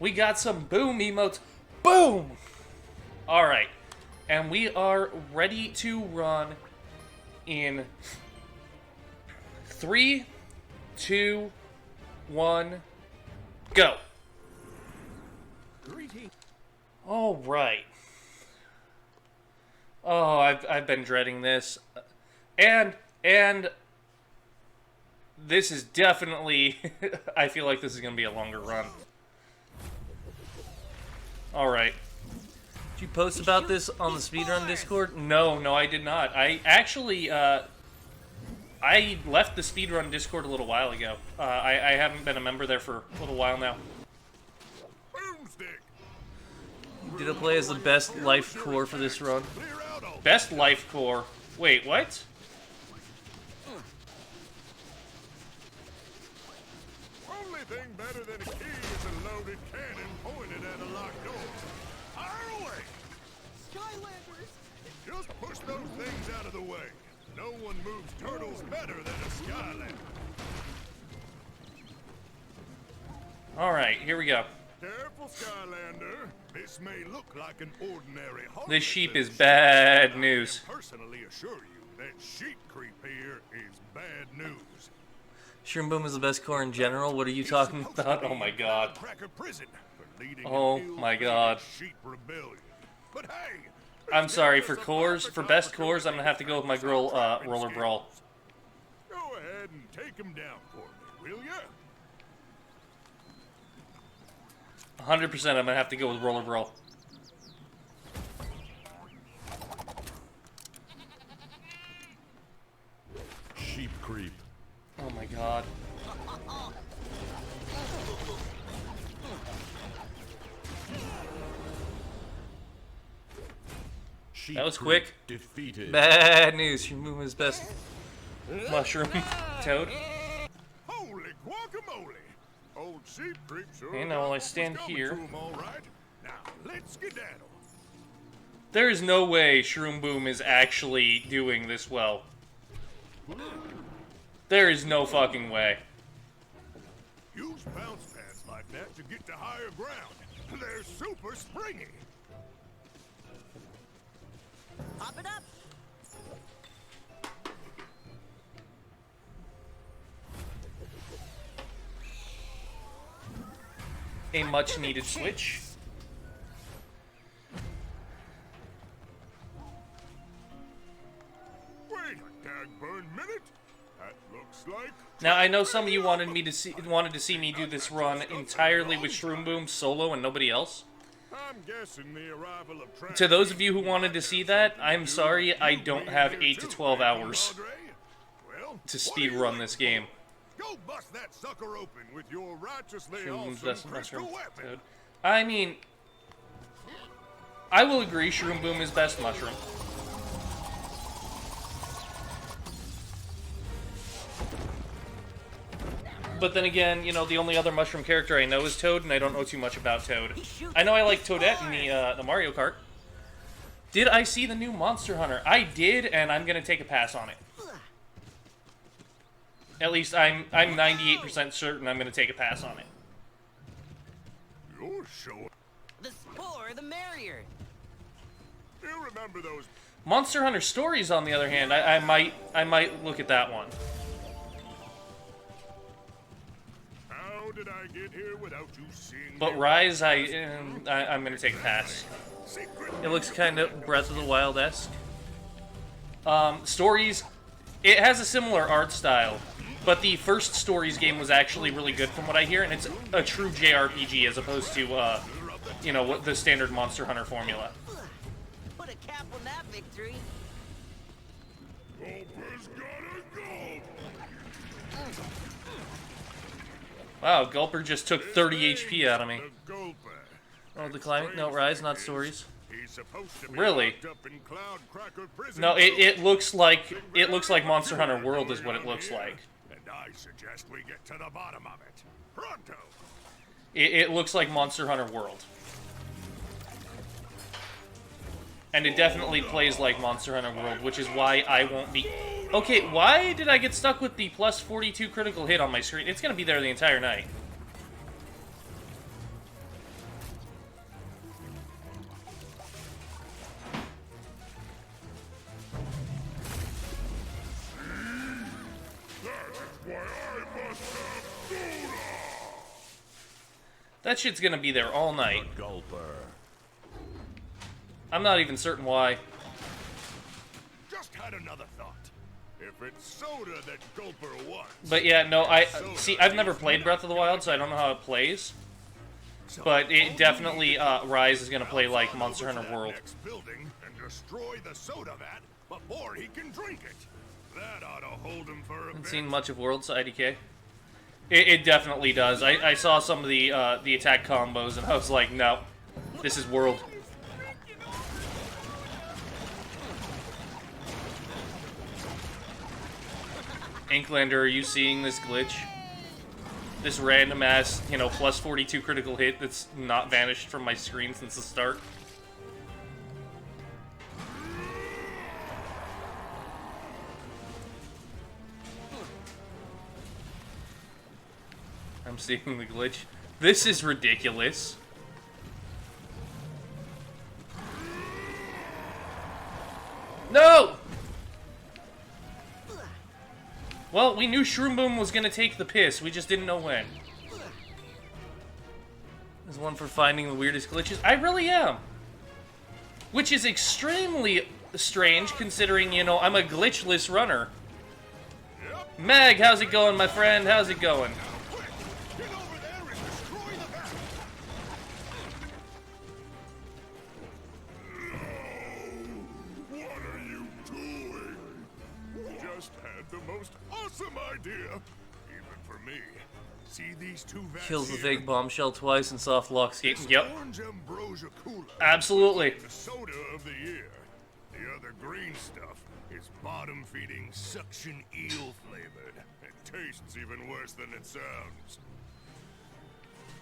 We got some boom emotes. Boom! Alright. And we are ready to run in 3, 2, 1, go. Alright. Oh, I've been dreading this. And this is definitely, I feel like this is going to be a longer run. Alright. Did you post about this on the Speedrun Discord? No, I did not. I actually, I left the Speedrun Discord a little while ago. I haven't been a member there for a little while now. Did I play as the best life core for this run? Best life core? Wait, what? Only thing better than a key is a loaded cannon pointed at a locked door. Fire away! Skylanders! Just push those things out of the way. No one moves turtles better than a Skylander. Alright, here we go. Careful, Skylander. This may look like an ordinary horse. This sheep is bad news. I personally assure you that sheep creep here is bad news. Shroomboom is the best core in general? What are you talking about? Oh my god. Oh my god. But hey, I'm sorry, for cores, for best cores, I'm gonna have to go with my girl, Roller Brawl. Go ahead and take him down for me, will ya? 100% I'm gonna have to go with Roller Brawl. Sheep creep. Oh my god. Sheep That was quick. Defeated. Bad news. Shroomboom is best mushroom toad. Holy guacamole! Old sheep creep sure. Okay, now while I stand here. All right. Now let's skedaddle. There is no way Shroomboom is actually doing this well. There is no fucking way. Use bounce pads like that to get to higher ground. They're super springy. Pop it up. A much needed switch. Wait a dagburn minute. That looks like. Now I know some of you wanted to see me do this run entirely with Shroomboom solo and nobody else. I'm guessing the arrival of To those of you who wanted to see that, I'm sorry I don't have 8 to 12 hours to speed run this game. Go bust that sucker open with your righteously Shroomboom's awesome best crystal mushroom weapon. toad. I mean, I will agree Shroomboom is best mushroom. But then again, you know, the only other mushroom character I know is Toad, and I don't know too much about Toad. I know I like Toadette in the Mario Kart. Did I see the new Monster Hunter? I did, and I'm gonna take a pass on it. At least I'm 98% certain I'm gonna take a pass on it. You're sure. The spore, the merrier. You remember those? Monster Hunter Stories, on the other hand, I might look at that one. How did I get here without you seeing? But Rise, I'm gonna take a pass. It looks kind of Breath of the Wild-esque. Stories, it has a similar art style, but the first Stories game was actually really good from what I hear, and it's a true JRPG as opposed to, you know, the standard Monster Hunter formula. Put a cap on that victory. Gulper's gotta go. Wow, Gulper just took 30 HP out of me. The Gulper. Oh, the climate? No, Rise, not Stories. He's supposed to be Really? locked up in Cloud Cracker Prison. No, it looks like Monster Hunter World is what it looks like. And I suggest we get to the bottom of it. Pronto. It looks like Monster Hunter World. And it definitely plays like Monster Hunter World, which is why I won't be... Okay, why did I get stuck with the plus 42 critical hit on my screen? It's gonna be there the entire night. why I must have Boulder. That shit's gonna be there all night. Gulper. I'm not even certain why. Just had another thought. If it's soda that Gulper wants. But yeah, no, I've never played Breath of the Wild, so I don't know how it plays. But it definitely, Rise is gonna play like Monster Hunter World. Next building and destroy the soda vat before he can drink it. That ought to hold him for a Haven't bit. seen much of World, so IDK. It definitely does. I saw some of the attack combos, and I was like, no, this is World. Inklander, are you seeing this glitch? This random ass, you know, plus 42 critical hit that's not vanished from my screen since the start? I'm seeing the glitch. This is ridiculous. No! Well, we knew Shroomboom was gonna take the piss, we just didn't know when. There's one for finding the weirdest glitches. I really am. Which is extremely strange, considering, you know, I'm a glitchless runner. Meg, how's it going, my friend? How's it going? Get over there and destroy the vat. What are you doing? Just had the most awesome idea, even for me. See these two vats Kills the here? fake bombshell twice and soft lock skating. Yep. Orange ambrosia cooler. Absolutely. The soda of the year. The other green stuff is bottom-feeding suction eel flavored. It tastes even worse than it sounds.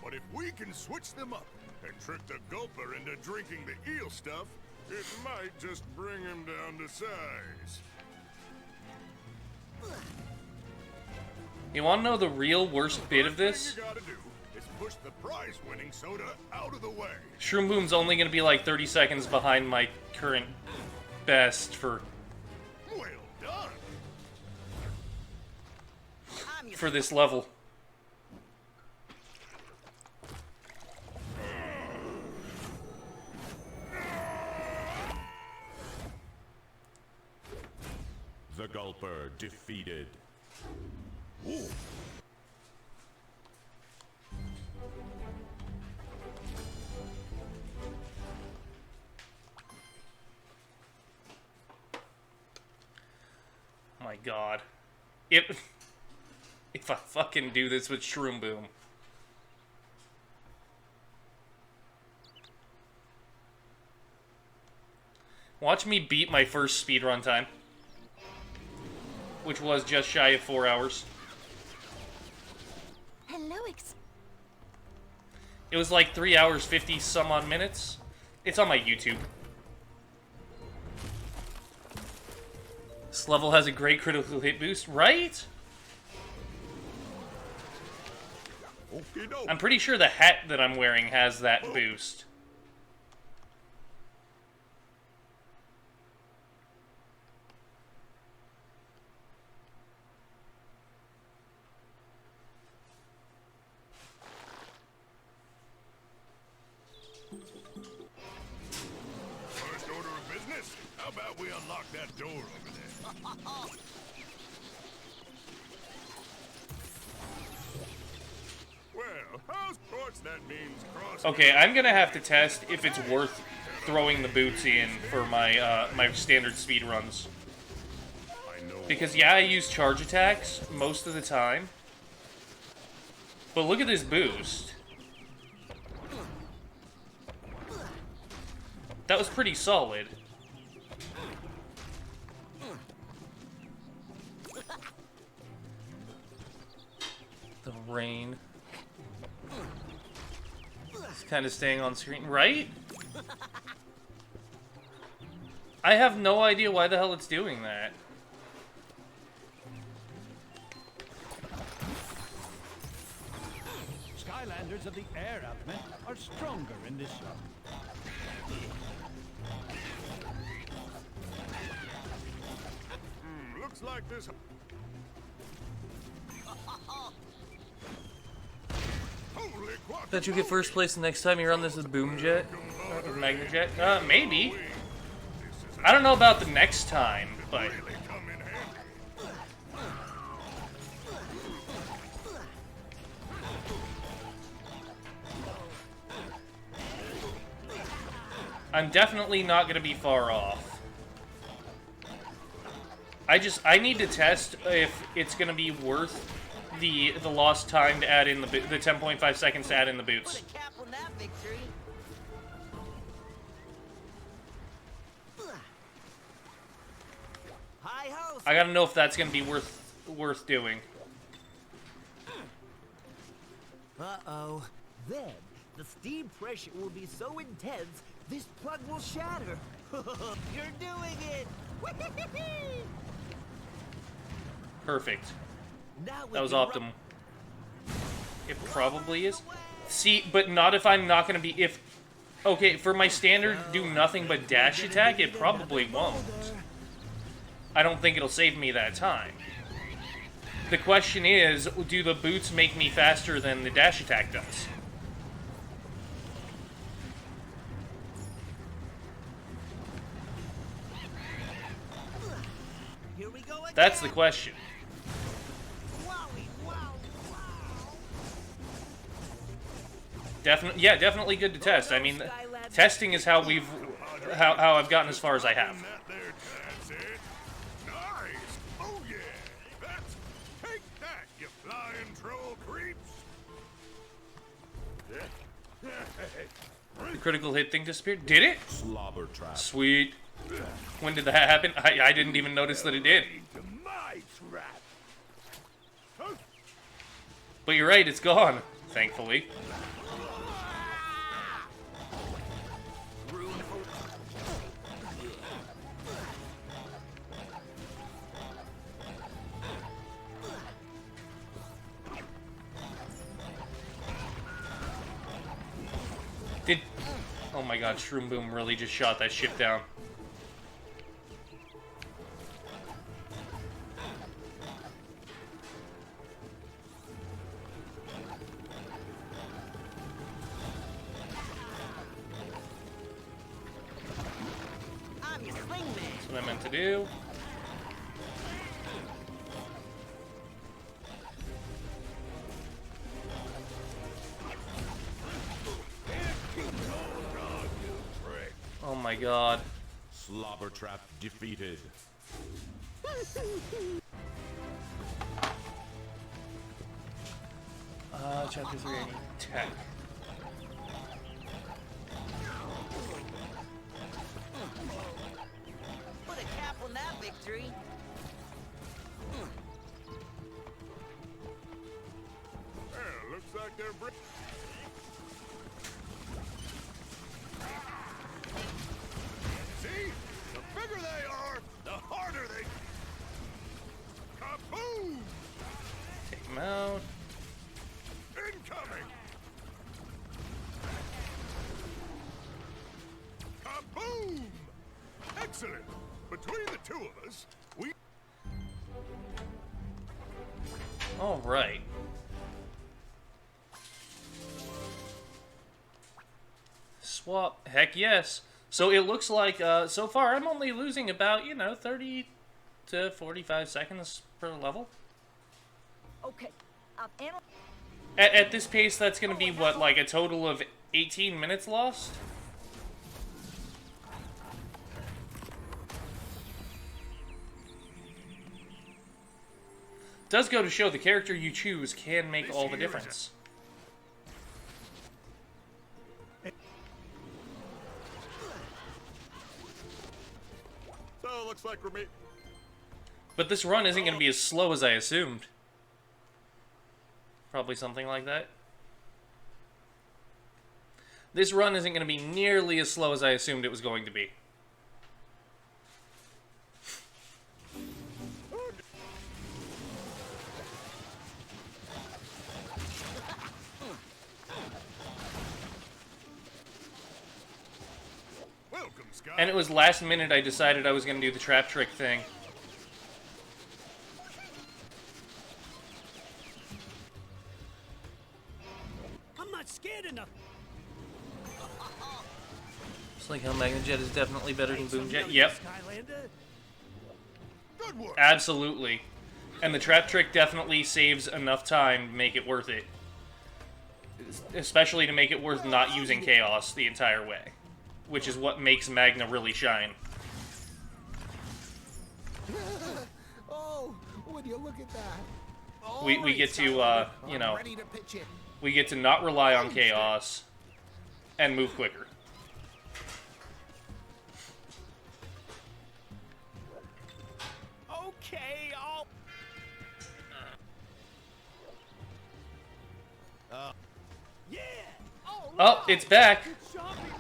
But if we can switch them up and trick the gulper into drinking the eel stuff, it might just bring him down to size. You wanna know the real worst bit of this? First thing you gotta do is push the prize-winning soda out of the way. Shroomboom's only gonna be like 30 seconds behind my current best for Well done. this level. The Gulper defeated. Ooh. My god. If I fucking do this with Shroomboom. Watch me beat my first speedrun time. Which was just shy of 4 hours. Hello, It was like 3 hours, 50 some odd minutes. It's on my YouTube. This level has a great critical hit boost, right? I'm pretty sure the hat that I'm wearing has that boost. First order of business? How about we unlock that door over there? Well, of course that means crossing. Okay, I'm gonna have to test if it's worth throwing the boots in for my my standard speed runs. I know. Because yeah, I use charge attacks most of the time. But look at this boost. That was pretty solid. The rain. It's kind of staying on screen, right? I have no idea why the hell it's doing that. Skylanders of the air element are stronger in this zone. Looks like this. only Bet you get first place the next time you run this with Boom Jet? Or Magna Jet? Maybe. I don't know about the next time, but... really come in handy. I'm definitely not going to be far off. I need to test if it's going to be worth the lost time to add in the 10.5 seconds to add in the boots. Put a cap on that victory. Hi ho. I got to know if that's going to be worth doing. Uh-oh. Then, the steam pressure will be so intense, this plug will shatter. You're doing it! Perfect. Now we That was can optimal. It probably is. See, but not if I'm not going to be... Okay, for my standard do nothing but dash attack, it probably won't. I don't think it'll save me that time. The question is, do the boots make me faster than the dash attack does? Here we go again. That's the question. Wowie, wow, wow. Definitely good to test. I mean, testing is how how I've gotten as far as I have. That there, that's it. Nice. Oh yeah. That's take that, you flying troll creeps. The critical hit thing disappeared. Did it? Slobber trap. Sweet. When did that happen? I didn't even notice that it did. To my trap. But you're right, it's gone. Thankfully. Oh my god, Shroomboom really just shot that ship down. I'm your sling man. That's what I meant to do. Oh my god. Slobber trap defeated. Chapter 3, I need tech. Put a cap on that victory. Well, looks like they're See? The bigger they are, the harder they... Kaboom! Take him out. Incoming! Kaboom! Excellent! Between the two of us, we... Alright. Swap. Heck yes. So it looks like, so far, I'm only losing about, 30 to 45 seconds per level. Okay, Anna. At this pace, that's going to be, what, like a total of 18 minutes lost? Does go to show the character you choose can make all the difference. So, looks like we're meeting. But this run isn't going to be as slow as I assumed. Probably something like that. This run isn't going to be nearly as slow as I assumed it was going to be. Welcome, Sky. And it was last minute I decided I was going to do the trap trick thing. I'm enough. It's like how Magna Jet is definitely better than Boom Jet. Yep, Skylander. Good work. absolutely. And the trap trick definitely saves enough time to make it worth it. Especially to make it worth not using Chaos the entire way. Which is what makes Magna really shine. Oh, would you look at that? We get to, you know, Ready to pitch it. we get to not rely on Chaos and move quicker. Okay, I'll. Yeah. Oh, it's back.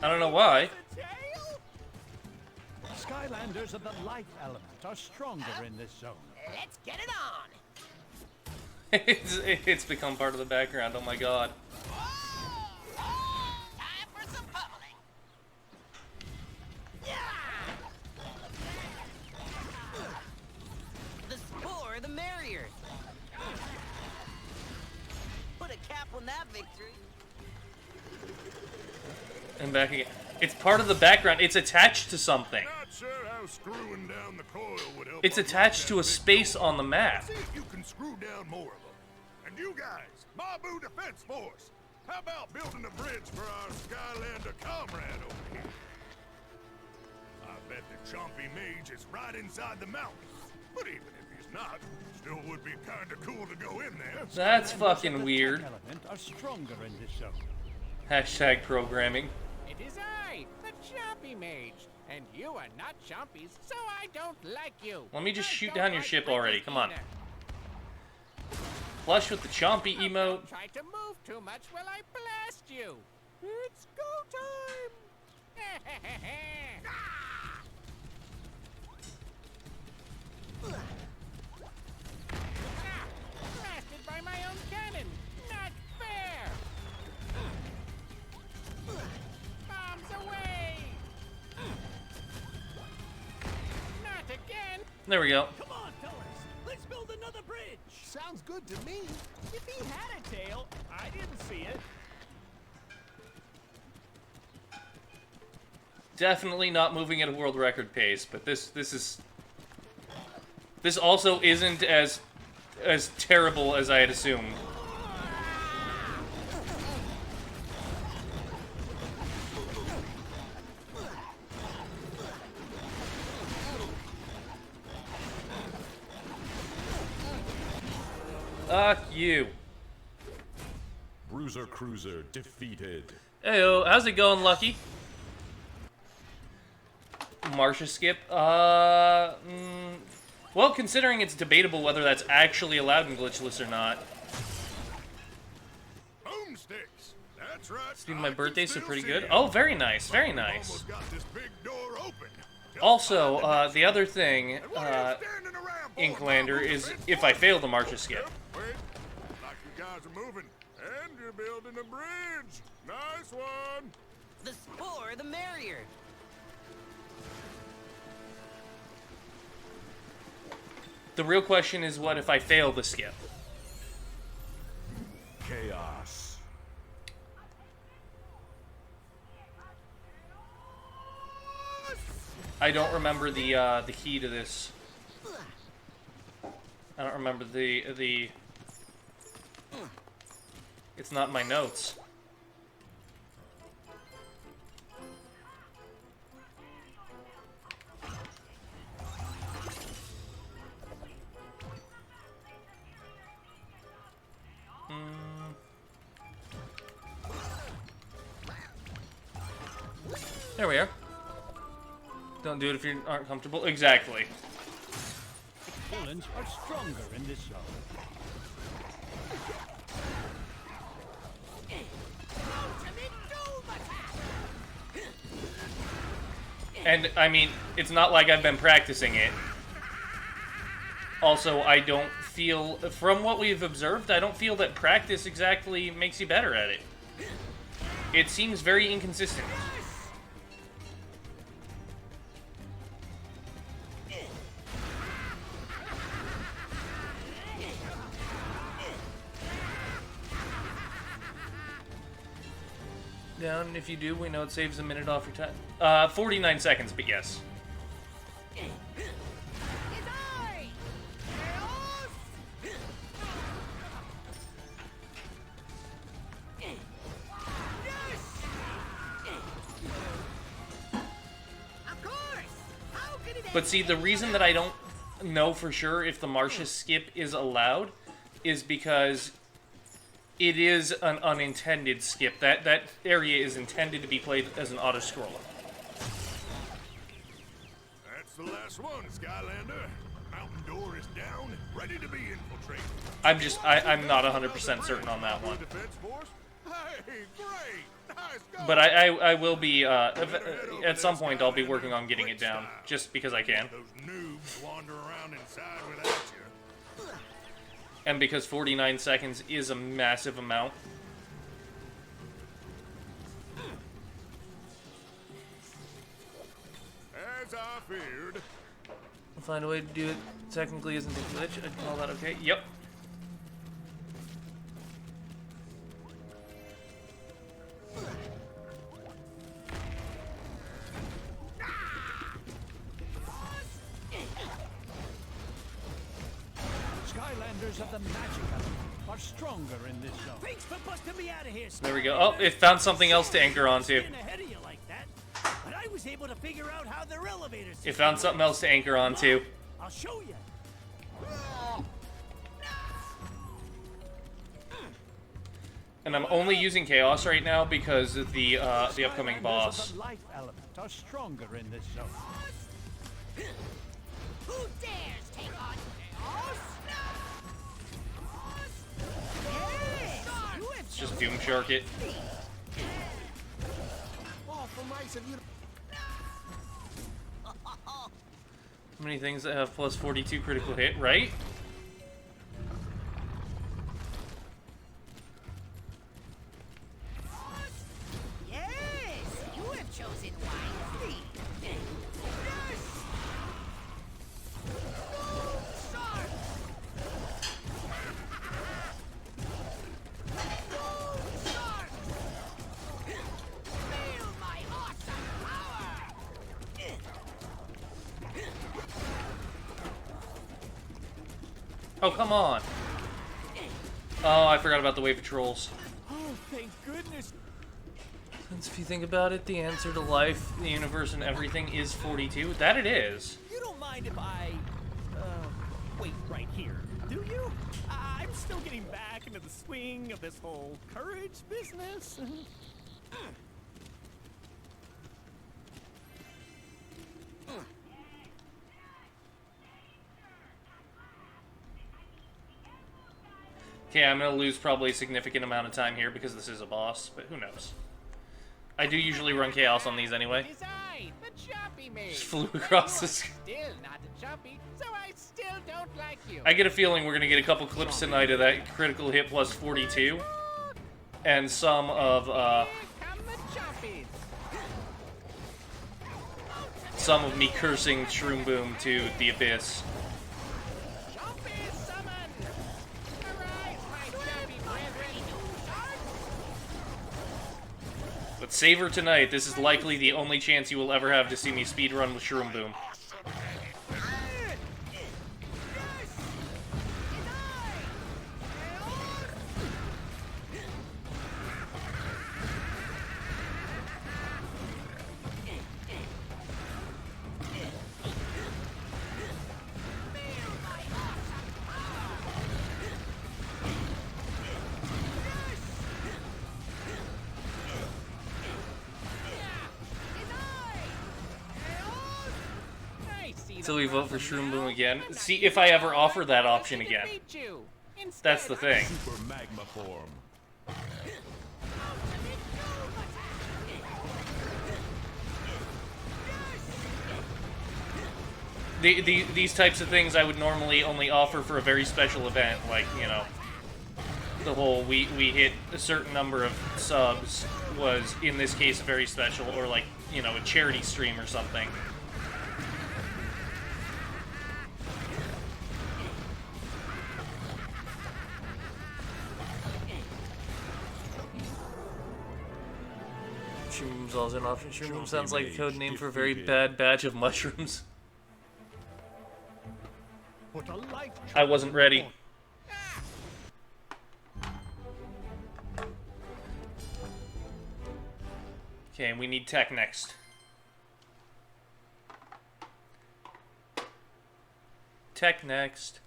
I don't know why. Skylanders of the life element are stronger in this zone. Let's get it on. It's become part of the background. Oh my god. Time for some bubbling. The spore, the merrier. Put a cap on that victory. And back again. It's part of the background. It's attached to something. Not sure how screwing down the coil would help. It's attached to a space on the map. See if you can screw down more of them. And you guys, Mabu Defense Force, how about building a bridge for our Skylander comrade over here? I bet the Chompy Mage is right inside the mountain. But even if he's not, still would be kinda cool to go in there. That's Skylanders of fucking the weird. tech element are stronger in this zone. Hashtag programming. It is I, the Chompy Mage, and you are not chompies, so I don't like you. Let me just I shoot don't down your like ship British already. Come on. either. Flush with the chompy Now emote. Don't try to move too much while I blast you. It's go time. Ah, blasted by my own cannon. Not fair. Bombs away. Not again. There we go. Come on, fellas. Let's build another bridge. Sounds good to me. If he had a tail, I didn't see it. Definitely not moving at a world record pace, but this also isn't as terrible as I had assumed. Fuck you. Bruiser Cruiser defeated. Heyo, how's it going, Lucky? Marsha skip? Well, considering it's debatable whether that's actually allowed in Glitchless or not. Boomsticks. That's right. Dude, my I can birthdays are still pretty see good. it. Oh, very nice, very nice. Almost got this big door open. Just Also, find the other thing, And what are you standing around for, Inklander, Mabu is Defense if I Force? fail the Marsha skip. Yep, wait. Like you guys are moving. And you're building a bridge. Nice one. The spore, the merrier. The real question is, what if I fail the skip? Chaos. I don't remember the key to this. I don't remember the. It's not in my notes. There we are. Don't do it if you aren't comfortable. Exactly. Villains are stronger in this zone. And, I mean, it's not like I've been practicing it. Also, I don't feel, from what we've observed, I don't feel that practice exactly makes you better at it. It seems very inconsistent. down. If you do, we know it saves a minute off your time. 49 seconds, but yes. But see, the reason that I don't know for sure if the Marcia skip is allowed is because it is an unintended skip. That area is intended to be played as an auto-scroller. That's the last one, Skylander. Mountain door is down, ready to be infiltrated. I'm not 100% certain on that one. Defense force? Hey, great! Nice going. But I will be, at some point I'll be working on getting it down, just because I can. Those noobs wander around inside without you. And because 49 seconds is a massive amount. As I feared. I'll find a way to do it. Technically isn't a glitch. I'd call that okay. Yep. Skylanders of the magic element are stronger in this zone. Thanks for busting me out of here. There we go. Oh, it found something else to anchor onto. Getting ahead of you like that, but I was able to figure out how their elevators. It found something else to anchor onto. I'll show you. And I'm only using Kaos right now because of the upcoming boss. Skylanders of the life element are stronger in this zone. Who dares take on Chaos? Let's just Doom Shark it. Awful nice of you. How many things that have plus 42 critical hit, right? Yes, you have chosen wisely. Oh, come on. Oh, I forgot about the wave of trolls. Oh, thank goodness. Since if you think about it, the answer to life, the universe, and everything is 42. That it is. You don't mind if I, wait right here, do you? I'm still getting back into the swing of this whole courage business. Okay, I'm gonna lose probably a significant amount of time here because this is a boss, but who knows. I do usually run Chaos on these anyway. It is I, the choppy mage. Just flew across this. Still not a choppy, so I still don't like you. I get a feeling we're gonna get a couple clips tonight of that critical hit plus 42. And some of, Here come the choppies. some of me cursing Shroomboom to the abyss. Choppies summoned. Arise, my choppy brethren. But save her tonight. This is likely the only chance you will ever have to see me speedrun with Shroomboom. Until we vote for Shroomboom again. See if I ever offer that option again. That's the thing. Super magma form. These types of things I would normally only offer for a very special event, like, you know, the whole we hit a certain number of subs was, in this case, very special, or like, you know, a charity stream or something. Shroomboom's also an option. Shroomboom sounds like a code name for a very bad batch of mushrooms. Put a light I wasn't ready. Okay, we need tech next. Tech next.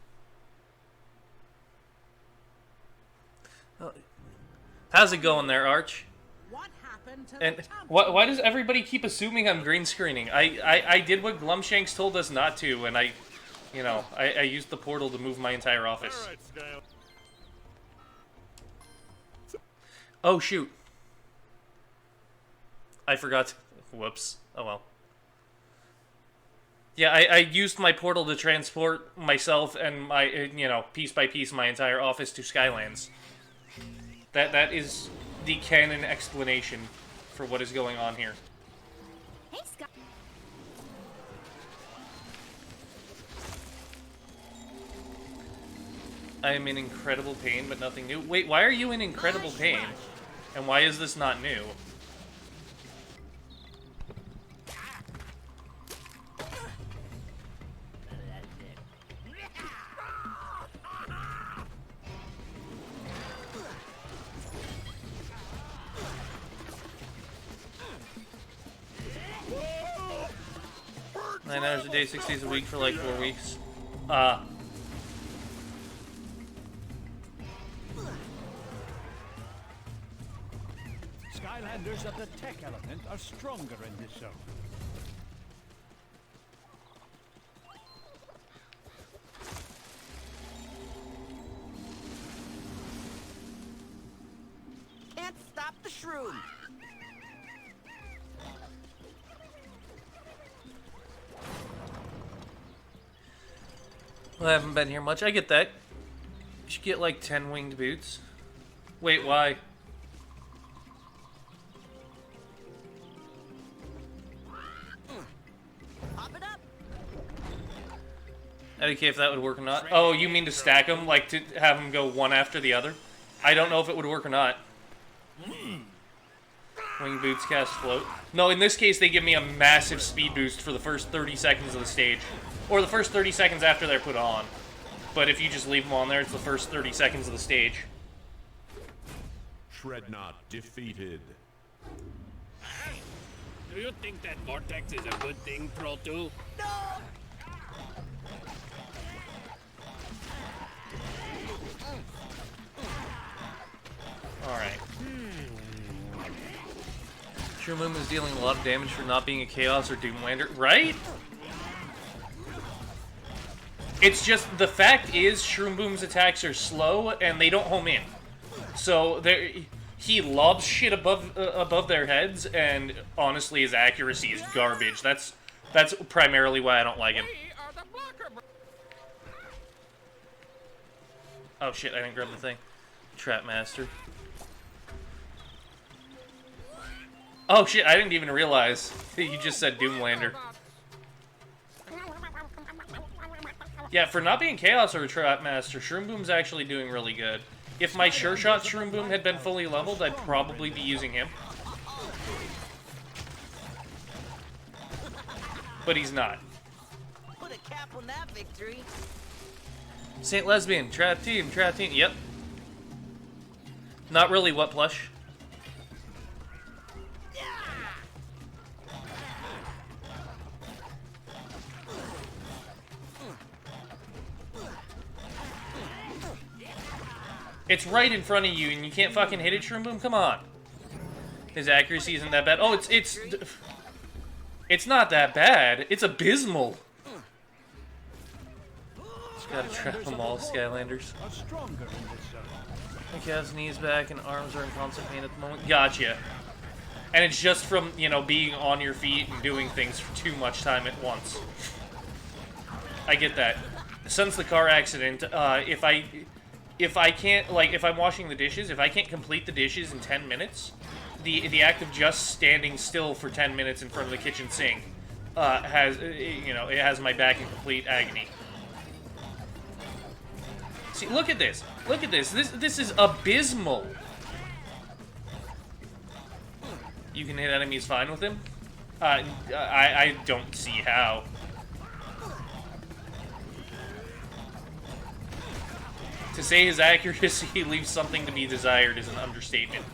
How's it going there, Arch? What happened to And the Topsy? why does everybody keep assuming I'm green screening? I did what Glumshanks told us not to, and I used the portal to move my entire office. Alright, Skylanders. Oh, shoot. I forgot. Whoops. Oh, well. Yeah, I used my portal to transport myself and my, piece by piece, my entire office to Skylands. That is the canon explanation for what is going on here. Hey, Sky. I am in incredible pain, but nothing new. Wait, why are you in incredible pain? And why is this not new? Nine hours a day, 6 days a week for like 4 weeks. Skylanders of the tech element are stronger in this zone. Can't stop the shroom. Well, I haven't been here much. I get that. You should get like 10 winged boots. Wait, why? Pop it up. I don't care if that would work or not. Oh, you mean to stack them? Like to have them go one after the other? I don't know if it would work or not. Wing boots cast float. No, in this case, they give me a massive speed boost for the first 30 seconds of the stage. Or the first 30 seconds after they're put on. But if you just leave them on there, it's the first 30 seconds of the stage. Shrednot defeated. Do you think that vortex is a good thing, Pro 2? No. Alright. Shroomboom is dealing a lot of damage for not being a Chaos or Doomlander, right? It's just, the fact is, Shroomboom's attacks are slow, and they don't home in. So, he lobs shit above their heads, and honestly, his accuracy is garbage. That's primarily why I don't like him. We are the blocker. Oh shit, I didn't grab the thing. Trap Master. Oh shit, I didn't even realize you just said Doomlander. Yeah, for not being Chaos or a Trap Master, Shroomboom's actually doing really good. If my Sure Shot Shroomboom had been fully leveled, I'd probably be using him. But he's not. Put a cap on that victory. Saint Lesbian, Trap Team, yep. Not really what plush? It's right in front of you, and you can't fucking hit it, Shroomboom? Come on. His accuracy isn't that bad. Oh, it's not that bad. It's abysmal. Just gotta trap them all, Skylanders. Are stronger in this zone. My calves, knees back, and arms are in constant pain at the moment. Gotcha. And it's just from, being on your feet and doing things for too much time at once. I get that. Since the car accident, if I can't, if I'm washing the dishes, if I can't complete the dishes in 10 minutes, the act of just standing still for 10 minutes in front of the kitchen sink it has my back in complete agony. See, look at this. Look at this. This is abysmal. You can hit enemies fine with him? I don't see how. To say his accuracy leaves something to be desired is an understatement.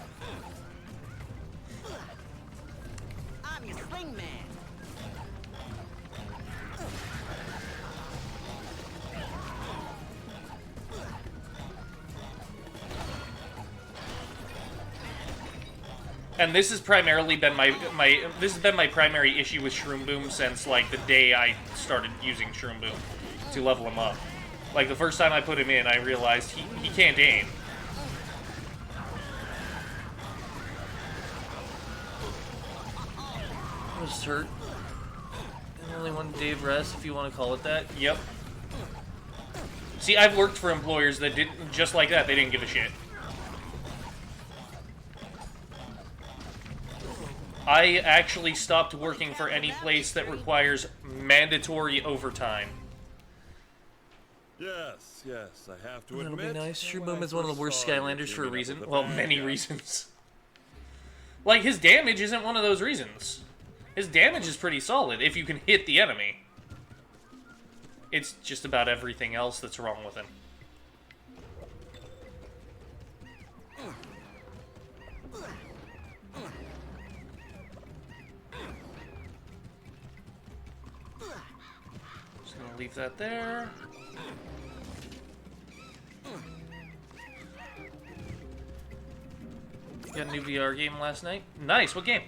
I'm your sling man. And this has primarily been this has been my primary issue with Shroomboom since like the day I started using Shroomboom to level him up. Like the first time I put him in, I realized he can't aim. I was hurt. And only one day of rest, if you want to call it that. Yep. See, I've worked for employers that didn't just like that. They didn't give a shit. I actually stopped working for any place that requires mandatory overtime. Yes, yes, I have to That'll admit. be nice. when Shroomboom I is one of the first worst saw you Skylanders for a teaming up reason. with the Well, bad many guy, reasons. Like, his damage isn't one of those reasons. His damage is pretty solid if you can hit the enemy. It's just about everything else that's wrong with him. Just gonna leave that there. Got a new VR game last night. Nice, what game?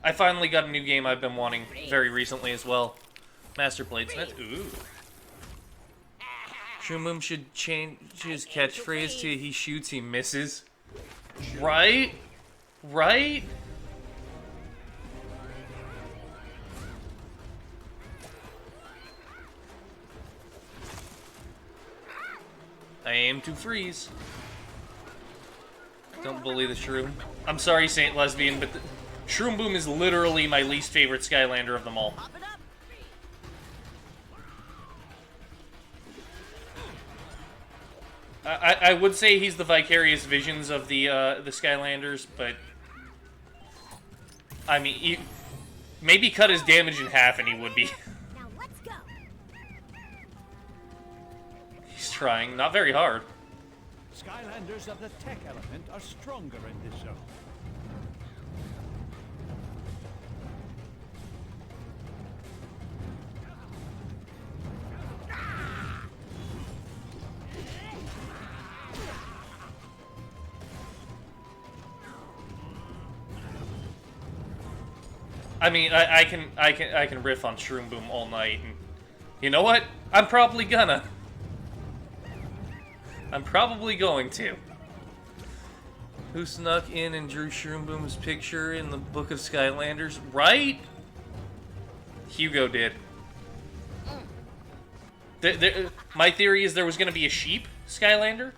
I finally got a new game I've been wanting very recently as well. Master Bladesmith. Ooh. Shroomboom should change his catchphrase to "he shoots, he misses." Right? Right? I aim to freeze. Don't bully the Shroom. I'm sorry, Saint Lesbian, but Shroomboom is literally my least favorite Skylander of them all. Pop it up. I would say he's the vicarious visions of the Skylanders, but I mean, maybe cut his damage in half and he would be. Now let's go. He's trying, not very hard. Skylanders of the tech element are stronger in this zone. I mean, I can riff on Shroomboom all night, and you know what? I'm probably gonna. I'm probably going to. Who snuck in and drew Shroomboom's picture in the Book of Skylanders? Right? Hugo did. My theory is there was going to be a sheep Skylander,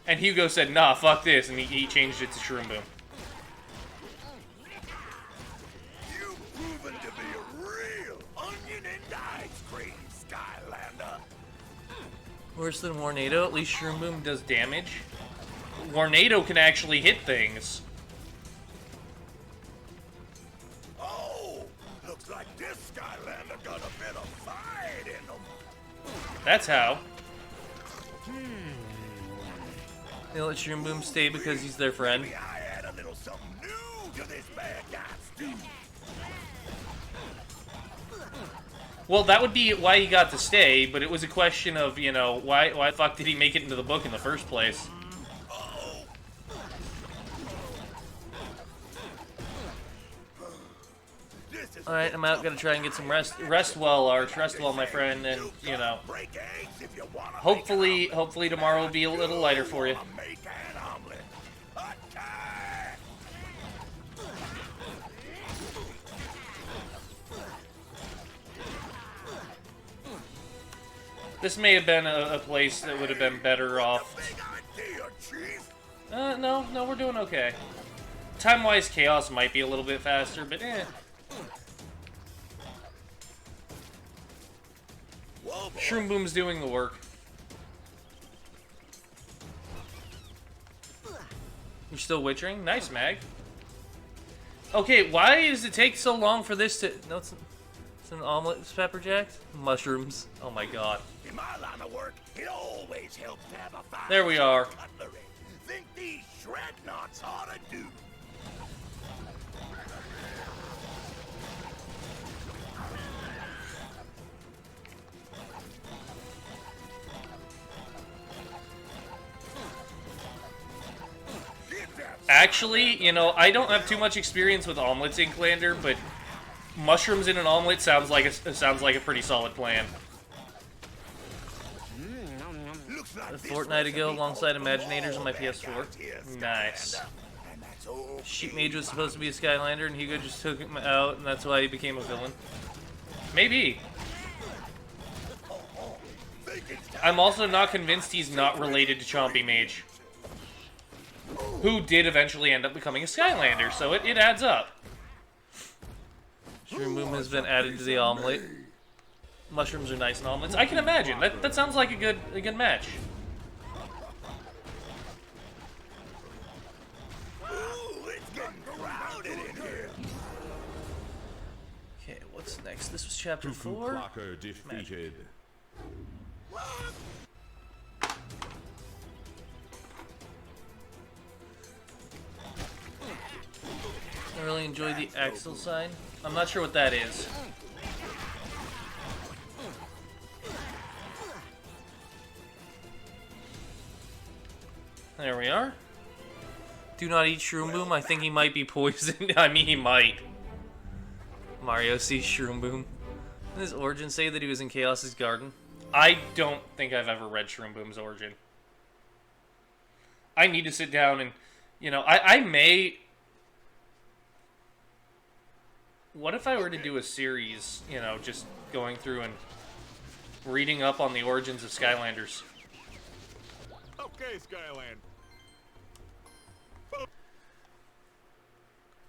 and Hugo said, nah, fuck this, and he changed it to Shroomboom. You've proven to be a real onion and ice cream, Skylander. Worse than Warnado, at least Shroomboom does damage. Warnado can actually hit things. Oh, looks like this Skylander got a bit of fight in him. That's how. They let Shroomboom stay because he's their friend. Maybe I add a little something new to this bad guy stuff. Well, that would be why he got to stay, but it was a question of, you know, why the fuck did he make it into the book in the first place? Alright, I'm out, gotta try and get some rest. Rest well, Arch, rest well, my friend, and, you know, hopefully tomorrow will be a little lighter for you. This may have been a place that would have been better off. No, we're doing okay. Time-wise, Kaos might be a little bit faster, but eh. Whoa! Shroomboom's doing the work. You're still witchering? Nice, Mag. Okay, why does it take so long for this to... No, it's an omelet, Pepper Jacks? Mushrooms. Oh my god. In my line of work, it always helps to have a fine There we are. cutlery. Think these shredknots ought to do. Actually, you know, I don't have too much experience with omelets, Inklander, but mushrooms in an omelet sounds like a pretty solid plan. A fortnight ago, alongside Imaginators on my PS4. Nice. Sheep Mage was supposed to be a Skylander, and Hugo just took him out, and that's why he became a villain. Maybe. I'm also not convinced he's not related to Chompy Mage, who did eventually end up becoming a Skylander, so it adds up. Shroomboom has been added to the omelet. Mushrooms are nice in omelets. I can imagine. That sounds like a good match. Ooh, it's getting crowded in here. Okay, what's next? This was chapter 4. Blocker defeated. I really enjoy the Axel sign. I'm not sure what that is. There we are. Do not eat Shroomboom. I think he might be poisoned. I mean, he might. Mario sees Shroomboom. Did his origin say that he was in Kaos's garden? I don't think I've ever read Shroomboom's origin. I need to sit down and, you know, I may... What if I were to do a series, you know, just going through and reading up on the origins of Skylanders? Okay, Skyland.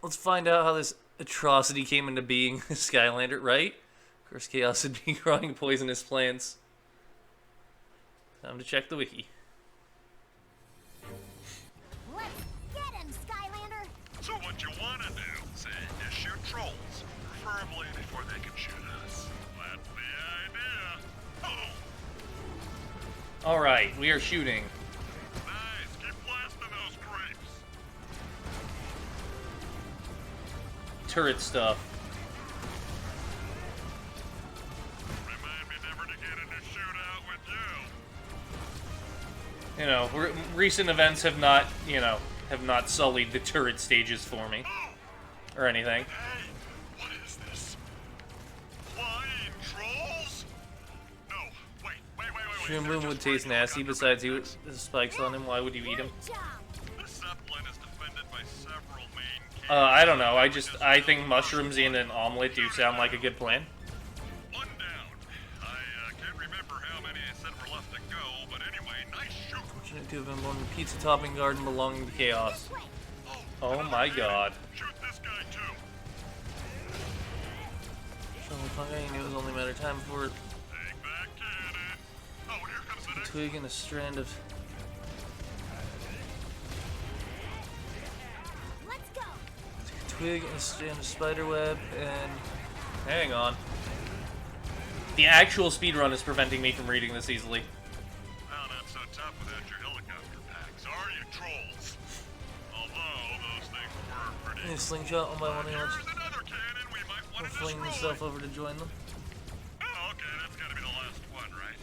Let's find out how this atrocity came into being, Skylander, right? Of course, Chaos would be growing poisonous plants. Time to check the wiki. Let's get him, Skylander! So what you want to do, say, is shoot trolls, preferably before they can shoot us. That's the idea. Oh, Alright, we are shooting. nice. Keep blasting those grapes. Turret stuff. Remind me never to get in a shootout with you. You know, recent events have not, you know, have not sullied the turret stages for me. Or anything. Hey, what is this? Flying trolls? No, wait. Shroomboom would taste nasty, besides he would spikes on him. Why would you eat him? Good job! The Zeppelin is defended by several main caves. I don't know. I think mushrooms in an omelet do sound like a good plan. One down. I can't remember how many I said were left to go, but anyway, nice shoot. Fortunate to have been born in a pizza topping garden belonging to Chaos. This way! Oh my god. Shoot this guy too. I knew it was only a matter of time before Take that cannon. Oh, and here comes the a next. twig and a strand of... Let's go! A twig and a strand of spiderweb and... Hang on. The actual speedrun is preventing me from reading this easily. Well, not so tough without your helicopter packs, are you, trolls? Although those things were pretty. A slingshot one by one Here's each. another cannon we might Or want to fling destroy. yourself over to join them. Oh, okay, that's gotta be the last one, right?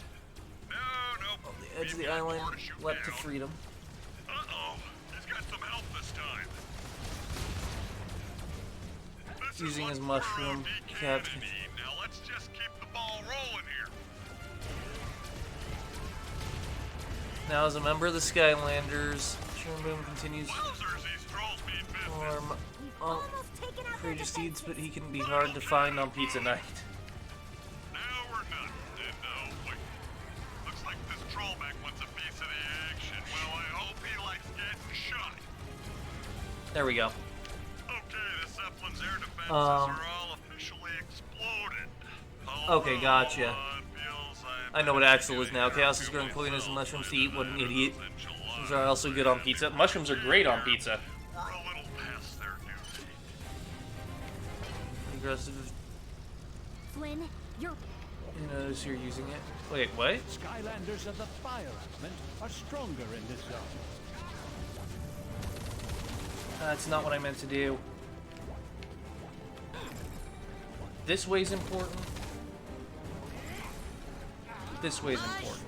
No, nope. On the edge of We've the got island, more to shoot leapt to down. freedom. Uh-oh, he's got some help this time. This is Using his what mushroom pro cap. decannon mean. Now let's just keep the ball rolling here. Now, as a member of the Skylanders, Shroomboom continues Wowzers, these trolls mean to business. perform Almost taken out their courageous deeds, defenses. but he can be hard to find on pizza night. Now we're done. And wait. Looks like this trollback wants a piece of the action. Well, I hope he likes getting shot. There we go. Okay, the Zeppelin's air defenses Um, are all officially exploded. okay, gotcha. Although it feels I'm I know what Axel is now. Kaos is growing poisonous mushrooms to eat. What an idiot. These are also good on pizza. Mushrooms are great on pizza. Aggressive. Flynn, you're... You notice you're using it. Wait, what? Skylanders of the fire element are stronger in this zone. That's not what I meant to do. This way's important. This way's important.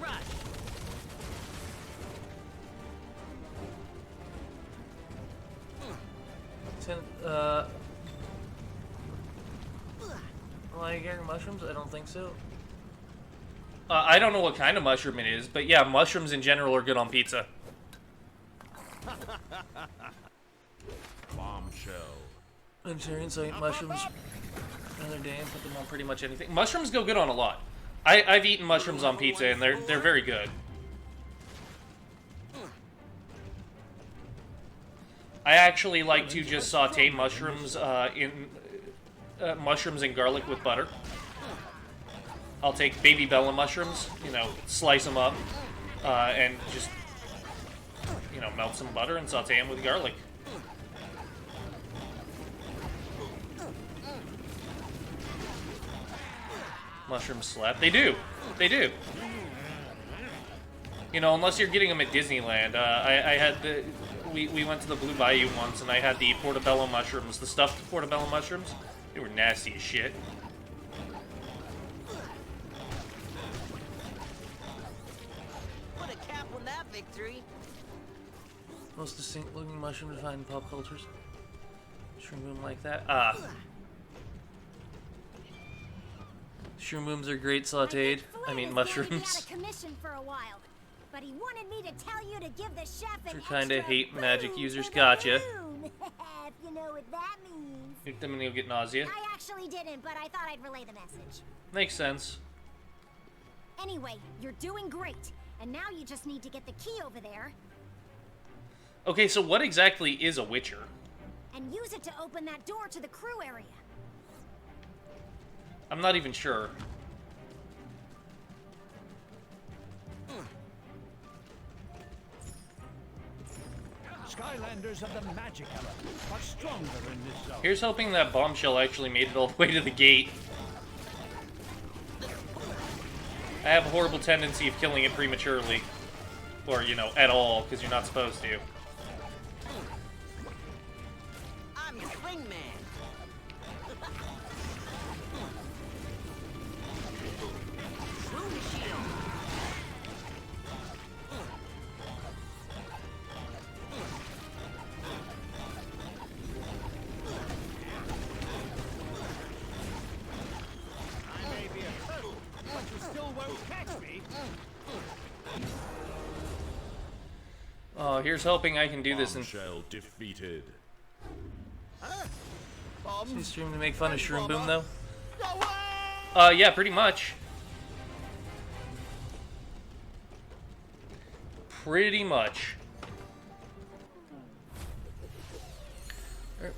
Like mushrooms? I don't think so. I don't know what kind of mushroom it is, but yeah, mushrooms in general are good on pizza. Bombshell. Vegetarians, I eat mushrooms another day and put them on pretty much anything. Mushrooms go good on a lot. I've eaten mushrooms on pizza and they're very good. I actually like to just saute mushrooms mushrooms and garlic with butter. I'll take baby bella mushrooms, you know, slice them up, and just, you know, melt some butter and saute them with garlic. Mushrooms slap. They do. They do. You know, unless you're getting them at Disneyland. I had the... We went to the Blue Bayou once, and I had the portobello mushrooms, the stuffed portobello mushrooms. They were nasty as shit. Put a cap on that victory. Most distinct looking mushroom to find in pop cultures. Shroomboom like that. Ah. Shroombooms are great sauteed. I mean mushrooms. Out of commission for a while, but he wanted me to tell you to give the chef an Kinda extra hate magic boom users. for the Gotcha. moon. If you know what that means. Eat them and you'll get nausea. I actually didn't, but I thought I'd relay the message. Makes sense. Anyway, you're doing great, and now you just need to get the key over there Okay, so what exactly is a Witcher? and use it to open that door to the crew area. I'm not even sure. Skylanders of the magic element are stronger in this zone. Here's hoping that bombshell actually made it all the way to the gate. I have a horrible tendency of killing it prematurely. Or, you know, at all, because you're not supposed to. I'm your wingman. Boom shield. I may be a turtle, but you still won't catch me. Oh, here's hoping I can do this in Bombshell defeated. Is stream to make fun of Shroomboom though? Yeah, pretty much. Pretty much.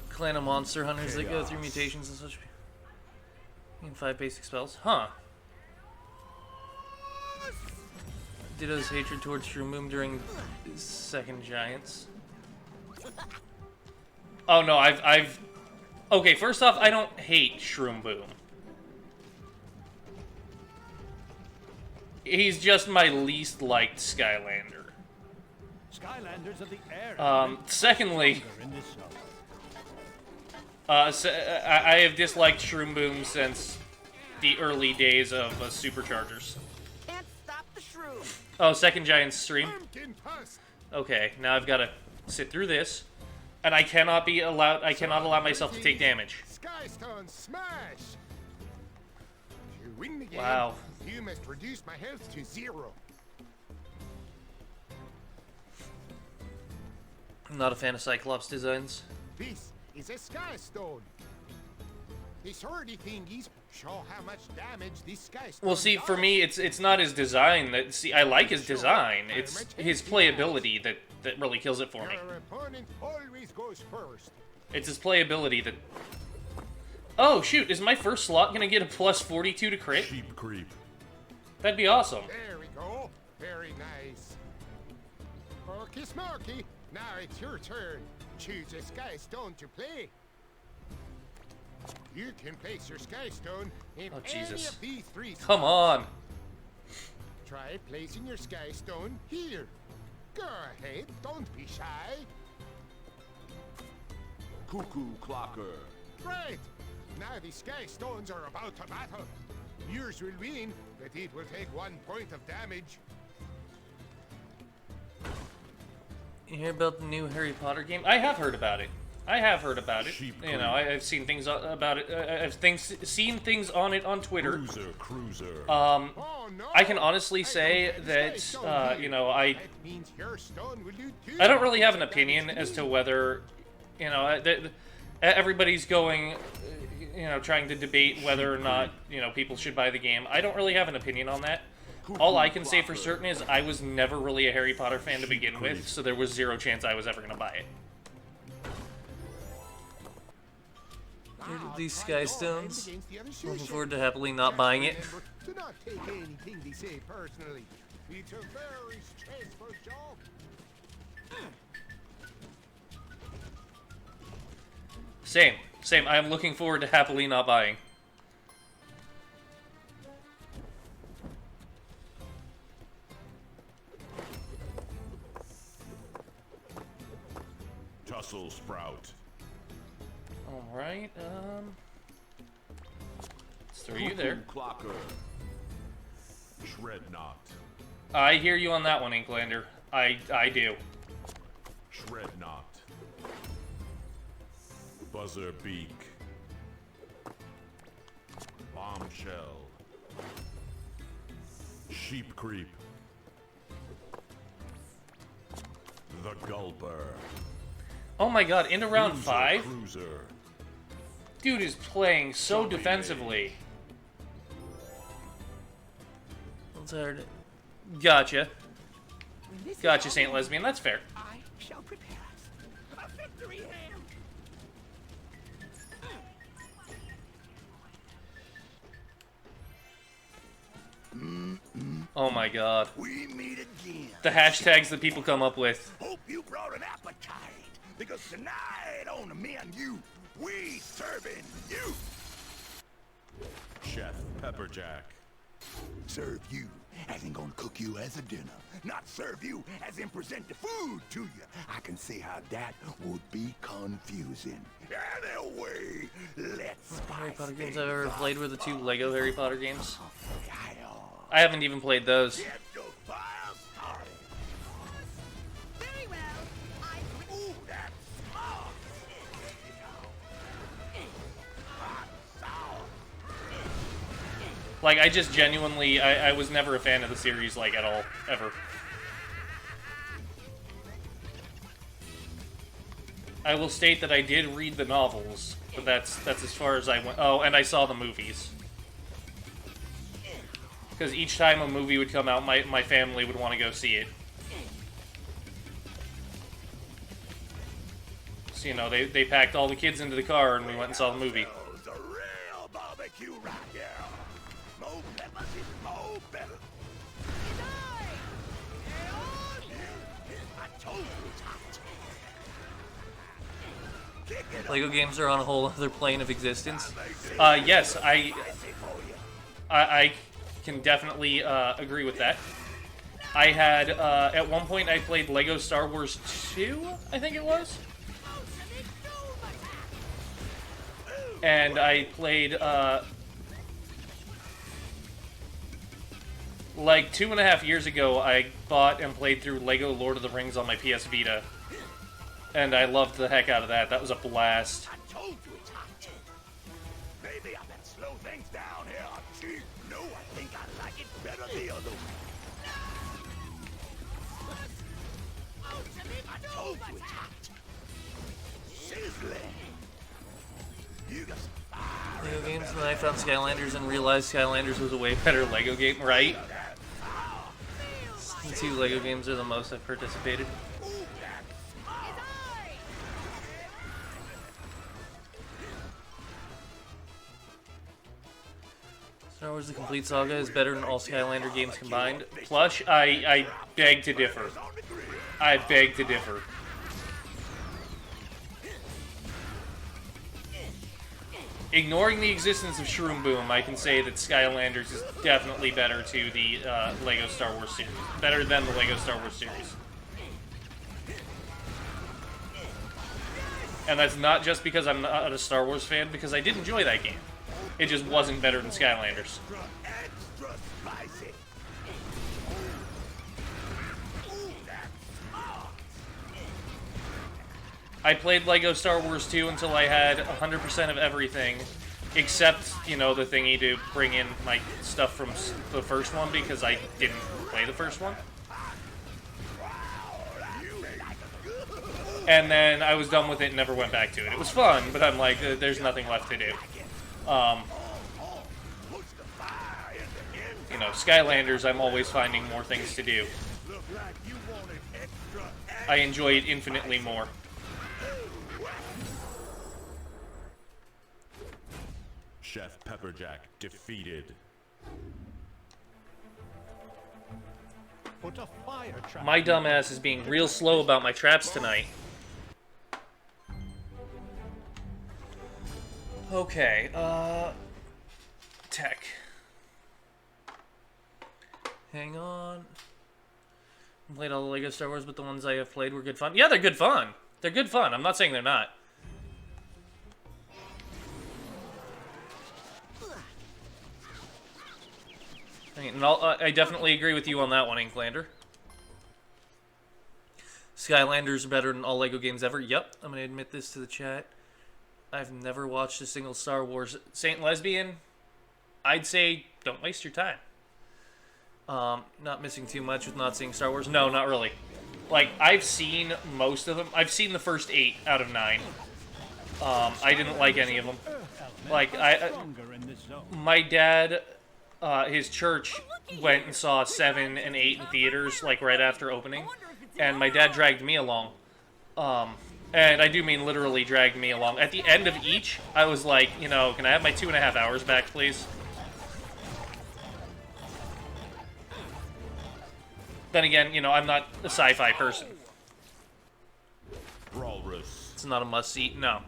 Clan of monster hunters that go through mutations and such. In 5 basic spells. Huh. Ditto's hatred towards Shroomboom during Second Giants. Oh no, I've... Okay, first off, I don't hate Shroomboom. He's just my least liked Skylander. Skylanders of the air. Secondly, In this zone. I have disliked Shroomboom since the early days of Superchargers. Can't stop the shroom. Oh, Second Giant's stream? Pumpkin tusk. Okay, now I've got to sit through this. And I cannot allow myself to take damage. Skystone smash. To win the game, Wow. you must reduce my health to 0. I'm not a fan of Cyclops designs. This is a sky stone. These hardy thingies show how much damage this sky stone Well, see, for me, it's not his design that... See, I like his design. It's his playability that really kills it for me. Your opponent always goes first. It's his playability that... Oh, shoot, is my first slot gonna get a plus 42 to crit? Sheep creep. That'd be awesome. There we go. Very nice. Okay, Smoky. Now it's your turn. Choose a sky stone to play. You can place your sky stone in Oh, any Jesus. of these three spots. Come on. Try placing your sky stone here. Go ahead, don't be shy. Cuckoo Clocker. Right. Now the sky stones are about to battle. Yours will win, but it will take 1 point of damage. You hear about the new Harry Potter game? I have heard about it. I have heard about it. Sheep You know, I've seen things about it. Seen things on it on Twitter. Cruiser. Oh, no. I can honestly I say don't have a that, sky stone here. you know, I That means your stone will do too. I don't really have an opinion as to whether, you know, everybody's going, you know, trying to debate whether or not, you know, people should buy the game. I don't really have an opinion on that. All I can say for certain is I was never really a Harry Potter fan to begin with, so there was zero chance I was ever going to buy it. These sky stones. Looking forward to happily not buying it. Do not take anything they say personally. It's a very stressful job. Same. I'm looking forward to happily not buying. Tussle Sprout. Alright, let's throw you there. Cuckoo Clocker. Shredknot. I hear you on that one, Inklander. I do. Shredknot. Buzzer Beak. Bombshell. Sheep Creep. The Gulper. Oh my god, into round 5? Cruiser. Dude is playing so defensively. That's hard. Gotcha. Gotcha, Saint Lesbian. That's fair. I shall prepare us a victory hand. Oh my god. We meet again. The hashtags that people come up with. Hope you brought an appetite, because tonight on the menu, we serving you. Chef Pepperjack. Serve you as in gonna cook you as a dinner, not serve you as in present the food to you. I can see how that would be confusing. Anyway, let's Harry spice Potter games things I've ever up. played were the 2 Lego Harry Potter games. Kyle, I haven't even played those. get the fire started. Very well. Ooh, that's smart. Hot sauce. Like, I just genuinely, I was never a fan of the series, like, at all. Ever. I will state that I did read the novels, but that's as far as I went. Oh, and I saw the movies. Because each time a movie would come out, my family would want to go see it. So, you know, they packed all the kids into the car and we went and saw the movie. It's a real barbecue right here. More peppers is more better. I told you it's hot. Kick it up. Lego games are on a whole other plane of existence. Yes, I can definitely agree with that. I had, at one point I played Lego Star Wars 2, I think it was. And I played, like 2.5 years ago, I bought and played through Lego Lord of the Rings on my PS Vita. And I loved the heck out of that. That was a blast. I told you it's hot. Maybe I better slow things down here. Gee, no, I think I like it better the other way. I told you it's hot. Sizzling. You got some fire. Lego games, and then I found Skylanders and realized Skylanders was a way better Lego game, right? The 2 Lego games are the most I've participated. Star Wars: The Complete Saga is better than all Skylander games combined. Plush, I beg to differ. I beg to differ. Ignoring the existence of Shroomboom, I can say that Skylanders is definitely better to the Lego Star Wars series. Better than the Lego Star Wars series. And that's not just because I'm not a Star Wars fan, because I did enjoy that game. It just wasn't better than Skylanders. I played Lego Star Wars 2 until I had 100% of everything, except, you know, the thingy to bring in my stuff from the first one, because I didn't play the first one. And then I was done with it and never went back to it. It was fun, but I'm like, there's nothing left to do. You know, Skylanders, I'm always finding more things to do. I enjoy it infinitely more. Chef Pepperjack defeated. Put a fire trap. My dumbass is being real slow about my traps tonight. Okay, Tech. Hang on. I played all the Lego Star Wars, but the ones I have played were good fun. Yeah, they're good fun. They're good fun. I'm not saying they're not. I definitely agree with you on that one, Inklander. Skylanders are better than all Lego games ever. Yep, I'm going to admit this to the chat. I've never watched a single Star Wars. Saint Lesbian, I'd say don't waste your time. Not missing too much with not seeing Star Wars. No, not really. Like, I've seen most of them. I've seen the first 8 out of 9. I didn't like any of them. Like, my dad... his church went and saw 7 and 8 in theaters, like, right after opening, and my dad dragged me along. And I do mean literally dragged me along. At the end of each, I was like, you know, can I have my 2.5 hours back, please? Then again, you know, I'm not a sci-fi person. Walrus. It's not a must-see, no.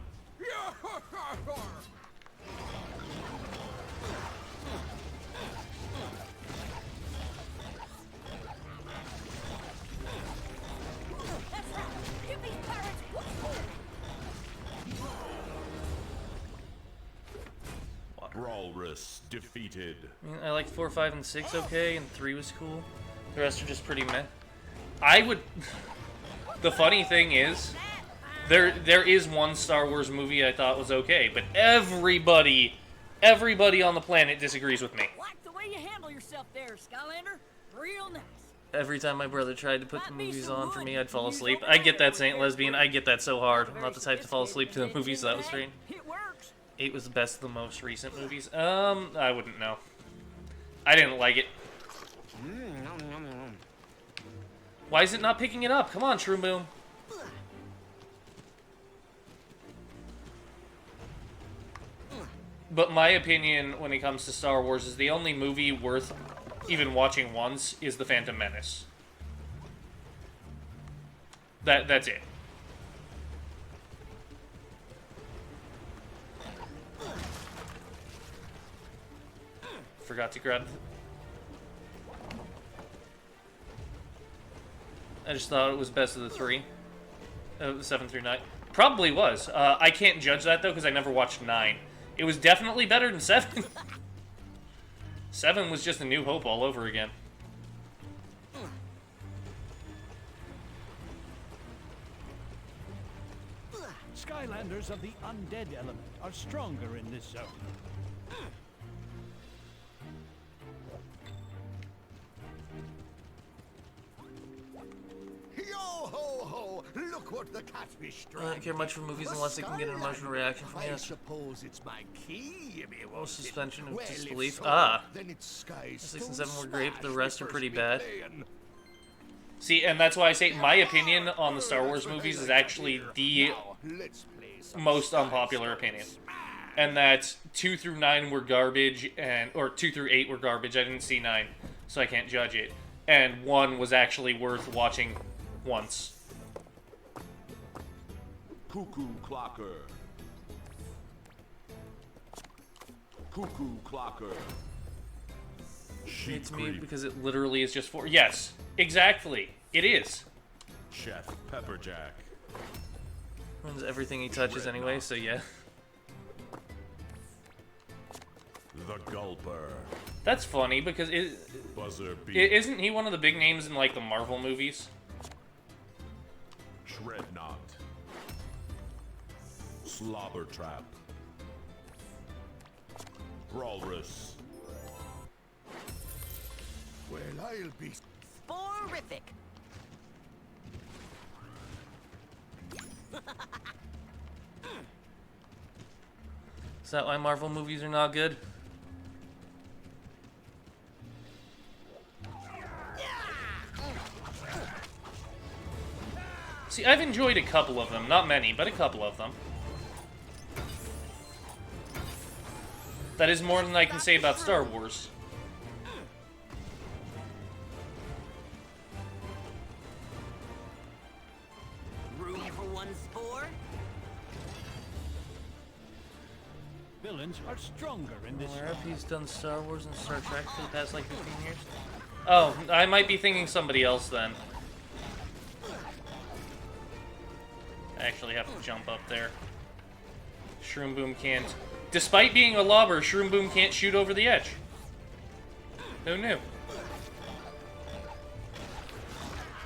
Walrus defeated. I liked 4, 5, and 6 okay, and 3 was cool. The rest are just pretty meh. I would... The funny thing is, there is one Star Wars movie I thought was okay, but everybody on the planet disagrees with me. Like the way you handle yourself there, Skylander. Real nice. Every time my brother tried to put the movies on for me, I'd fall asleep. I get that, Saint Lesbian. I get that so hard. I'm not the type to fall asleep to the movies, so that was strange. It works. 8 was the best of the most recent movies. I wouldn't know. I didn't like it. Why is it not picking it up? Come on, Shroomboom. But my opinion when it comes to Star Wars is the only movie worth even watching once is The Phantom Menace. That's it. Forgot to grab... I just thought it was best of the 3. 7 through 9. Probably was. I can't judge that, though, because I never watched 9. It was definitely better than 7. 7 was just A New Hope all over again. Skylanders of the Undead element are stronger in this zone. Yo-ho-ho! Look what the catfish I don't care much for movies unless they can get an emotional reaction from I you. suppose it's my key you may No want suspension of Well, if disbelief. so, then it's Sky 6 and Stone 7 were great, but the Smash rest we are first pretty be bad. playing. See, and that's why I say my opinion on the Star Wars movies is actually the Now, let's play some most Sky unpopular Stone opinion. Smash. and that 2 through 9 were garbage, or 2 through 8 were garbage. I didn't see 9, so I can't judge it. And 1 was actually worth watching once. Cuckoo Clocker. Cuckoo Clocker. Sheep It's me Creep. because it literally is just 4. Yes, exactly. It is. Chef Pepperjack. Runs everything he touches anyway, so yeah. The Gulper. That's funny because Buzzer Beat. isn't he one of the big names in like the Marvel movies? Shredknot. Slobber Trap. Brawlrus. Well, I'll be... Sporific. Is that why Marvel movies are not good? See, I've enjoyed a couple of them. Not many, but a couple of them. That is more than I can say about Star Wars. Room for one spore? Villains are stronger in this Where have he's done Star Wars and Star Trek for the past like 15 years? Oh, I might be thinking somebody else then. I actually have to jump up there. Shroomboom can't. Despite being a lobber, Shroomboom can't shoot over the edge. Who knew?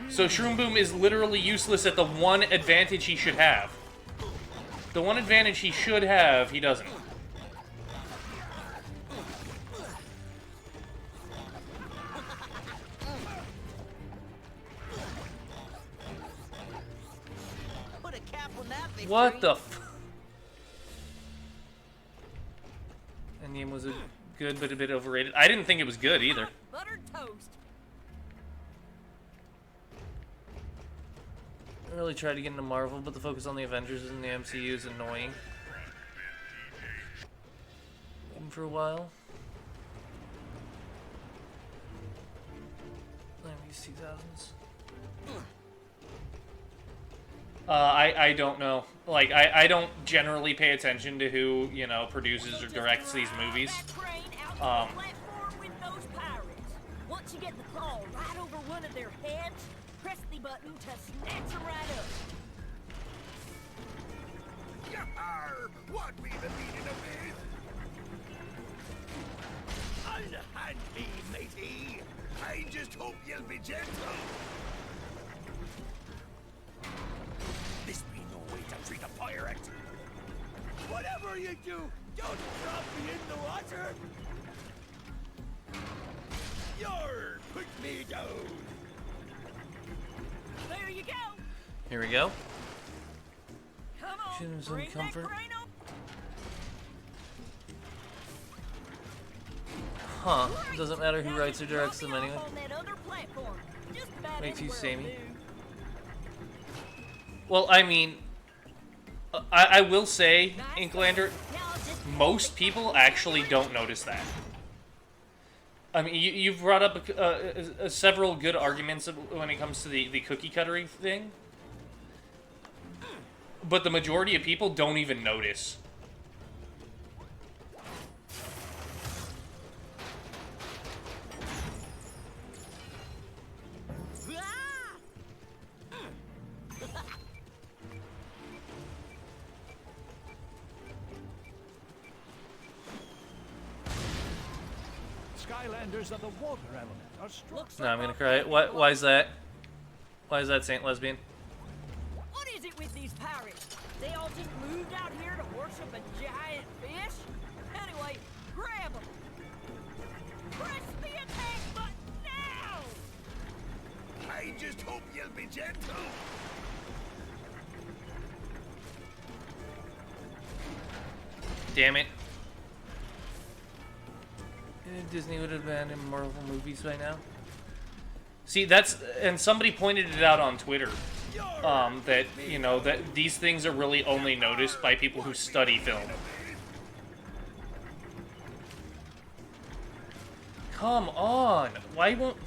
So Shroomboom is literally useless at the one advantage he should have. The one advantage he should have, he doesn't. Put a cap on that victory. What the f... Endgame was a good, but a bit overrated. I didn't think it was good either. Buttered toast. I really tried to get into Marvel, but the focus on the Avengers and the MCU is annoying. Even for a while. 90s, 2000s. I don't know. Like, I don't generally pay attention to who, you know, produces or directs these movies. Once you get the claw right over one of their heads, press the button to snatch them right up. Yar! What be the meaning of this? Unhand me, matey. I just hope you'll be gentle. This be no way to treat a pirate. Whatever you do, don't drop me in the water. Yar! Put me down. There you go. Here we go. Come on, Shoot him some bring that comfort. crane up. Huh. Doesn't matter who writes or directs them anyway. On that other platform. Just about Makes you anywhere samey. will do. Well, I mean, I will say, Inklander, most people actually don't notice that. I mean, you've brought up several good arguments when it comes to the cookie cuttery thing, but the majority of people don't even notice. Skylanders of the water element are strong. No, I'm gonna cry. Why is that? Why is that, Saint Lesbian? What is it with these pirates? They all just moved out here to worship a giant fish? Anyway, grab them. Press the attack button now! I just hope you'll be gentle. Damn it. Disney would have abandoned Marvel movies by now. See, that's... And somebody pointed it out on Twitter. That, you know, that these things are really only noticed by people who study film. come on. Why won't...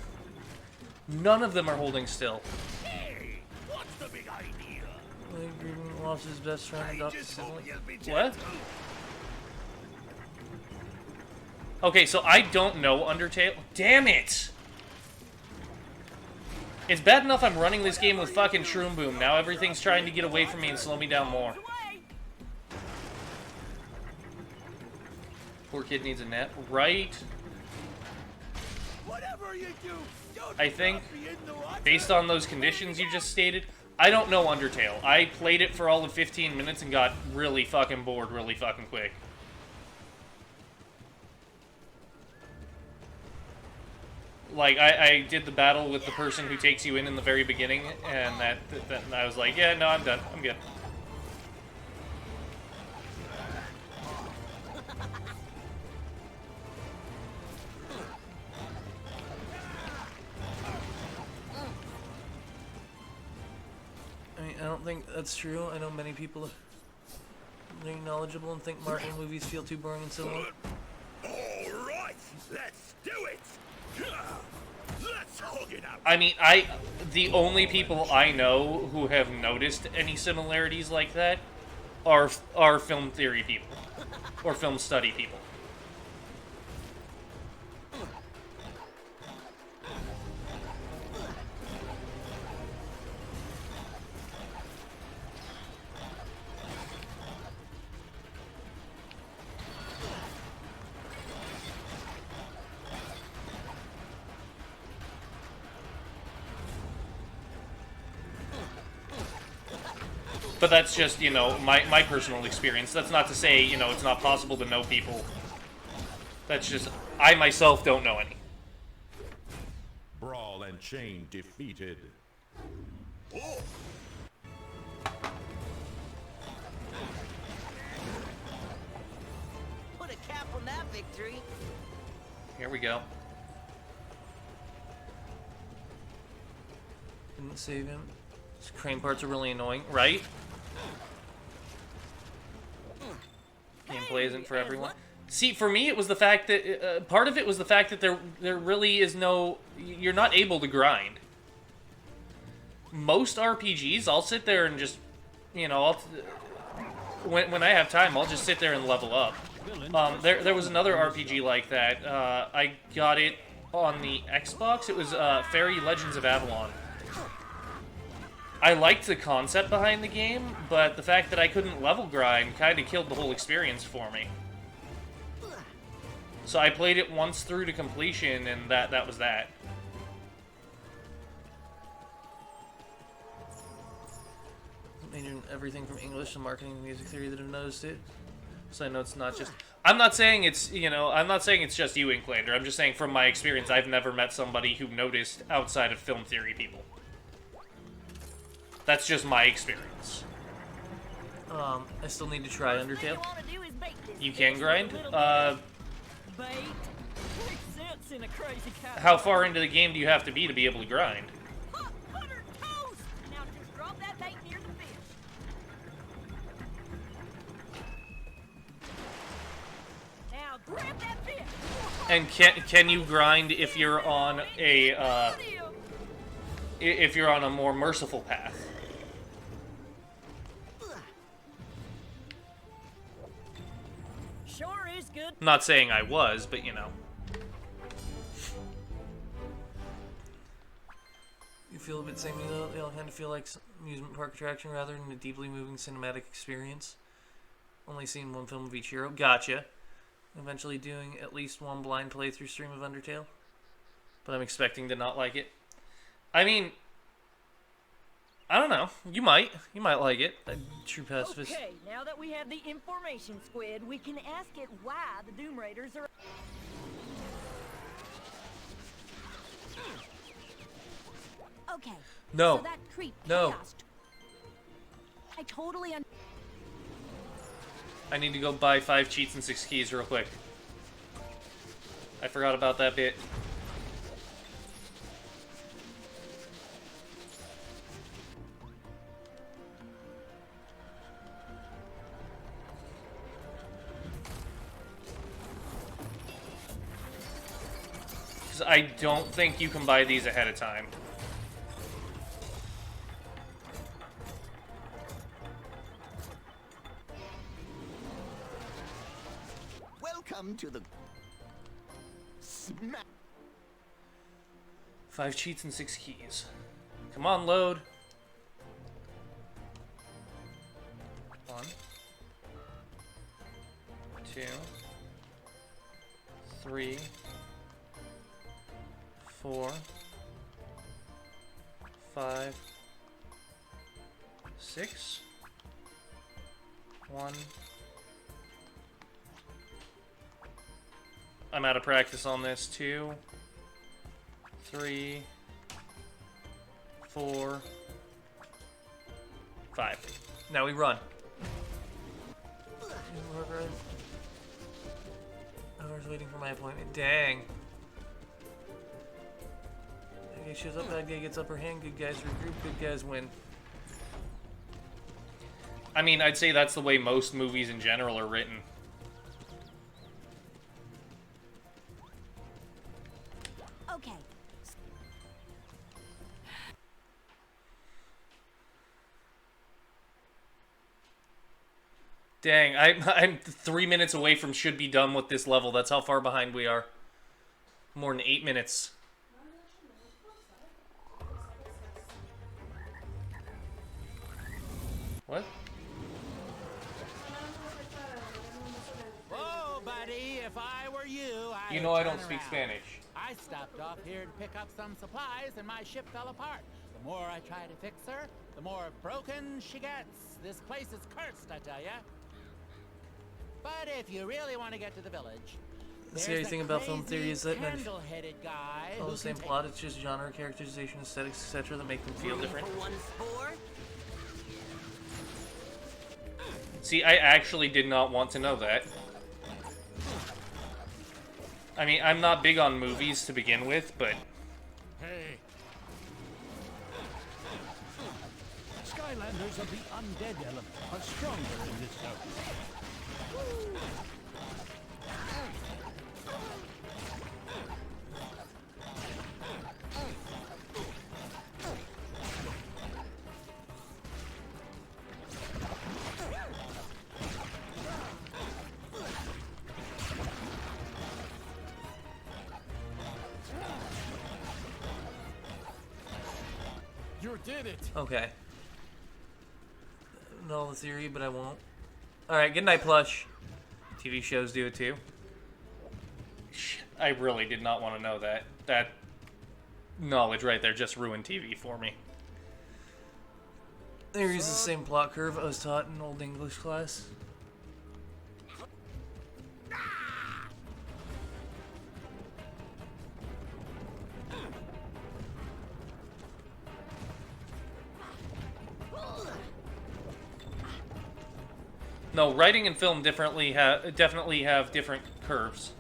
None of them are holding still. Hey, what's the big idea? Grieving lost his best friend. I Adopted just hope sibling. you'll be What? gentle. Okay, so I don't know Undertale. Damn it! It's bad enough I'm running this game with fucking Shroomboom. Now everything's trying to get away from me and slow me down more. Poor kid needs a nap. Right? Whatever you do, don't I think, drop me in the water. based on those conditions you just stated, I don't know Undertale. I played it for all of 15 minutes and got really fucking bored really fucking quick. Like, I did the battle with the person who takes you in the very beginning, and that I was like, yeah, no, I'm done. I'm good. I don't think that's true. I know many people are very knowledgeable and think Marvel movies feel too boring and similar. All right, let's do it. Let's hug it out. I mean, the only people I know who have noticed any similarities like that are film theory people or film study people. But that's just, you know, my personal experience. That's not to say, you know, it's not possible to know people. That's just, I myself don't know any. Brawl and Chain defeated. Oh. Put a cap on that victory. Here we go. Didn't save him. These crane parts are really annoying, right? Gameplay isn't for everyone. See, for me, it was the fact that part of it was the fact that there really is no. You're not able to grind. Most RPGs, I'll sit there and just, you know, when I have time, I'll just sit there and level up. There was another RPG like that. I got it on the Xbox. It was Fairy Legends of Avalon. I liked the concept behind the game, but the fact that I couldn't level grind kind of killed the whole experience for me. So I played it once through to completion, and that was that. Majoring everything from English to marketing and music theory that I've noticed it. So I know it's not just... I'm not saying it's, you know, I'm not saying it's just you, Inklander. I'm just saying from my experience, I've never met somebody who noticed outside of film theory people. That's just my experience. I still need to try Undertale. You can grind? How far into the game do you have to be able to grind? Now just drop that bait near the fish. Now grab that fish. And can you grind if you're on a if you're on a more merciful path? Sure is good. I'm not saying I was, but you know. You feel a bit samey though? They all kind of feel like amusement park attraction rather than a deeply moving cinematic experience. Only seen one film of each hero. Gotcha. Eventually doing at least one blind playthrough stream of Undertale. But I'm expecting to not like it. I mean, I don't know. You might. You might like it. True pacifist. Okay, now that we have the information squid, we can ask it why the Doom Raiders are... Okay. No. So that creep, No. Kaos. I totally I need to go buy 5 cheats and 6 keys real quick. I forgot about that bit. Because I don't think you can buy these ahead of time. Welcome to the... Smack. 5 cheats and 6 keys. Come on, load. 1, 2, 3, 4, 5, 6, 1. I'm out of practice on this. 2, 3, 4, 5. Now we run. Hours waiting for my appointment. Dang. That guy shows up, that guy gets upper hand, good guys regroup, good guys win. I mean, I'd say that's the way most movies in general are written. Okay. Dang, I'm 3 minutes away from should be done with this level. That's how far behind we are. More than 8 minutes. What? Whoa, buddy, if I were you, You know I don't speak Spanish. I stopped off here to pick up some supplies and my ship fell apart. The more I try to fix her, the more broken she gets. This place is cursed, I tell ya. But if you really want to get to the village, The scary thing about film theory is that candle-headed guy all who the same can plot, it's just genre, characterization, aesthetics, etc. that make them feel different. One spore? See, I actually did not want to know that. I mean, I'm not big on movies to begin with, but... Hey, Skylanders of the Undead element are stronger in this zone. you did it. Okay. Know the theory, but I won't. Alright, good night, plush. TV shows do it too. I really did not want to know that. That knowledge right there just ruined TV for me. They use the same plot curve I was taught in old English class. No, writing and film definitely have different curves.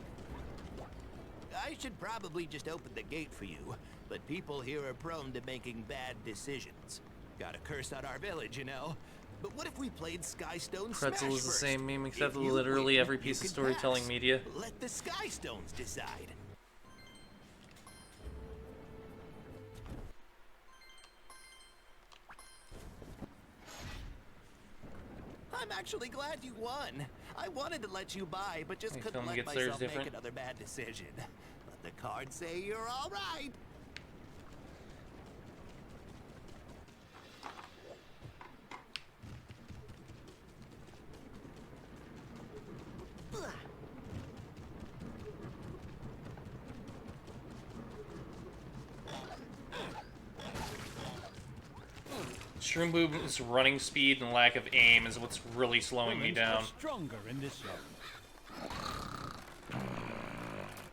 I should probably just open the gate for you, but people here are prone to making bad decisions. Got a curse on our village, you know. But what if we played Skystone Smash Pretzel is the first? same meme except If you literally win, every piece you of can storytelling pass. media. Let the Skystones decide. I'm actually glad you won. I wanted to let you buy, but just Hey, couldn't film let gets theirs myself make different. another bad decision. Let the cards say you're all right. Shroomboom's running speed and lack of aim is what's really slowing me Villains down. are stronger in this zone.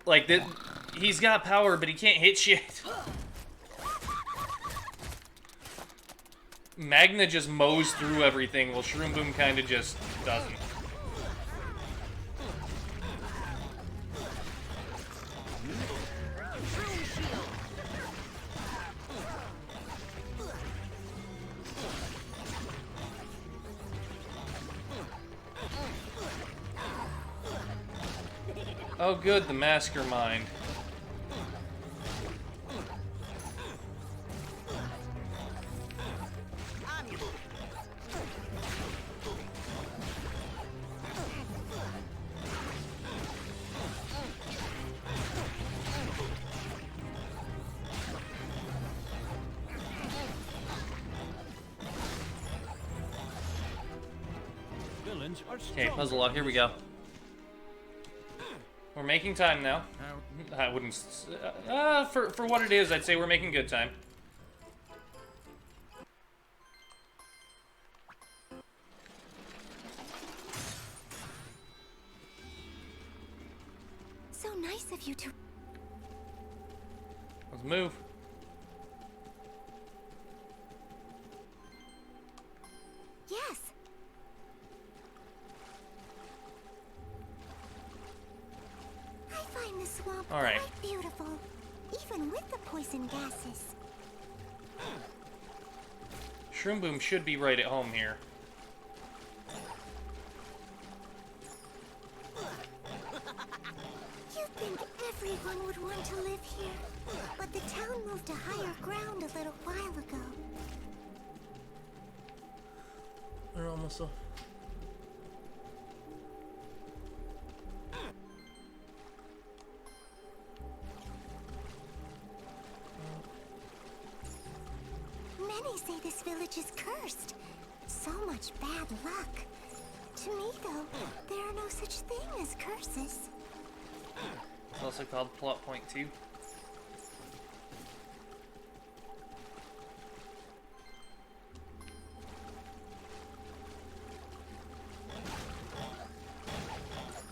Like, he's got power, but he can't hit shit. Magna just mows through everything, while Shroomboom kind of just doesn't. Oh good, the mastermind. stones are Okay, stronger. puzzle lock. Here we go. We're making time now. I wouldn't. For what it is, I'd say we're making good time. So nice of you to... Let's move. Yes. I find the swamp All right. quite beautiful, even with the poison gases. Shroomboom should be right at home here. You'd think everyone would want to live here, but the town moved to higher ground a little while ago. We're almost off. Many say this village is cursed. So much bad luck. To me, though, there are no such thing as curses. It's also called plot point 2.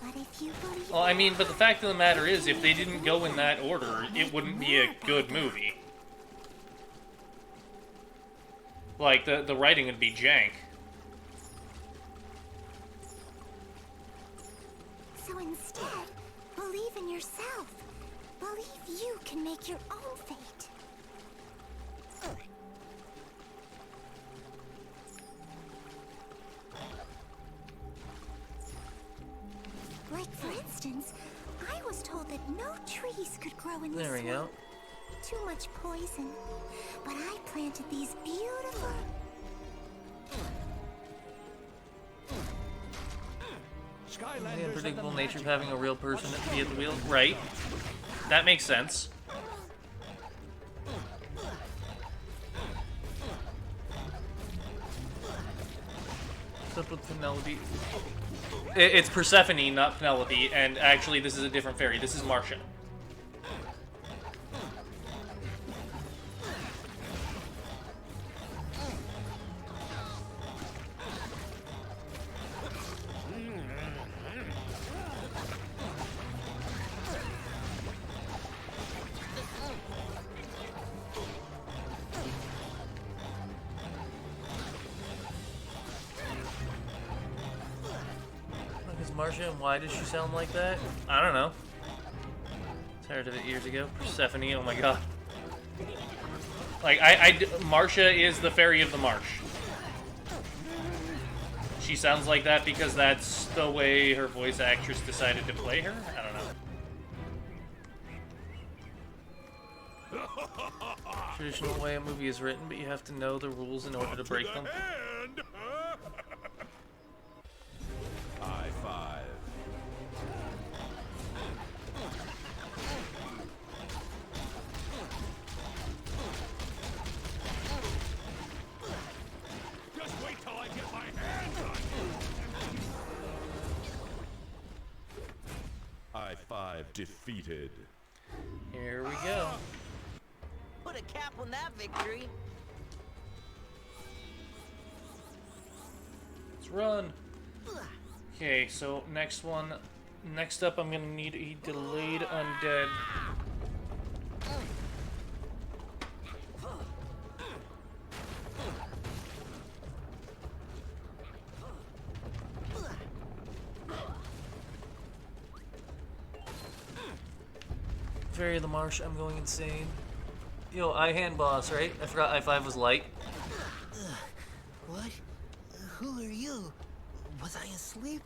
But if you believe... Well, I mean, but the fact of the matter is, if they didn't go in that order, it wouldn't be a good movie. Like, the writing would be jank. So instead, believe in yourself. Believe you can make your own fate. Like, for instance, I was told that no trees could grow in this There we go. swamp. Too much poison. But I planted these beautiful... The Skylanders unpredictable of the nature of magic having a real person be at the wheel. Right. That makes sense. What's up with Penelope? It's Persephone, not Penelope, and actually this is a different fairy. This is Marcia. Marcia, and why does she sound like that? I don't know. Tired of it years ago. Persephone, oh my god. Like, Marcia is the fairy of the marsh. She sounds like that because that's the way her voice actress decided to play her? I don't know. Traditional way a movie is written, but you have to know the rules in order to break them. High five. Just wait till I get my hands on you! High five defeated. Here we go. Put a cap on that victory. Let's run. Okay, so next up I'm gonna need a delayed undead. Fairy of the Marsh, I'm going insane. Yo, I-hand boss, right? I forgot I-5 was light. What? Who are you? Was I asleep?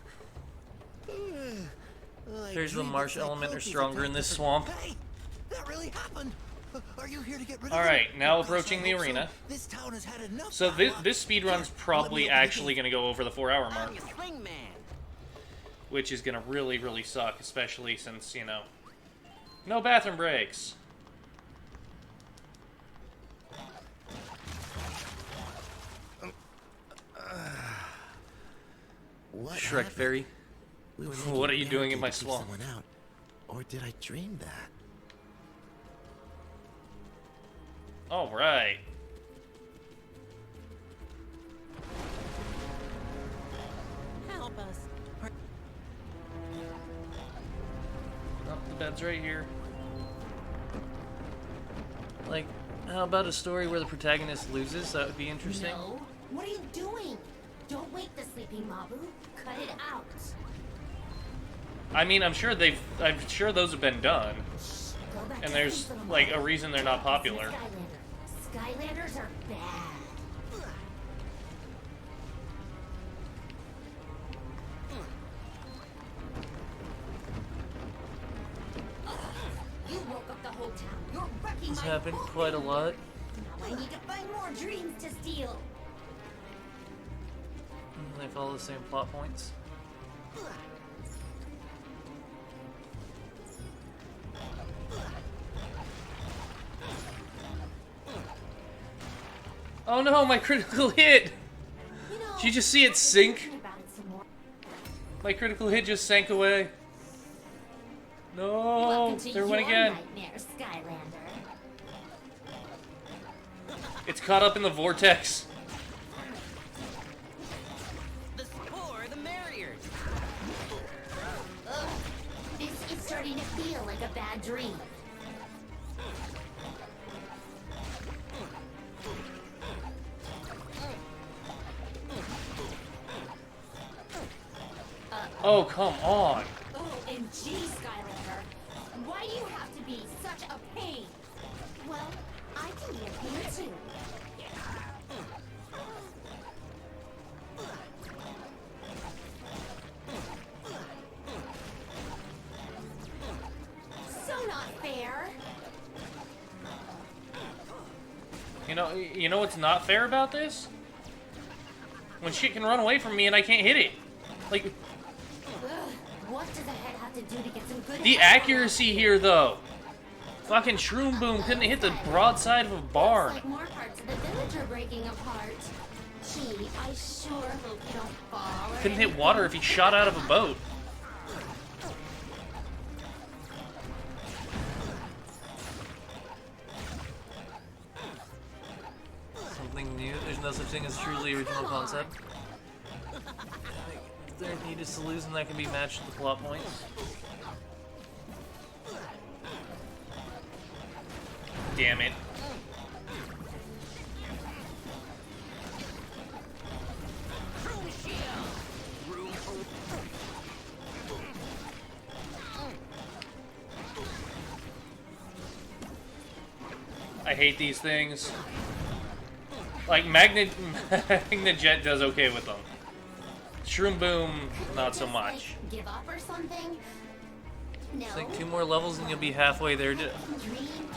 Fairies of the Marsh element are stronger in this swamp. Hey, that really happened. Are you here to get rid of All right, them? now Because approaching I the hope so. arena. This town has had enough. So power. this speedrun's probably actually going to go over the 4-hour mark, I'm your swing man. which is going to really, really suck, especially since, you know, no bathroom breaks. What Shrek happened? Fairy. We were What are you doing in my to keep swamp? someone out. Or did I dream that? All right. Help us. Oh, the bed's right here. Like, how about a story where the protagonist loses? That would be interesting. No. What are you doing? Don't wake the sleeping Mabu. Cut it out. I mean, I'm sure those have been done. Go back And to there's, sleep, little like, Mabu. a reason they're not popular. Skylanders are bad. You woke up the whole town. You're wrecking This my happened whole quite a lot. Now I need to find more dreams to steal. They follow the same plot points. Oh no, my critical hit! You know, Did you just see it sink? thinking about it some more. My critical hit just sank away. No, Welcome to there it went your again. nightmare, Skylander. It's caught up in the vortex. The more, the merrier. Ugh. This is starting to feel like a bad dream. Oh, come on. OMG, Skylander. Why do you have to be such a pain? Well, I can be a pain too. So not fair. You know what's not fair about this? When shit can run away from me and I can't hit it. Like, Ugh. What does a head have to do to get some good the accuracy here, though. Fucking Shroomboom couldn't hit the broadside of a barn. Looks like more parts of the village are breaking apart. Gee, I sure hope you don't fall. or Couldn't hit anything. water if he shot out of a boat. Something new? There's no such thing as truly original concept. If there need a solution that can be matched to the plot points. Damn it. I hate these things. Like, Magnet Jet does okay with them. Shroomboom, not so much. Like, give up or something? No. It's like 2 more levels and you'll be halfway there. Dream,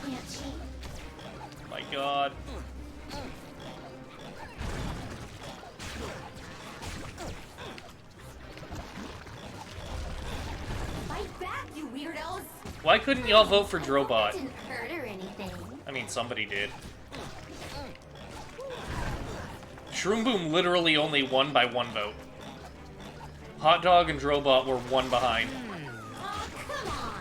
can't she? My god. Fight back, you weirdos! Why couldn't y'all vote for Drobot? Didn't hurt or anything. I mean, somebody did. Shroomboom literally only won by 1 vote. Hot Dog and Drobot were 1 behind. Oh, come on!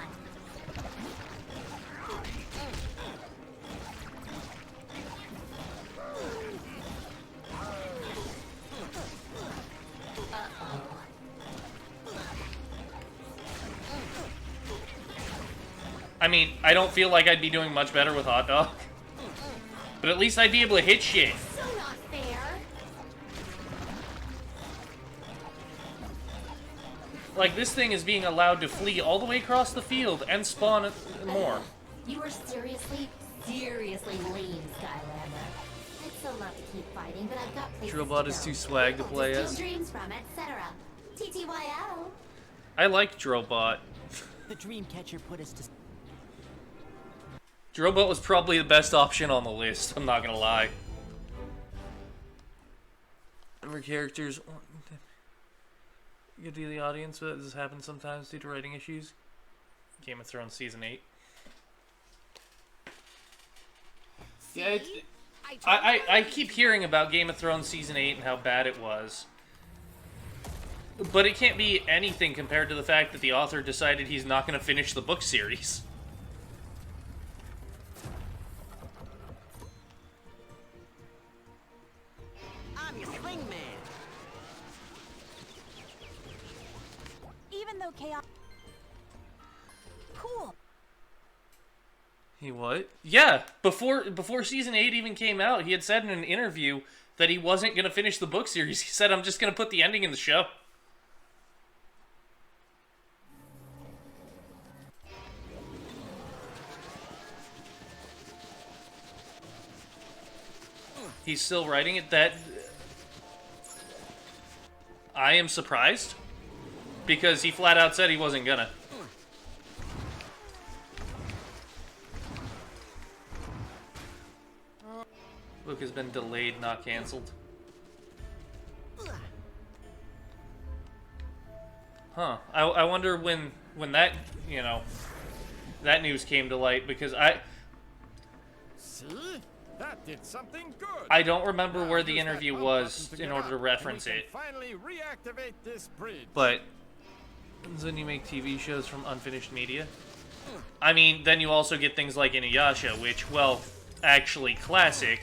I mean, I don't feel like I'd be doing much better with Hot Dog. But at least I'd be able to hit shit. So not fair. Like, this thing is being allowed to flee all the way across the field and spawn more. You are seriously lame, Skylander. I'd so love to keep fighting, but I've got places Drobot to is go. too swag to play Steal as. dreams from, etc. TTYO. I like Drobot. The dream catcher put us to... Drobot was probably the best option on the list, I'm not gonna lie. Number characters... Good to the audience, but this happens sometimes due to writing issues. Game of Thrones Season 8. Yeah, I keep hearing about Game of Thrones Season 8 and how bad it was. But it can't be anything compared to the fact that the author decided he's not going to finish the book series. I'm your swingman. Even though Chaos... Cool. He what? Yeah, before season 8 even came out, he had said in an interview that he wasn't going to finish the book series. He said, I'm just going to put the ending in the show. He's still writing it. That I am surprised, because he flat out said he wasn't gonna. Book has been delayed, not canceled. Huh. I wonder when that, you know, that news came to light, because See? That did something good. I don't remember where the Use that interview up was button to in get order to up, reference and we it. can finally reactivate this bridge. But then you make TV shows from unfinished media. I mean, then you also get things like Inuyasha, which, well, actually classic.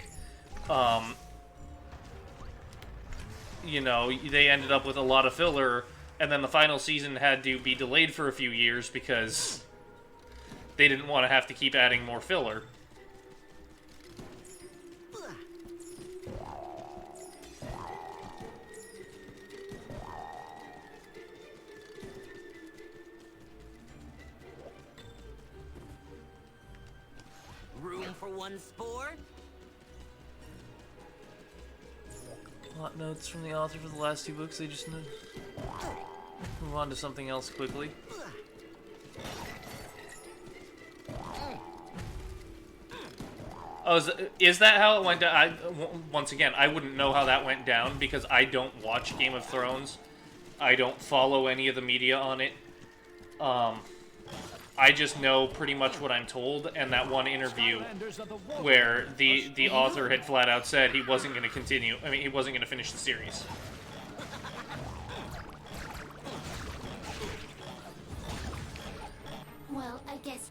You know, they ended up with a lot of filler, and then the final season had to be delayed for a few years because they didn't want to have to keep adding more filler. Room for one spore? Plot notes from the author for the last 2 books. They just move on to something else quickly. Oh, is that how it went down? Once again, I wouldn't know how that went down because I don't watch Game of Thrones. I don't follow any of the media on it. I just know pretty much what I'm told, and that one interview where the author had flat out said he wasn't going to continue. I mean, he wasn't going to finish the series. Well, I guess...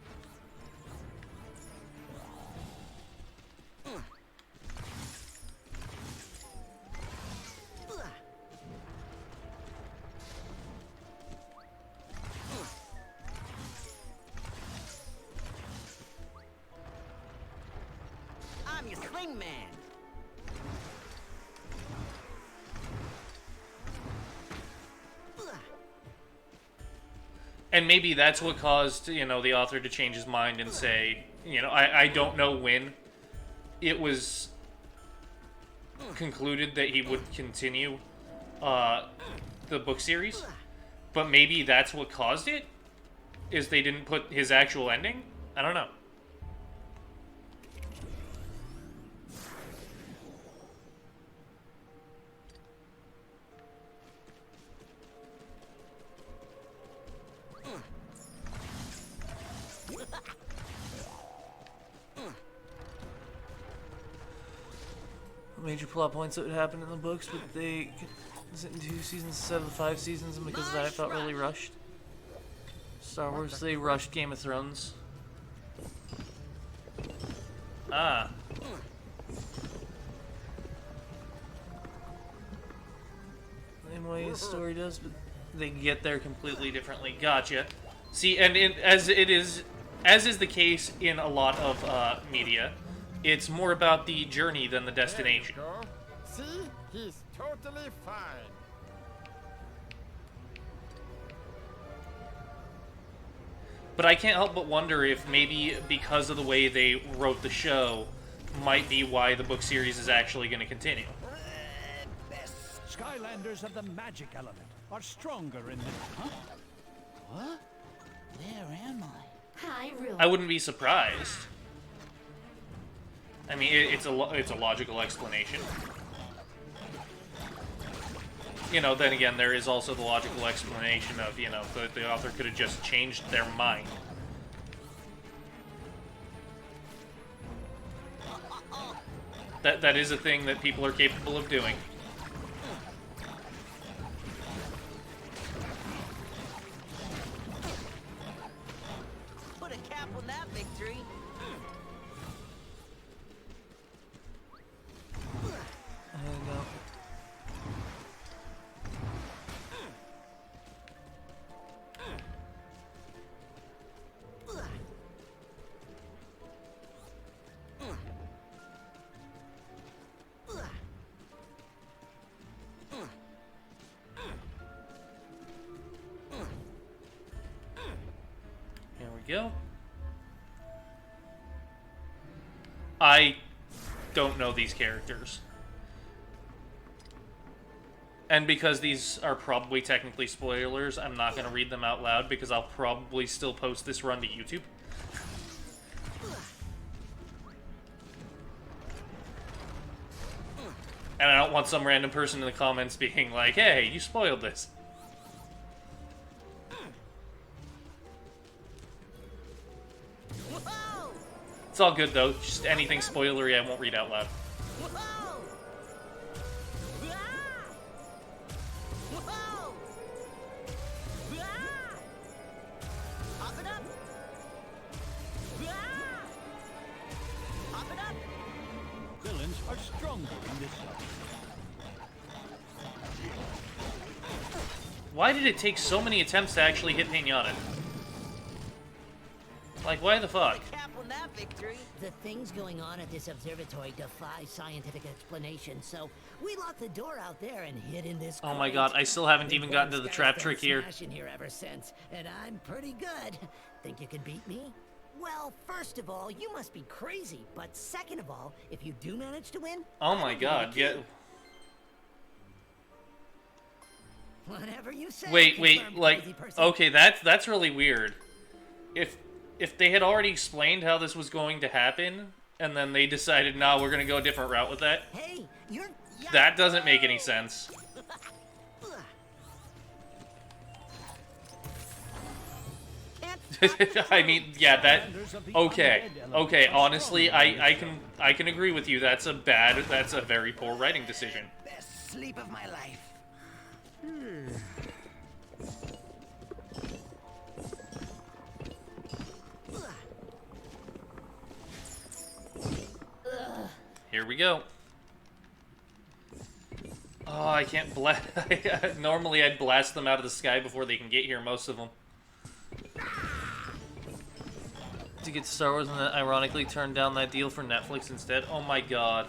I'm your swingman. And maybe that's what caused, you know, the author to change his mind and say, you know, I don't know when it was concluded that he would continue the book series, but maybe that's what caused it, is they didn't put his actual ending? I don't know. Major plot points that would happen in the books, but they was it in 2 seasons instead of the 5 seasons, and because of that I felt really rushed. Star Wars, they rushed Game of Thrones. Ah. Same way a story does, but they get there completely differently. Gotcha. See, and as is the case in a lot of media, it's more about the journey than the destination. There you go. See? He's totally fine. But I can't help but wonder if maybe because of the way they wrote the show might be why the book series is actually going to continue. Skylanders of the magic element are stronger in this. Huh? What? Where am I? Hyrule. I wouldn't be surprised. I mean, it's a logical explanation. You know, then again, there is also the logical explanation of, you know, the author could have just changed their mind. That is a thing that people are capable of doing. cap on that victory. There we go. Here we go. I don't know these characters. And because these are probably technically spoilers, I'm not going to read them out loud because I'll probably still post this run to YouTube. And I don't want some random person in the comments being like, hey, you spoiled this. Whoa! It's all good, though. Just anything spoilery I won't read out loud. Whoa! Ah! Whoa! Ah! Hop it up! Ah! Hop it up! Villains are stronger in this zone. Why did it take so many attempts to actually hit Pinata? Like, why the fuck? Cap on that victory. The things going on at this observatory defy scientific explanation, so we locked the door out there and hid in this. Oh my crate. god, I still haven't We've even gotten to watched the guys trap been trick here. smashing here ever since, and I'm pretty good. Think you can beat me? Well, first of all, you must be crazy. But second of all, if you do manage to win, Oh my god, yeah. whatever you say. Wait, confirmed like, crazy person. okay, that's really weird. If they had already explained how this was going to happen, and then they decided, nah, we're gonna go a different route with that, Hey, you're. that doesn't make any sense. I mean, yeah, that. Okay, honestly, I can agree with you. That's a very poor writing decision. Best sleep of my life. Here we go. Oh, I can't blast. Normally, I'd blast them out of the sky before they can get here. Most of them. To get Star Wars and then ironically turn down that deal for Netflix instead. Oh my god.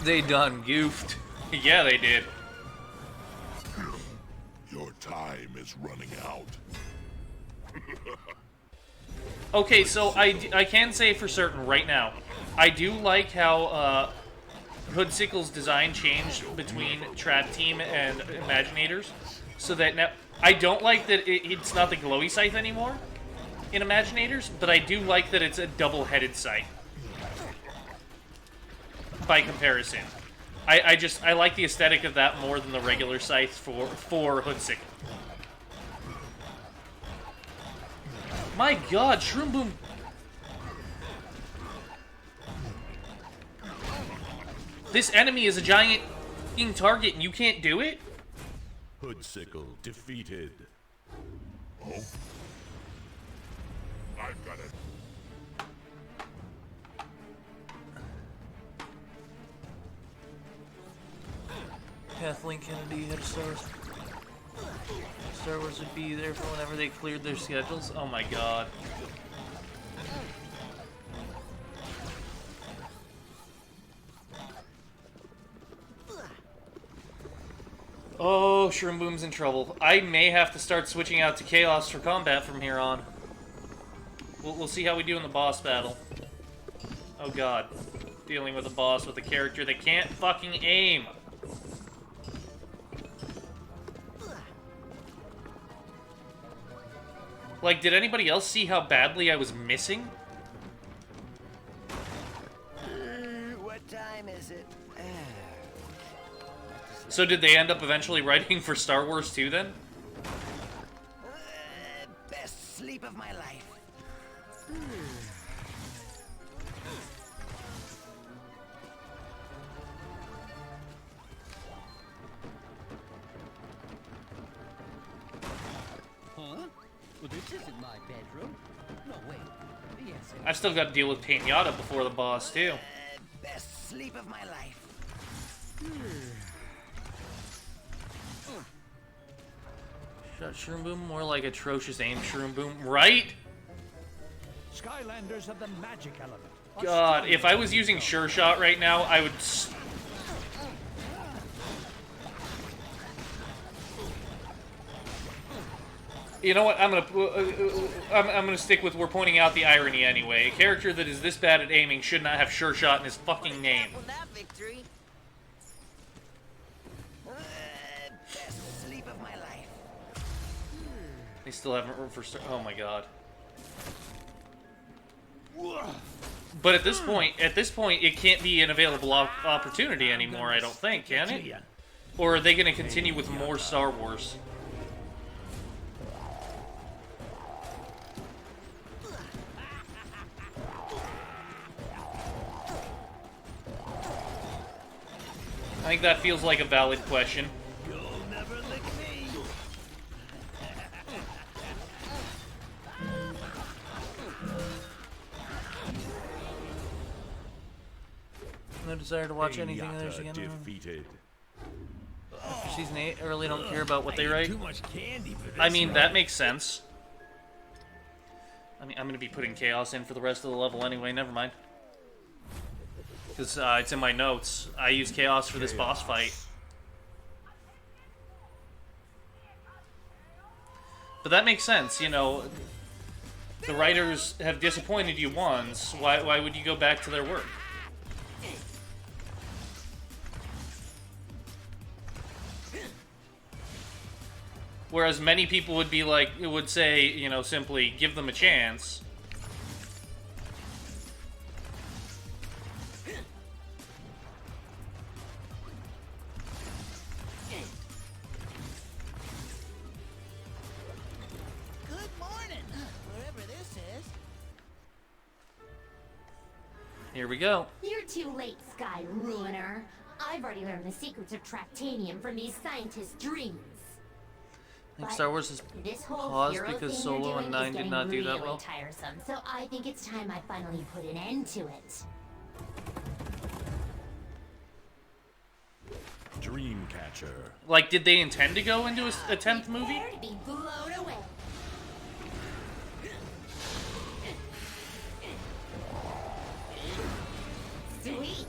They done goofed. Yeah, they did. Your time is running out. Okay, so I can say for certain right now, I do like how Hoodsickle's design changed between Trap Team and Imaginators, so that now I don't like that it's not the glowy scythe anymore in Imaginators, but I do like that it's a double-headed scythe. By comparison, I like the aesthetic of that more than the regular scythe for Hoodsickle. My god, Shroomboom! This enemy is a giant f***ing target and you can't do it? Hoodsickle defeated. Oh? I've got it. Kathleen Kennedy had Star Wars would be there for whenever they cleared their schedules. Oh my god. Oh, Shroomboom's in trouble. I may have to start switching out to Kaos for combat from here on. We'll see how we do in the boss battle. Oh god. Dealing with a boss with a character that can't fucking aim. Like, did anybody else see how badly I was missing? What time is is it? So did they end up eventually writing for Star Wars 2 then? Best sleep of my life. Huh? Well, this isn't my bedroom. No, wait. Yes, I've still got to deal with Pinata before the boss too. Best sleep of my life. Shot Shroomboom, more like atrocious aim Shroomboom, right? Skylanders of the magic element. God, if I was using Sure Shot right now, I would. You know what? I'm gonna stick with we're pointing out the irony anyway. A character that is this bad at aiming should not have Sure Shot in his fucking name. Best sleep of my life. They still haven't for. Oh my god. But at this point, it can't be an available opportunity anymore. I don't think, can it? Or are they going to continue with more Star Wars? I think that feels like a valid question. You'll never lick me. No desire to watch anything others again. Defeated. After season 8, I really don't care about what they write. Too much candy for this. I mean, that makes sense. I mean, I'm going to be putting Chaos in for the rest of the level anyway, never mind. Because it's in my notes. I use Chaos for this boss fight. But that makes sense, you know. The writers have disappointed you once. Why would you go back to their work? Whereas many people would be like, would say, you know, simply give them a chance. Good morning, wherever this is. Here we go. You're too late, Sky Ruiner. I've already learned the secrets of Tractanium from these scientists' dreams. I think Star Wars is This whole paused hero because thing Solo you're and doing 9 is did getting not do that really well. tiresome, so I think it's time I finally put an end to it. Dreamcatcher. Like, did they intend to go into a 10th movie? Prepare to be blown away. Sweet.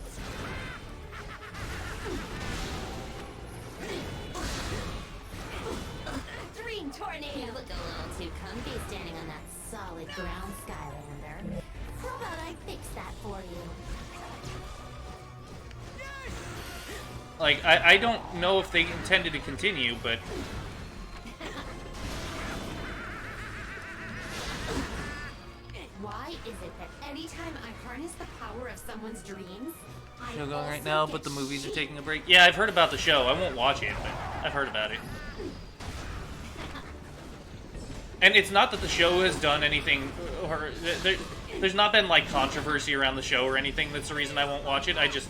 Dream tornado. You look a little too comfy standing on that solid ground, Skylander. How about I fix that for you? Like, I don't know if they intended to continue, but... Why is it that anytime I harness the power of someone's dreams, I Show going right also now, get but the movies are taking a break. Yeah, I've heard about the show. I won't watch it, but I've heard about it. And it's not that the show has done anything, or there's not been, like, controversy around the show or anything that's the reason I won't watch it. I just,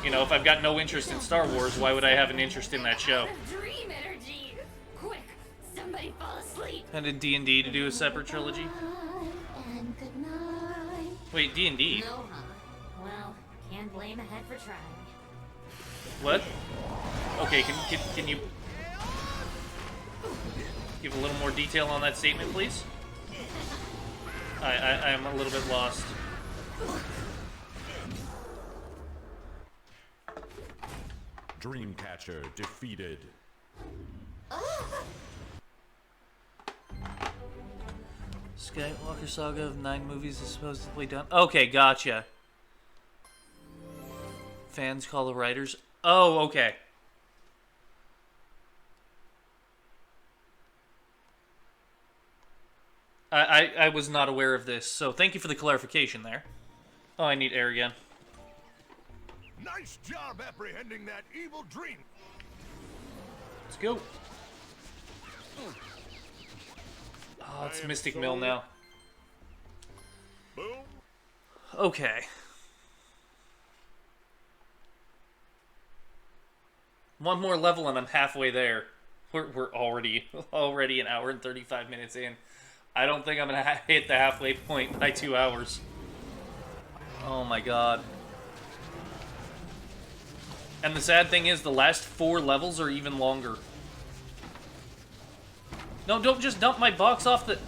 you know, if I've got no interest in Star Wars, why would I have an interest in that show? dream energy. Quick, somebody fall asleep. And did D&D to do a separate trilogy? And good night. Wait, D&D? No, huh? Well, can't blame a head for trying. What? Okay, can you give a little more detail on that statement, please? I am a little bit lost. Dreamcatcher defeated. Skywalker Saga of 9 movies is supposedly done. Okay, gotcha. Fans call the writers. Oh, okay. I was not aware of this, so thank you for the clarification there. Oh, I need air again. Nice job apprehending that evil dream. Let's go. Oh, it's Mystic Mill now. Boom. Okay. One more level and I'm halfway there. We're already an hour and 35 minutes in. I don't think I'm gonna hit the halfway point by 2 hours. Oh my god. And the sad thing is, the last 4 levels are even longer. No, don't just dump my box off the...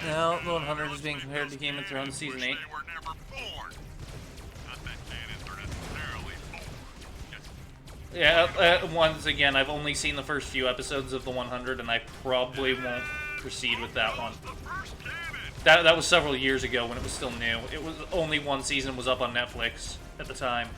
Now, the 100 is being compared to Game of Thrones Season 8. Yeah, once again, I've only seen the first few episodes of the 100, and I probably won't proceed with that one. That was several years ago when it was still new. It was only one season was up on Netflix at the time.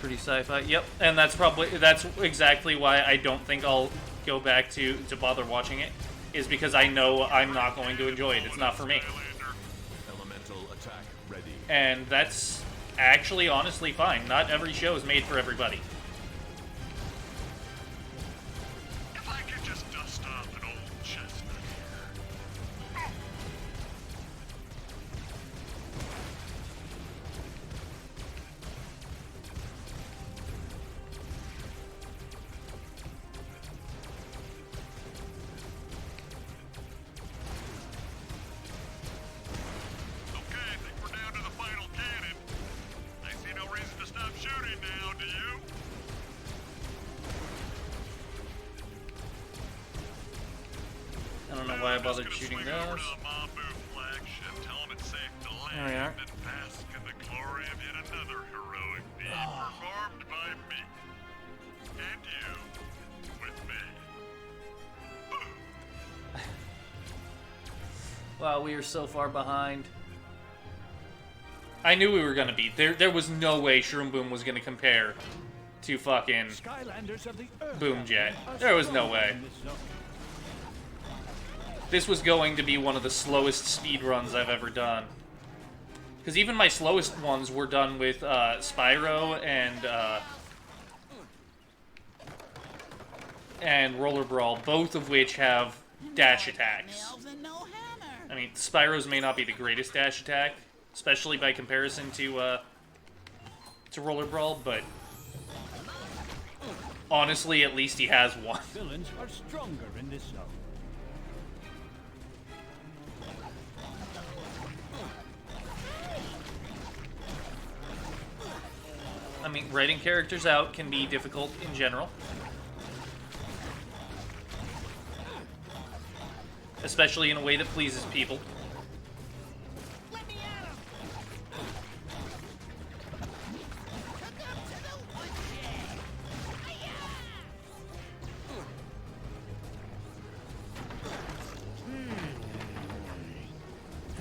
Pretty sci-fi. Yep, and that's exactly why I don't think I'll go back to bother watching it, is because I know I'm not going to enjoy it. It's not for me. Elemental attack ready. And that's actually honestly fine. Not every show is made for everybody. If I could just dust off an old chestnut here. I don't know why I bothered shooting those. There we are. Wow, we are so far behind. I knew we were gonna be. There was no way Shroomboom was gonna compare to fucking Skylanders of the Earth Boom Jet. There was no way. This was going to be one of the slowest speedruns I've ever done. Because even my slowest ones were done with Spyro and Roller Brawl, both of which have dash attacks. I mean, Spyro's may not be the greatest dash attack, especially by comparison to Roller Brawl, but honestly, at least he has one. Villains are stronger in this zone. I mean, writing characters out can be difficult in general. Especially in a way that pleases people.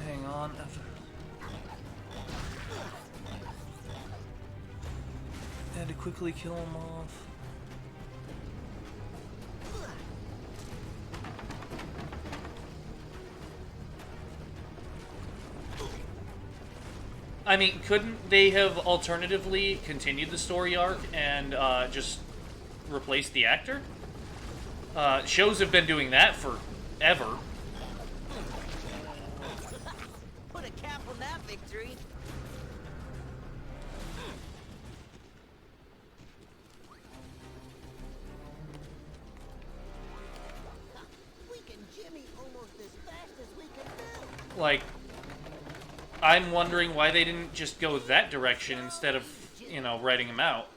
Hang on. Had to quickly kill him off. I mean, couldn't they have alternatively continued the story arc and just replaced the actor? Shows have been doing that forever. victory. We can jimmy almost as fast as we can build. Like, I'm wondering why they didn't just go that direction instead of, you know, writing him out.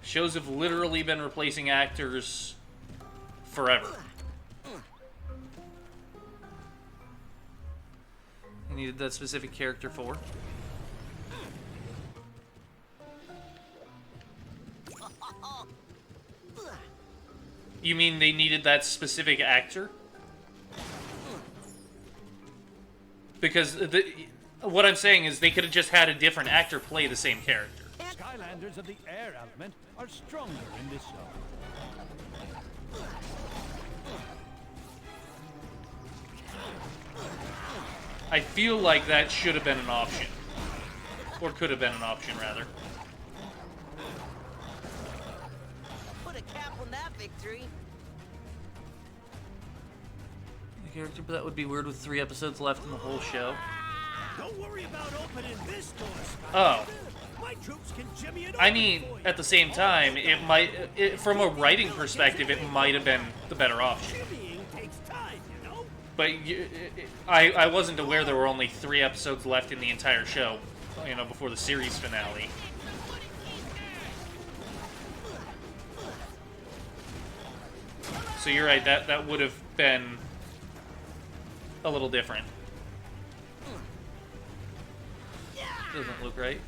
Shows have literally been replacing actors forever. I needed that specific character for. You mean they needed that specific actor? Because what I'm saying is they could have just had a different actor play the same character. Skylanders of the air element are stronger in this zone. I feel like that should have been an option. Or could have been an option, rather. Put a cap on that victory. The character, but that would be weird with 3 episodes left in the whole show. Don't worry about opening this door, Oh. My troops can jimmy it I open mean, for you. at the same time, it might, from a writing perspective, it might have been the better option. Jimmying takes time, you know? But I wasn't aware there were only 3 episodes left in the entire show, you know, before the series finale. So you're right, that would have been a little different. Doesn't look right.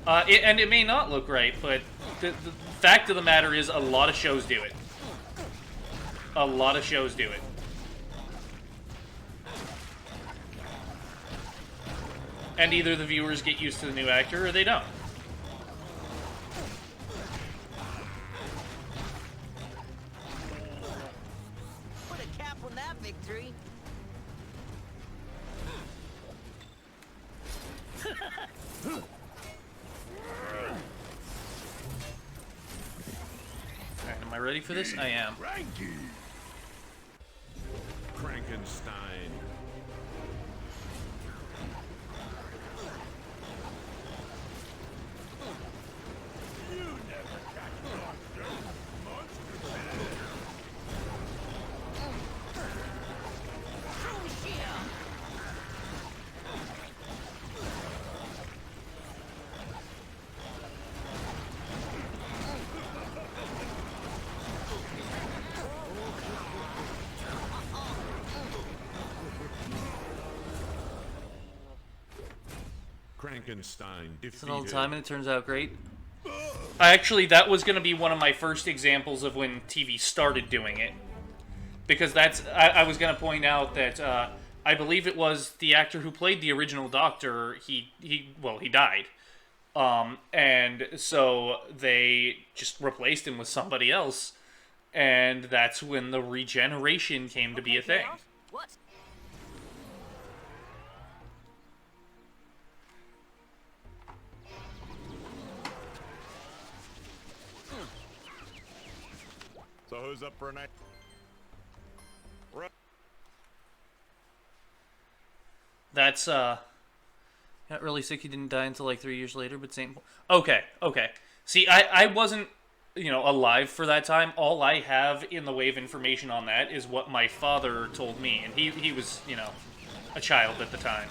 And it may not look right, but the fact of the matter is a lot of shows do it. A lot of shows do it. And either the viewers get used to the new actor or they don't. Put a cap on that victory. Alright, am I ready for this? I am. Frankenstein. Frankenstein It's an old defeated. time and it turns out great. Actually, that was going to be one of my first examples of when TV started doing it. Because that's, I was going to point out that, I believe it was the actor who played the original Doctor, he died. And so they just replaced him with somebody else. And that's when the regeneration came to be a thing. What? So who's up for a night? That's, got really sick he didn't die until like 3 years later, but same... Okay. See, I wasn't, you know, alive for that time. All I have in the way of information on that is what my father told me, and he was, you know, a child at the time.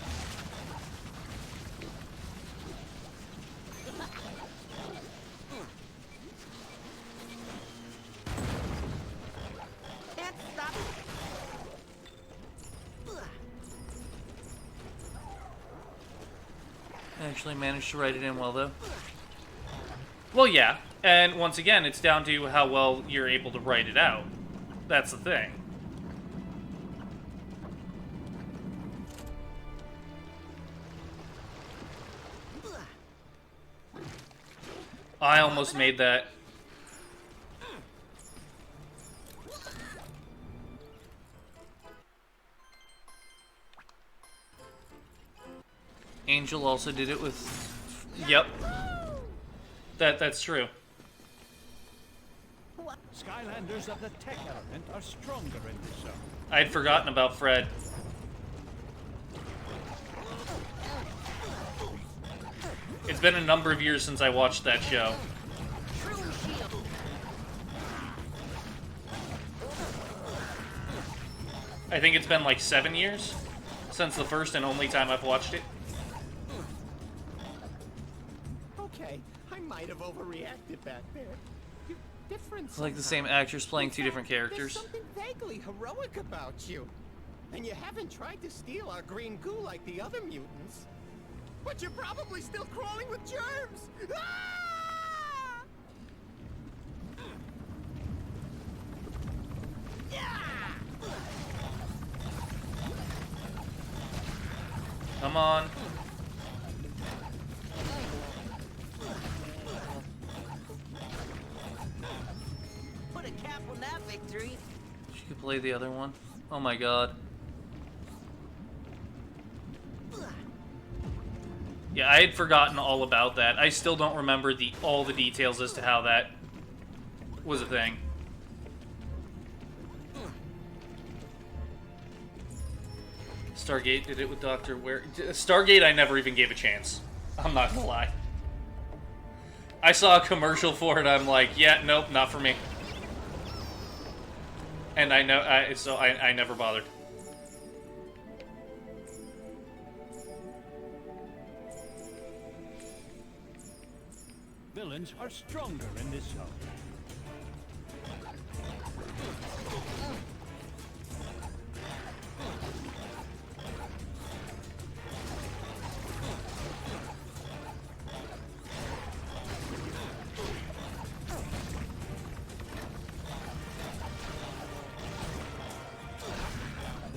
Can't stop. I actually managed to write it in well, though. Well, yeah, and once again, it's down to how well you're able to write it out. That's the thing. I almost made that. Angel also did it with... Yep. That's true. Skylanders of the Tech element are stronger in this zone. I'd forgotten about Fred. It's been a number of years since I watched that show. I think it's been like 7 years since the first and only time I've watched it. Okay, I might have overreacted back there. You're different. It's like the same actors playing two different characters. There's something vaguely heroic about you. And you haven't tried to steal our green goo like the other mutants. But you're probably still crawling with germs! Ah! Yeah! Come on. Put a cap on that victory. She could play the other one. Oh my god. Yeah, I had forgotten all about that. I still don't remember all the details as to how that was a thing. Stargate did it with Dr. Ware. Stargate I never even gave a chance. I'm not gonna lie. I saw a commercial for it, I'm like, yeah, nope, not for me. And I know, I never bothered. Villains are stronger in this zone.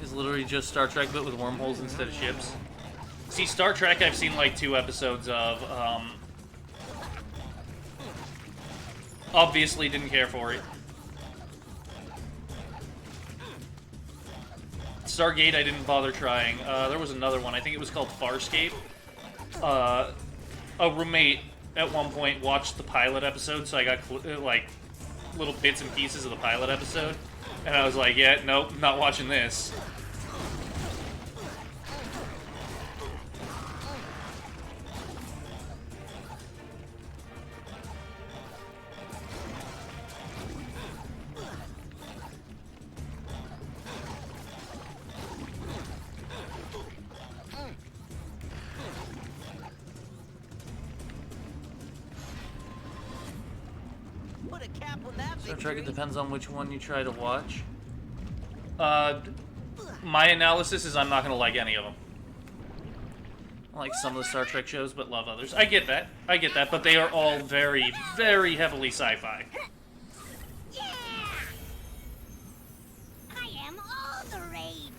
It's literally just Star Trek, but with wormholes instead of ships. See, Star Trek I've seen like 2 episodes of. Obviously didn't care for it. Stargate I didn't bother trying. There was another one, I think it was called Farscape. A roommate at one point watched the pilot episode, so I got like little bits and pieces of the pilot episode. And I was like, yeah, nope, not watching this. Put a cap on that Star victory. Trek, it depends on which one you try to watch. My analysis is I'm not going to like any of them. I like some of the Star Trek shows, but love others. I get that. I get that, but they are all very, very heavily sci-fi. Yeah! I am all the rage.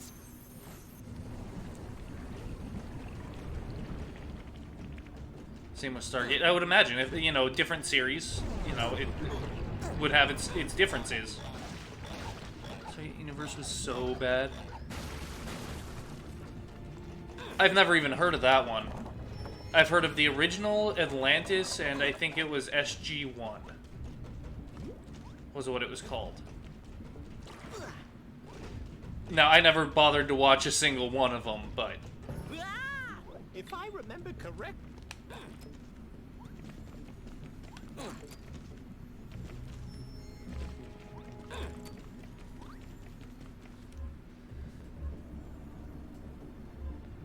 Same with Stargate. I would imagine, if you know, different series, you know, it would have its differences. Stargate Universe was so bad. I've never even heard of that one. I've heard of the original Atlantis, and I think it was SG-1. Was what it was called. Now, I never bothered to watch a single one of them, but... If I remember correct...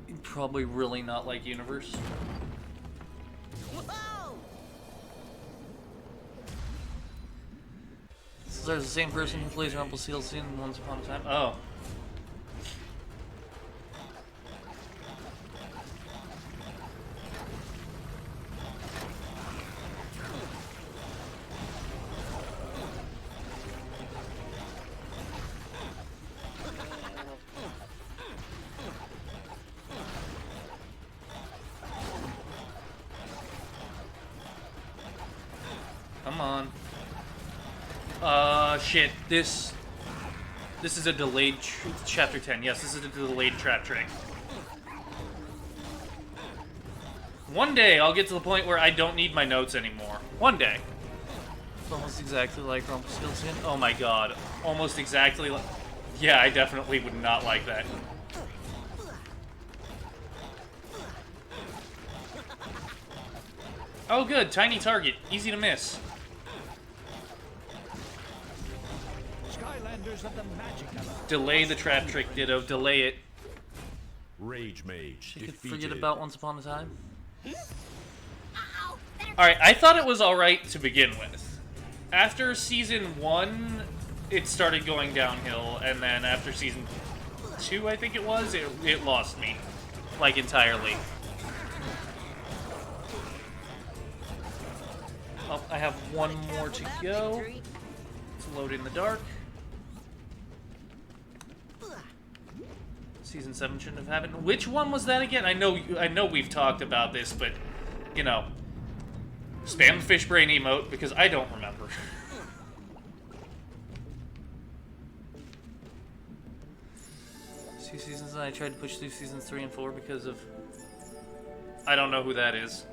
You'd probably really not like Universe. Whoa! There's the same person who plays Rumpelstiltskin in Once Upon a Time. Oh. Come on. Shit. This is a delayed chapter 10. Yes, this is a delayed trap trick. One day I'll get to the point where I don't need my notes anymore. One day. It's almost exactly like Rumpelstiltskin. Oh my god. Almost exactly like... Yeah, I definitely would not like that. Oh good, tiny target. Easy to miss. Skylanders of the magic element. Delay the trap trick, Ditto. Delay it. Rage Mage You could defeated. forget about Once Upon a Time. Alright, I thought it was alright to begin with. After Season 1, it started going downhill, and then after Season 2, I think it was, it lost me. Like, entirely. Oh, I have one more to go. Let's load in the dark. Season 7 shouldn't have happened. Which one was that again? I know we've talked about this, but, you know, spam the fish brain emote because I don't remember. 2 seasons, and I tried to push through seasons 3 and 4 because of... I don't know who that is.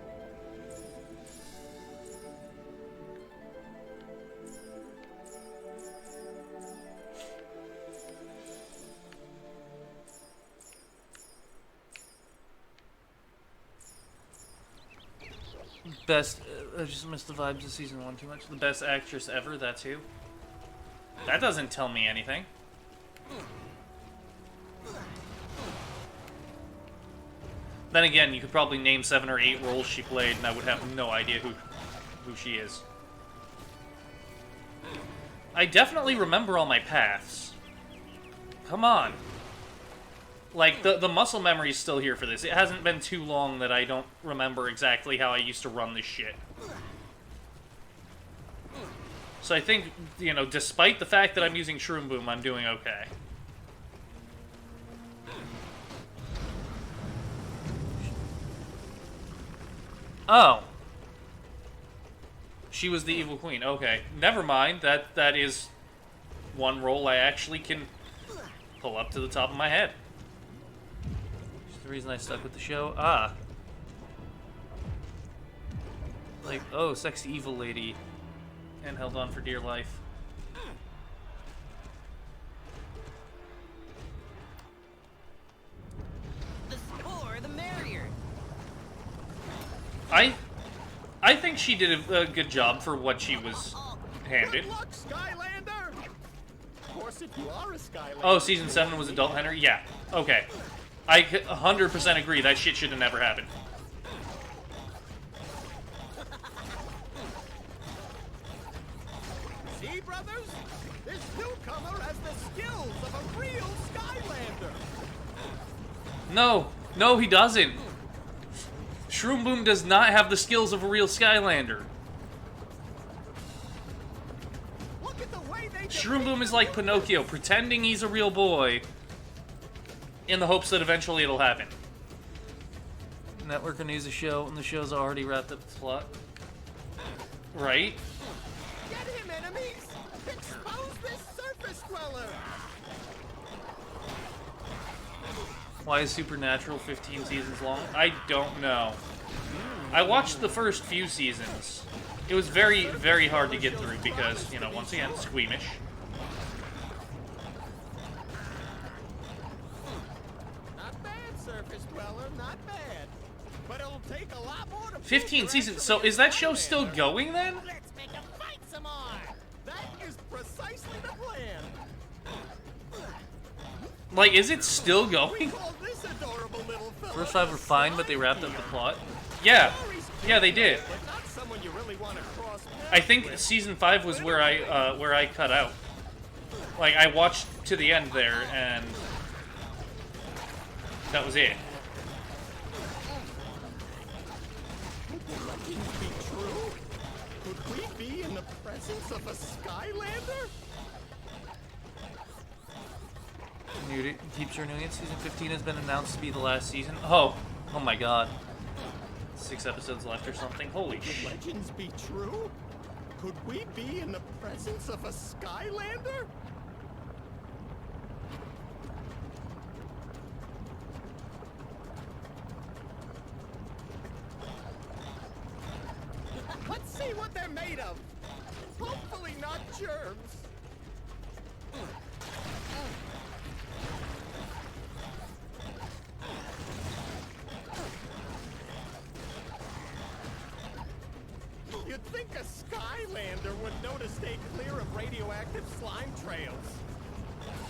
Best, I just missed the vibes of season 1 too much. The best actress ever, that's who? That doesn't tell me anything. Then again, you could probably name 7 or 8 roles she played, and I would have no idea who she is. I definitely remember all my paths. Come on. Like, the muscle memory's still here for this. It hasn't been too long that I don't remember exactly how I used to run this shit. So I think, you know, despite the fact that I'm using Shroomboom, I'm doing okay. Oh. She was the evil queen. Okay. Never mind. That is one role I actually can pull up to the top of my head. The reason I stuck with the show. Ah. Like, oh, sexy evil lady. And held on for dear life. The more, the merrier. I think she did a good job for what she was handed. Good luck, Skylander! Of course, if you are a Skylander. Oh, season 7 was Adult Henry? Yeah. Okay. I 100% agree. That shit should have never happened. See, brothers? This newcomer has the skills of a real Skylander. No. No, he doesn't. Shroomboom does not have the skills of a real Skylander. Look at the way they Shroomboom is like Pinocchio, pretending he's a real boy in the hopes that eventually it'll happen. Network renews a show, and the show's already wrapped up its plot. Right? Get him, enemies! Expose this surface dweller! Why is Supernatural 15 seasons long? I don't know. I watched the first few seasons. It was very, very hard to get through because, you know, once again, squeamish. Not bad, surface dweller, not bad. But it'll take a lot more to 15 seasons. So is that show still going then? Let's make him fight some more! That is precisely the plan! Like, is it still going? Call this adorable little fella. First 5 were fine, but they wrapped up the plot. Yeah. Yeah, they did. But not someone you really want to cross paths I think with. season 5 was where I cut out. Like, I watched to the end there, and that was it. Could the legends be true? Could we be in the presence of a Skylander? Dude, it keeps renewing it. Season 15 has been announced to be the last season. Oh my god. 6 episodes left or something. Holy Could shit. legends be true? Could we be in the presence of a Skylander? Let's see what they're made of. Hopefully not germs. You'd think a Skylander would know to stay clear of radioactive slime trails.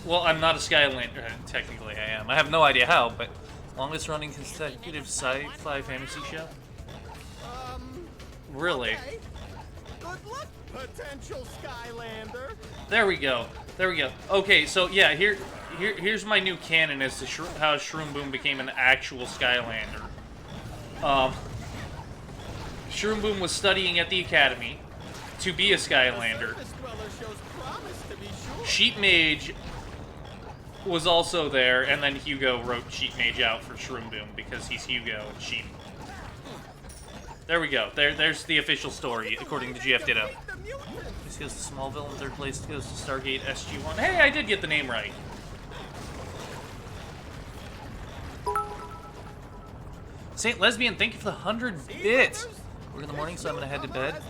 Well, I'm not a Skylander. Technically, I am. I have no idea how, but longest running consecutive sci-fi fantasy show? Really? Okay. Good luck, potential Skylander. There we go. There we go. Okay, so yeah, here's my new canon as to how Shroomboom became an actual Skylander. Shroomboom was studying at the academy to be a Skylander. Sheep Mage was also there, and then Hugo wrote Sheep Mage out for Shroomboom because he's Hugo and Sheep. There we go. There's the official story, according to GF Ditto. This goes to Smallville in third place. Goes to Stargate SG-1. Hey, I did get the name right. Saint Lesbian, thank you for the 100 bits. We're in the morning, so I'm gonna head to bed.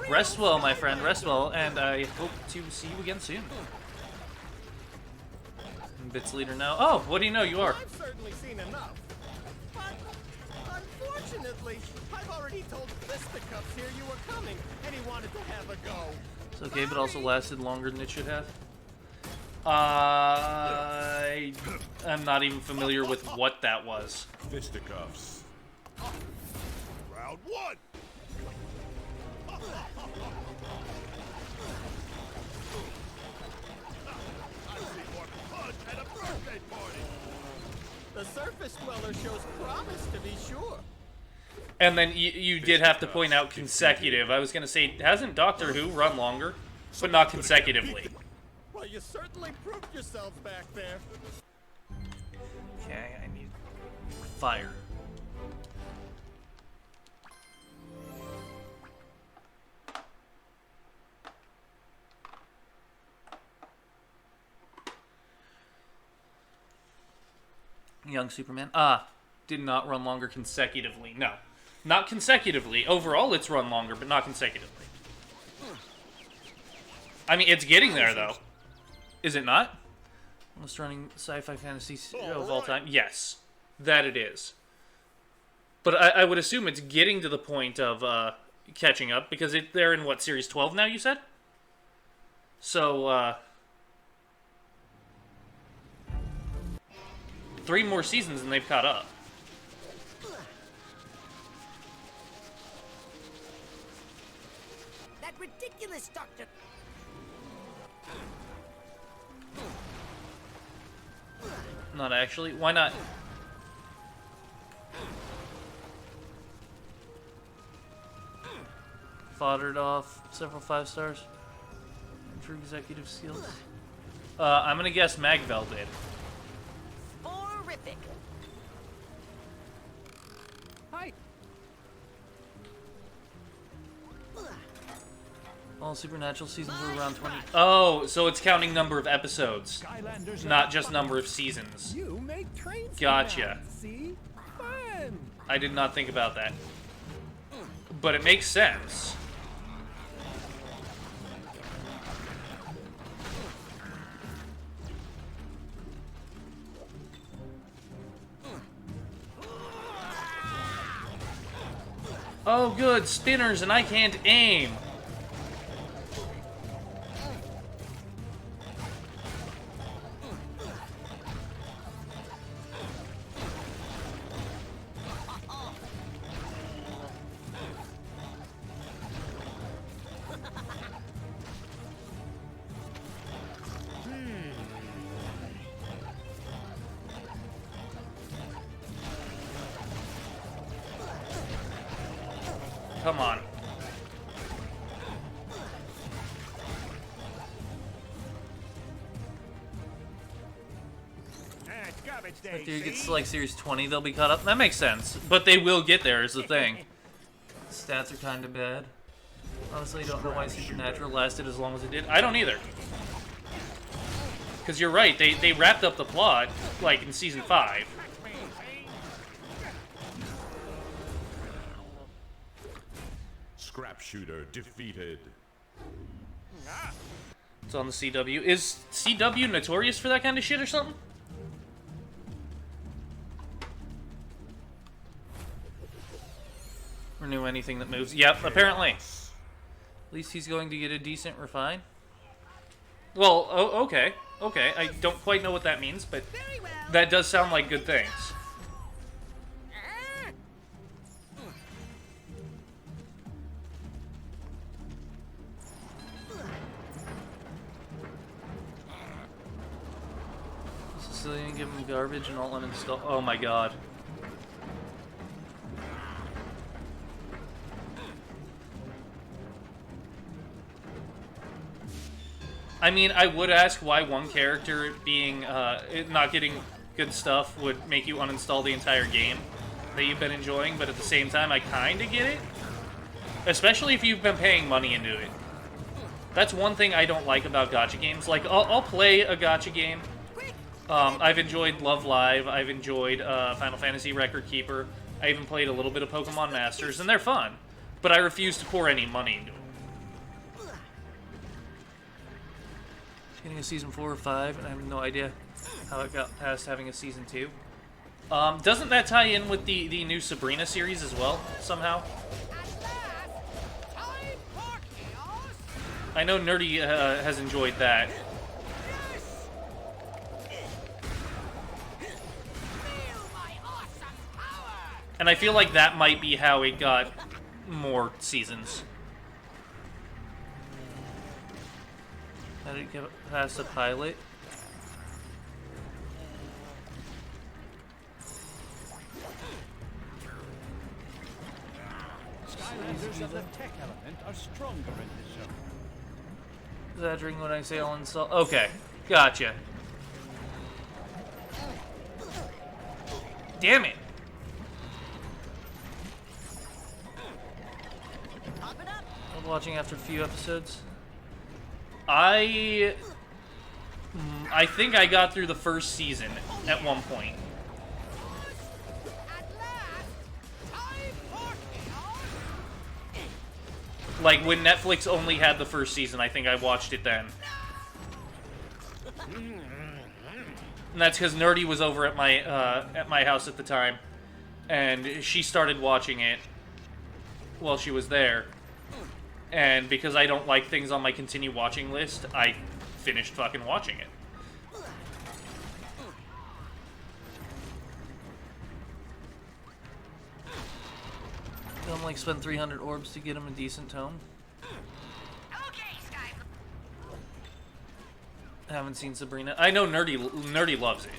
Rest well, my friend. Rest well, and I hope to see you again soon. Bits leader now. Oh, what do you know? You are. I've certainly seen enough. But unfortunately, I've already told Fisticuffs here you were coming, and he wanted to have a go. It's okay, but also lasted longer than it should have. I'm not even familiar with what that was. Fisticuffs. Round one. The surface dweller shows promise, to be sure. And then you did have to point out consecutive. I was going to say, hasn't Doctor Who run longer? But not consecutively. Well, you certainly proved yourselves back there. Okay, I need fire. Young Superman. Did not run longer consecutively. No. Not consecutively. Overall, it's run longer, but not consecutively. I mean, it's getting there, though. Is it not? Most running sci-fi fantasy show of all time? Yes. That it is. But I would assume it's getting to the point of catching up, because they're in, what, Series 12 now, you said? So, 3 more seasons and they've caught up. That ridiculous doctor. Not actually. Why not? Foddered off several 5 stars. True executive skills. I'm gonna guess Magvel did. Horrific. Hi. All Supernatural seasons were around 20. Oh, so it's counting number of episodes, not just number of seasons. You make trains. Gotcha. See? Fun. I did not think about that. But it makes sense. Oh good, spinners and I can't aim. Come on. If you get to like Series 20, they'll be caught up. That makes sense. But they will get there, is the thing. Stats are kind of bad. Honestly, I don't know why Supernatural lasted as long as it did. I don't either. Because you're right, they wrapped up the plot, like, in Season 5. Scrap Shooter defeated. It's on the CW. Is CW notorious for that kind of shit or something? Renew anything that moves. Yep, apparently. At least he's going to get a decent refine. Well, okay. Okay, I don't quite know what that means, but that does sound like good things. Sicilian, give him garbage and I'll uninstall. Oh my god. I mean, I would ask why one character being, not getting good stuff would make you uninstall the entire game that you've been enjoying, but at the same time, I kinda get it. Especially if you've been paying money into it. That's one thing I don't like about gacha games. Like, I'll play a gacha game. I've enjoyed Love Live, I've enjoyed Final Fantasy Record Keeper, I even played a little bit of Pokemon Masters, and they're fun. But I refuse to pour any money into it. Getting a season 4 or 5, and I have no idea how it got past having a season 2. Doesn't that tie in with the new Sabrina series as well, somehow? I know Nerdy has enjoyed that. And I feel like that might be how it got more seasons. How did it get past the pilot? Skylanders of the tech element are stronger in this zone. Exaggerating when I say I'll install. Okay, gotcha. Damn it! I'm watching after a few episodes. I think I got through the first season at one point. Like when Netflix only had the first season, I think I watched it then. And that's because Nerdy was over at my house at the time, and she started watching it while she was there. And because I don't like things on my continue watching list, I finished fucking watching it. Don't like spend 300 orbs to get him a decent tome. Haven't seen Sabrina. I know Nerdy loves it.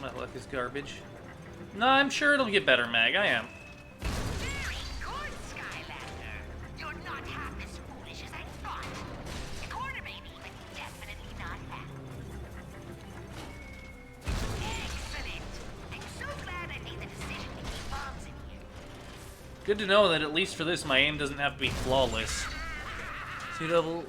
My luck is garbage. No, I'm sure it'll get better, Mag. I am. Very good, Skylander. You're not half as foolish as I thought. The corner baby, but definitely not half. Excellent. I'm so glad I made the decision to keep bombs in here. Good to know that at least for this, my aim doesn't have to be flawless. C-double...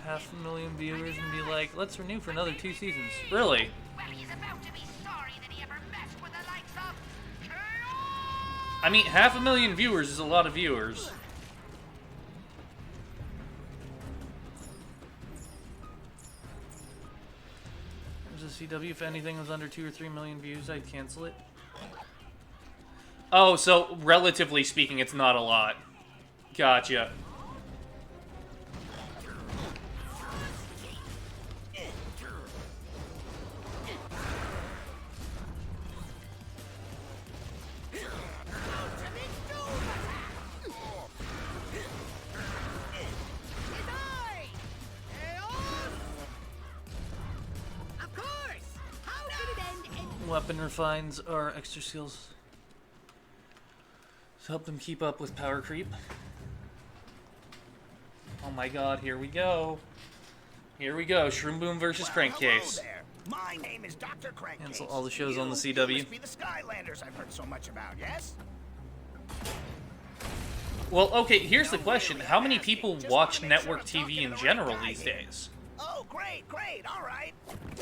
500,000 viewers and be like, let's renew for another 2 seasons. Really? Well, he's about to be sorry that he ever messed with the likes of Kaos. I mean, 500,000 viewers is a lot of viewers. There's a CW. If anything was under 2 or 3 million views, I'd cancel it. Oh, so relatively speaking, it's not a lot. Gotcha. Weapon refines are extra skills to help them keep up with power creep. Oh my god, here we go. Here we go. Shroomboom versus Crankcase. My name is Dr. Crankcase. Cancel all the shows on the CW. Must be the Skylanders I've heard so much about, yes? Well, okay, here's the question. How many people watch network TV in general these days? Oh, great, great, all right.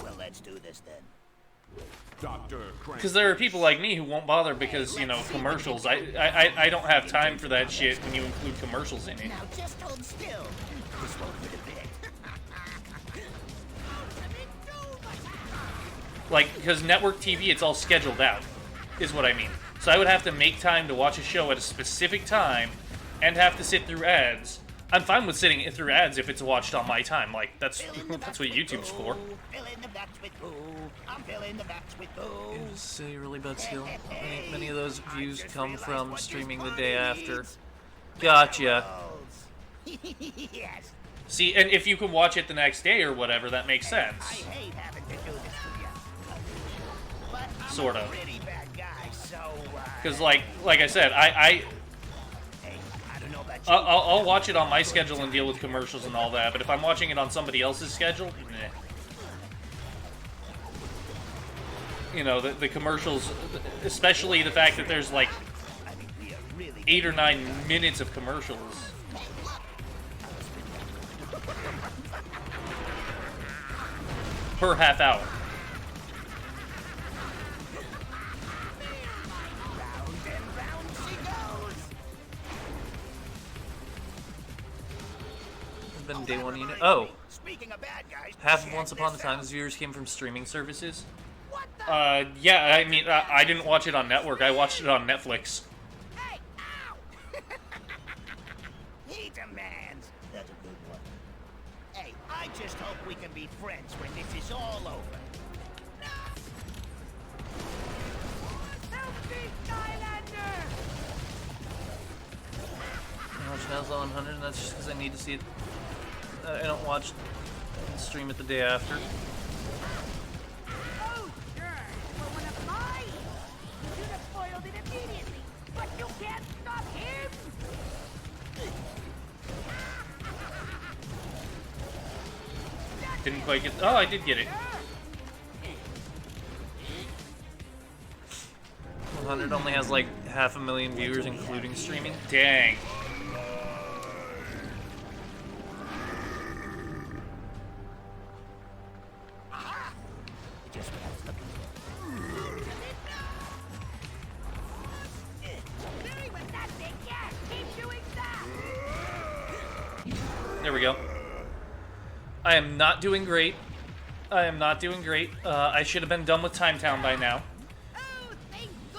Well, let's do this then. Because there are people like me who won't bother because, you know, commercials. I don't have time for that shit when you include commercials in it. Now just hold still. This won't hurt a bit. Like, because network TV, it's all scheduled out, is what I mean. So I would have to make time to watch a show at a specific time and have to sit through ads. I'm fine with sitting through ads if it's watched on my time. Like, that's what YouTube's for. Fill in the butts with boo. I'm filling the butts with boo. Say really bad skill. Many of those views come from streaming the day after. Gotcha. Yes. See, and if you can watch it the next day or whatever, that makes sense. I hate having to do this to you. But I'm Sort a of. pretty bad guy, so Because, like I said, I'll watch it on my schedule and deal with commercials and all that, but if I'm watching it on somebody else's schedule, meh. You know, the commercials, especially the fact that there's like 8 or 9 minutes of commercials. Per half hour. Been day one unit. Oh, half of Once Upon a Time's viewers came from streaming services. Yeah, I mean, I didn't watch it on network. I watched it on Netflix. Hey, ow! He demands. That's a good one. Hey, I just hope we can be friends when this is all over. Help me, Skylander! I watch Now's on 100, and that's just because I need to see it. I don't watch and stream it the day after. Oh, sure. But when a fly, you should have spoiled it immediately. But you can't stop him! Didn't quite get. Oh, I did get it. 100 only has like 500,000 viewers, including streaming. Dang. There we go. I am not doing great. I am not doing great. I should have been done with Time Town by now.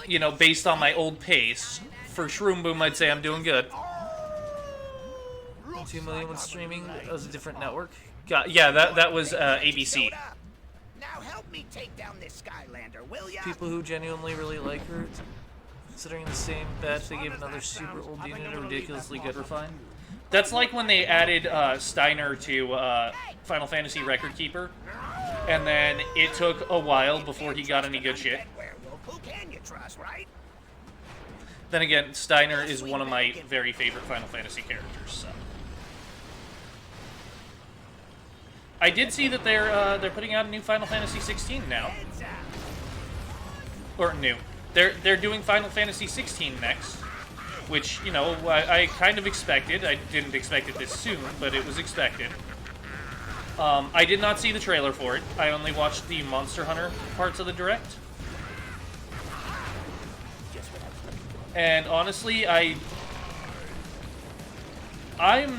You know, based on my old pace. For Shroomboom, I'd say I'm doing good. 2 million with streaming. That was a different network. Yeah, that was ABC. Now help me take down this Skylander, will ya? People who genuinely really like her, considering the same batch they gave another super old unit a ridiculously good refine. That's like when they added Steiner to Final Fantasy Record Keeper, and then it took a while before he got any good shit. Who can you trust, right? Then again, Steiner is one of my very favorite Final Fantasy characters, so. I did see that they're putting out a new Final Fantasy 16 now. Or new. They're doing Final Fantasy 16 next. Which, you know, I kind of expected. I didn't expect it this soon, but it was expected. I did not see the trailer for it. I only watched the Monster Hunter parts of the Direct. And honestly, I'm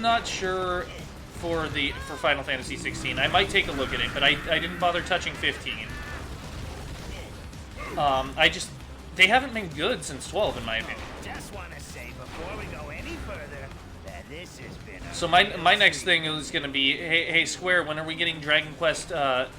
not sure for Final Fantasy 16. I might take a look at it, but I didn't bother touching 15. They haven't been good since 12, in my opinion. Just want to say before we go any further that this has been a So my next thing is going to be, hey Square, when are we getting Dragon Quest 12?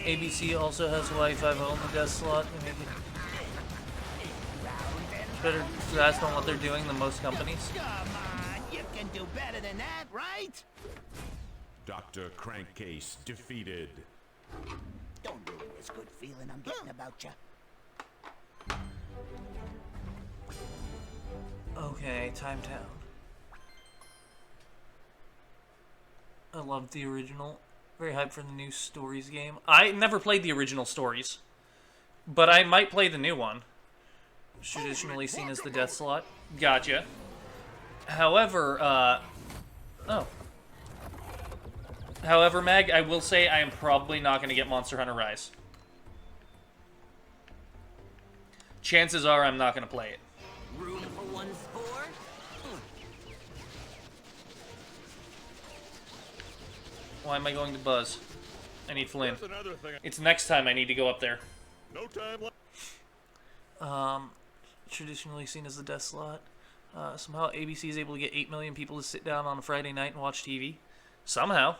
ABC also has Wi-Fi on the desk slot. Better grasp on what they're doing than most companies. Come on, you can do better than that, right? Dr. Crankcase defeated. Don't ruin this good feeling I'm getting about you. Okay, Time Town. I loved the original. Very hyped for the new Stories game. I never played the original Stories, but I might play the new one. Traditionally seen as the death slot. Gotcha. However, However, Mag, I will say I am probably not going to get Monster Hunter Rise. Chances are I'm not going to play it. Room for one spore? Why am I going to Buzz? I need Flynn. It's next time I need to go up there. No time left. Traditionally seen as the death slot. Somehow ABC is able to get 8 million people to sit down on a Friday night and watch TV. Somehow.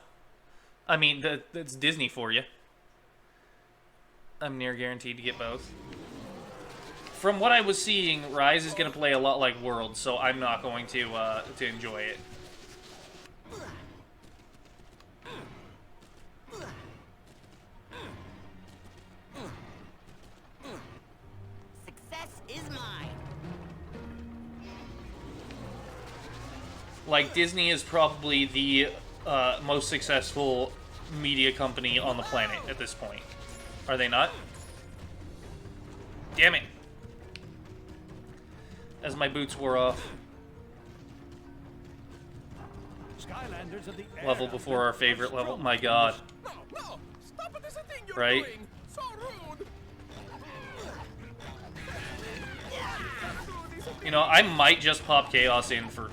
I mean, that's Disney for you. I'm near guaranteed to get both. From what I was seeing, Rise is going to play a lot like World, so I'm not going to enjoy it. Success is mine. Like, Disney is probably the most successful media company on the planet at this point. Are they not? Damn it. As my boots wore off. Skylanders of the air. Level before our favorite level. My god. No, no! Stop it! There's a thing you're Right? doing! So rude! You know, I might just pop Kaos in for...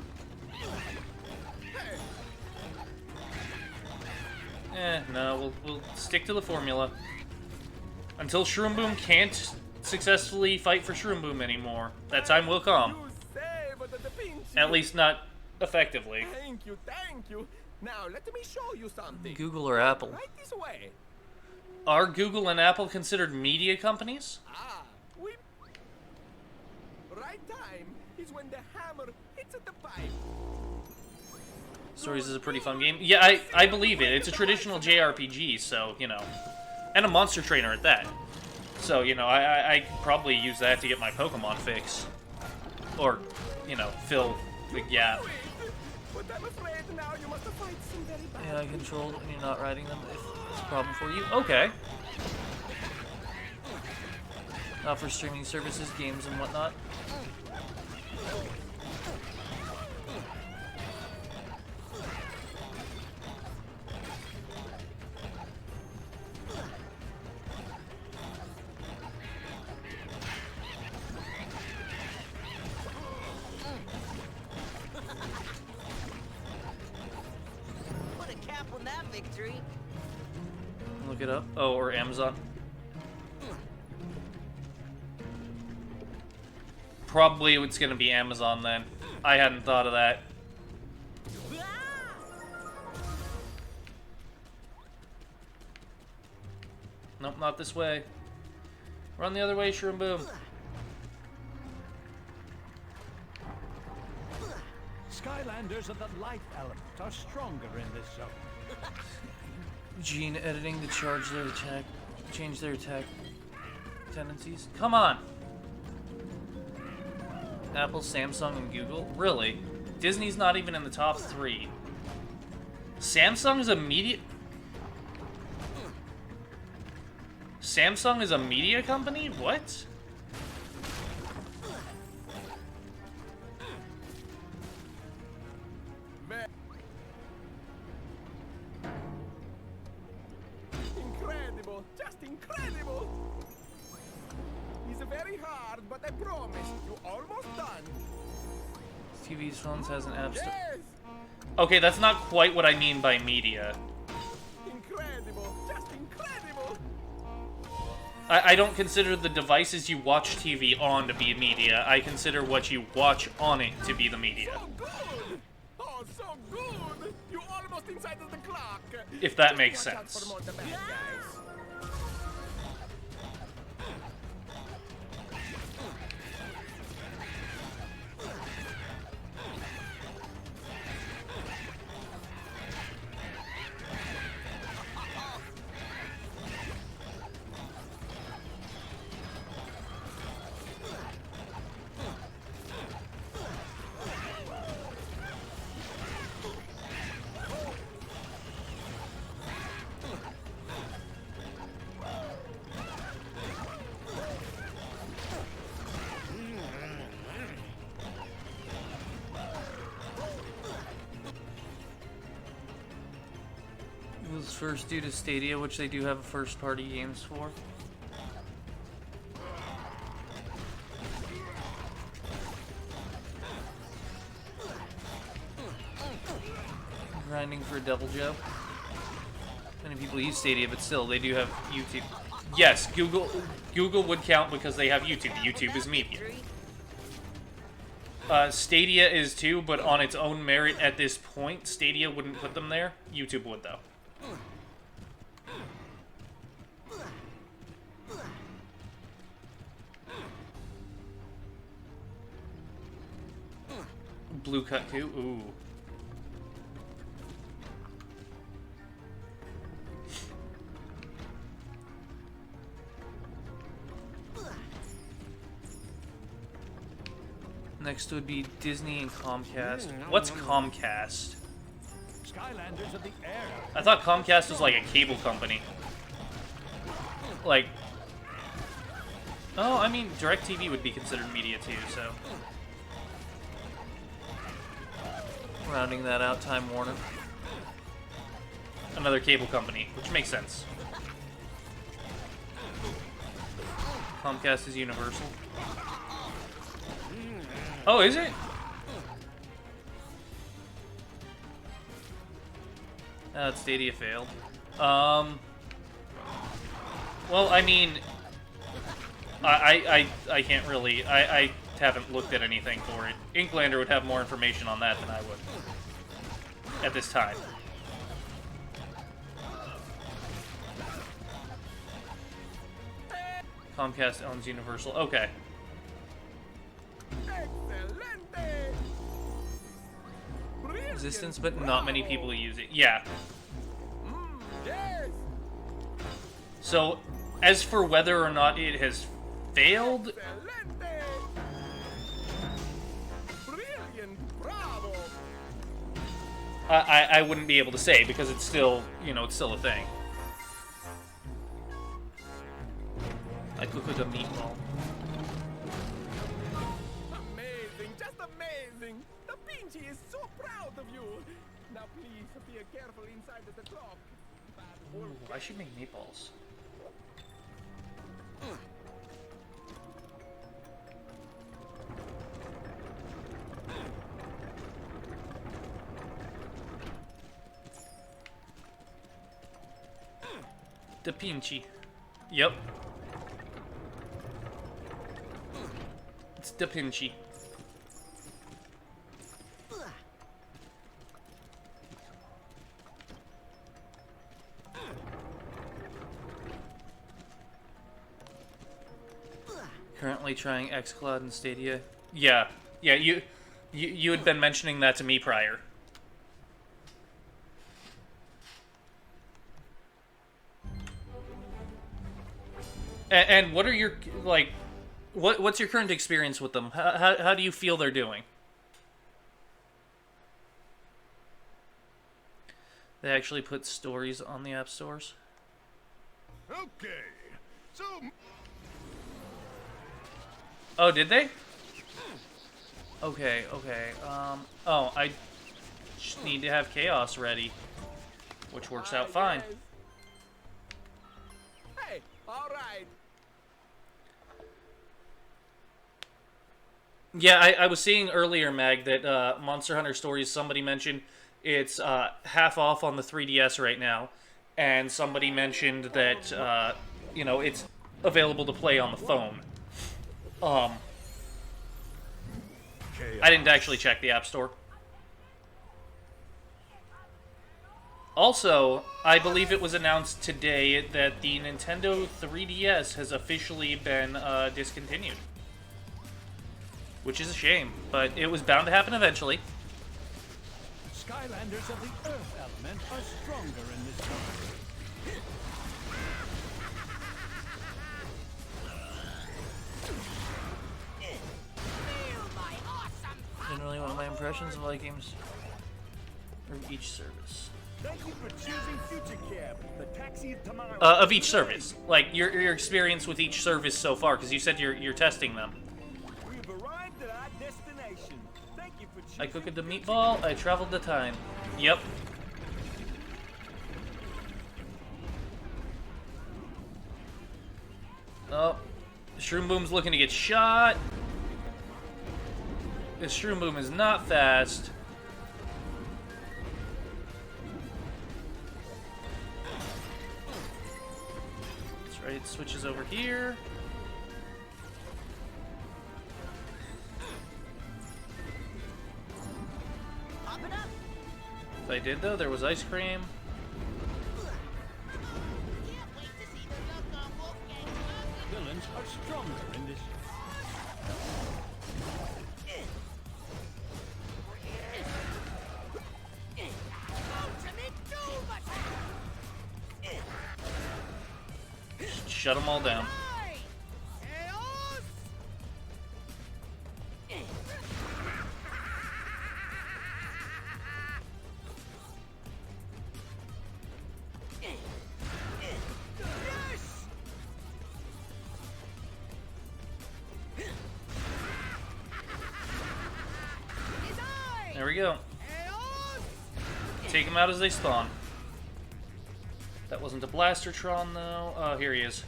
no, we'll stick to the formula. Until Shroomboom can't successfully fight for Shroomboom anymore. That time will come. At least not effectively. Thank you, thank you. Now let me show you something. Google or Apple? Right this way. Are Google and Apple considered media companies? We... Right time is when the hammer hits at the pipe. Stories is a pretty fun game. Yeah, I believe it. It's a traditional JRPG, so, you know. And a monster trainer at that. So, you know, I could probably use that to get my Pokemon fix. Or, you know, fill the gap. But I'm afraid now you must fight some very bad. AI controlled and you're not riding them if it's a problem for you. Okay. Not for streaming services, games, and whatnot. Put a cap on that victory. Look it up. Oh, or Amazon. Probably it's going to be Amazon then. I hadn't thought of that. Nope, not this way. Run the other way, Shroomboom. Skylanders of the light element are stronger in this zone. Gene editing to change their attack tendencies. Come on! Apple, Samsung, and Google? Really? Disney's not even in the top 3. Samsung is a media... Samsung is a media company? What? Incredible! Just incredible! It's very hard, but I promise you almost done. TVs, phones has an app store. Yes! Okay, that's not quite what I mean by media. Incredible! Just incredible! I don't consider the devices you watch TV on to be media. I consider what you watch on it to be the media. So good! Oh, so good! You almost inside of the clock. If that makes Watch out sense. for more of the bad guys. was first due to Stadia, which they do have first-party games for. Grinding for a Devil Joe. Many people use Stadia, but still, they do have YouTube. Yes, Google would count because they have YouTube. YouTube is media. Stadia is too, but on its own merit at this point, Stadia wouldn't put them there. YouTube would, though. Blue cut too? Ooh. Next would be Disney and Comcast. What's Comcast? Skylanders of the air. I thought Comcast was like a cable company. Like... Oh, I mean, DirecTV would be considered media too, so... Rounding that out, Time Warner. Another cable company, which makes sense. Comcast is Universal. Oh, is it? Stadia failed. Well, I mean, I can't really. I haven't looked at anything for it. Inklander would have more information on that than I would at this time. Comcast owns Universal. Okay. Existence, but not many people use it. Yeah. So, as for whether or not it has failed, I wouldn't be able to say because it's still, you know, it's still a thing. I cook with a meatball. Amazing, just amazing. The Pinchy is so proud of you. Now please be careful inside the clock. Ooh, I should make meatballs. Da Pinchy. Yep. It's Da Pinchy. Currently trying xCloud and Stadia. Yeah. Yeah, you had been mentioning that to me prior. And what are your, like, what's your current experience with them? How do you feel they're doing? They actually put stories on the app stores? Okay, so... Oh, did they? Okay, okay. Oh, I just need to have Kaos ready, which works out fine. Hey, all right. Yeah, I was seeing earlier, Mag, that Monster Hunter Stories, somebody mentioned it's half off on the 3DS right now, and somebody mentioned that, you know, it's available to play on the phone. I didn't actually check the App Store. Also, I believe it was announced today that the Nintendo 3DS has officially been discontinued. Which is a shame, but it was bound to happen eventually. Skylanders of the Earth element are stronger in this zone. Generally, one of my impressions of light games from each service. Thank you for choosing Future Cab, the taxi of tomorrow. Of each service, like your experience with each service so far, because you said you're testing them. We've arrived at our destination. Thank you for choosing. I cooked the meatball. I traveled the time. Yep. Oh, Shroomboom's looking to get shot. This Shroomboom is not fast. That's right, it switches over here. If I did, though, there was ice cream. Villains are stronger in this. Shut them all down. There we go. Take them out as they spawn. That wasn't a Blastertron, though. Oh, here he is.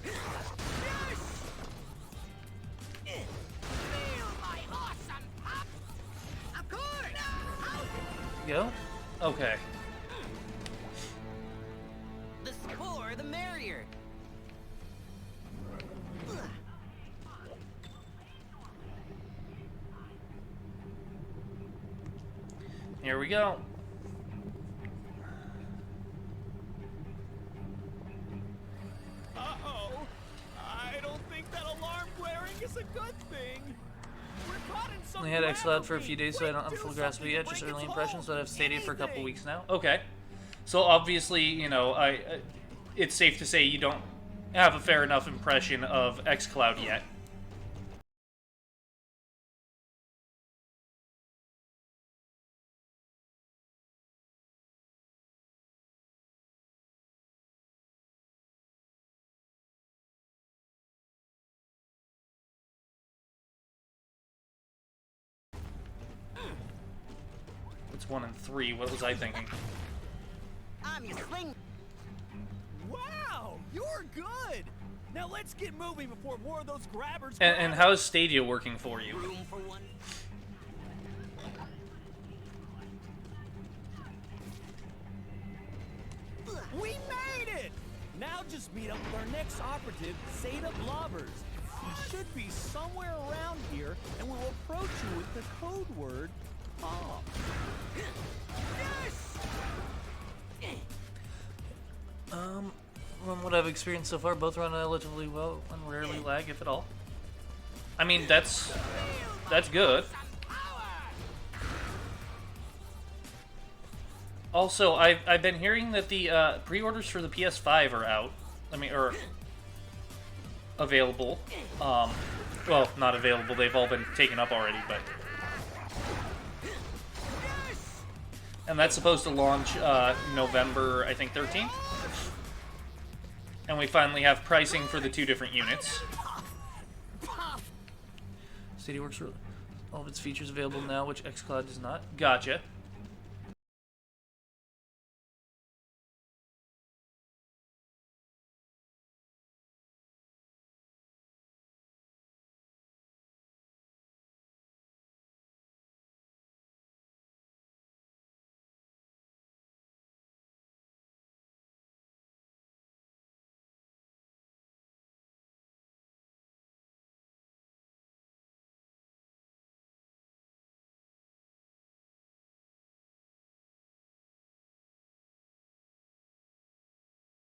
Go? Okay. The more, the merrier. Here we go. Uh-oh. I don't think that alarm blaring is a good thing. We're caught in some We had xCloud for a gravity. few days, so I don't have Quick, full do grasp of it something yet. to Just break early its impressions that hold. I've stayed for a couple Anything. weeks now. Okay. So obviously, you know, it's safe to say you don't have a fair enough impression of xCloud yet. It's 1 and 3. What was I thinking? I'm your sling. Wow, you're good. Now let's get moving before more of those grabbers. And how is Stadia working for you? Room for one. We made it! Now just meet up with our next operative, Zeta Blobbers. He should be somewhere around here, and we'll approach you with the code word Pop. Yes! From what I've experienced so far, both run relatively well and rarely lag, if at all. I mean, that's good. Also, I've been hearing that the pre-orders for the PS5 are out. I mean, or available. Well, not available. They've all been taken up already, but. And that's supposed to launch November, I think, 13th. And we finally have pricing for the 2 different units. Stadia works for all of its features available now, which xCloud does not. Gotcha.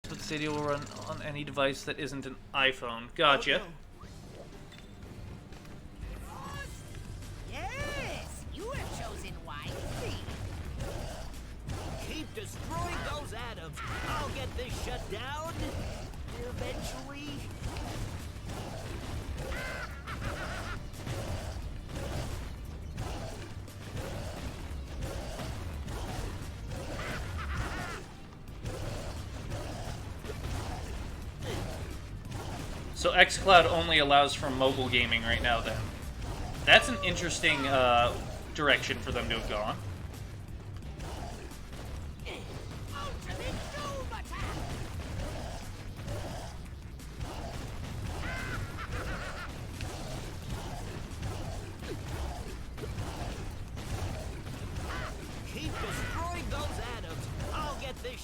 But Stadia will run on any device that isn't an iPhone. Gotcha. Yes, you have chosen wisely. Keep destroying those atoms. I'll get this shut down eventually. So xCloud only allows for mobile gaming right now, then. That's an interesting direction for them to have gone.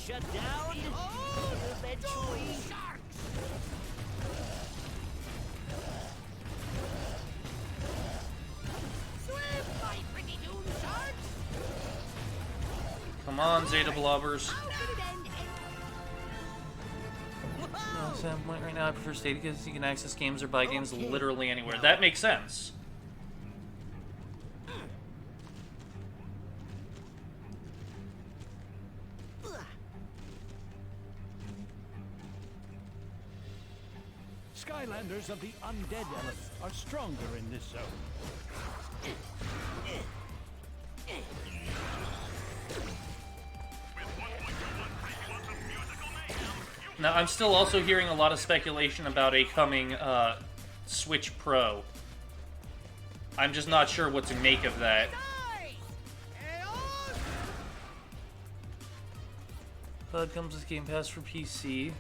shut down eventually. Swim, my pretty dune sharks! Come on, Zeta Blobbers. No, 7 point right now. I prefer Stadia because you can access games or buy games literally anywhere. That makes sense. Skylanders of the Undead element are stronger in this zone. Now, I'm still also hearing a lot of speculation about a coming Switch Pro. I'm just not sure what to make of that. HUD comes with Game Pass for PC.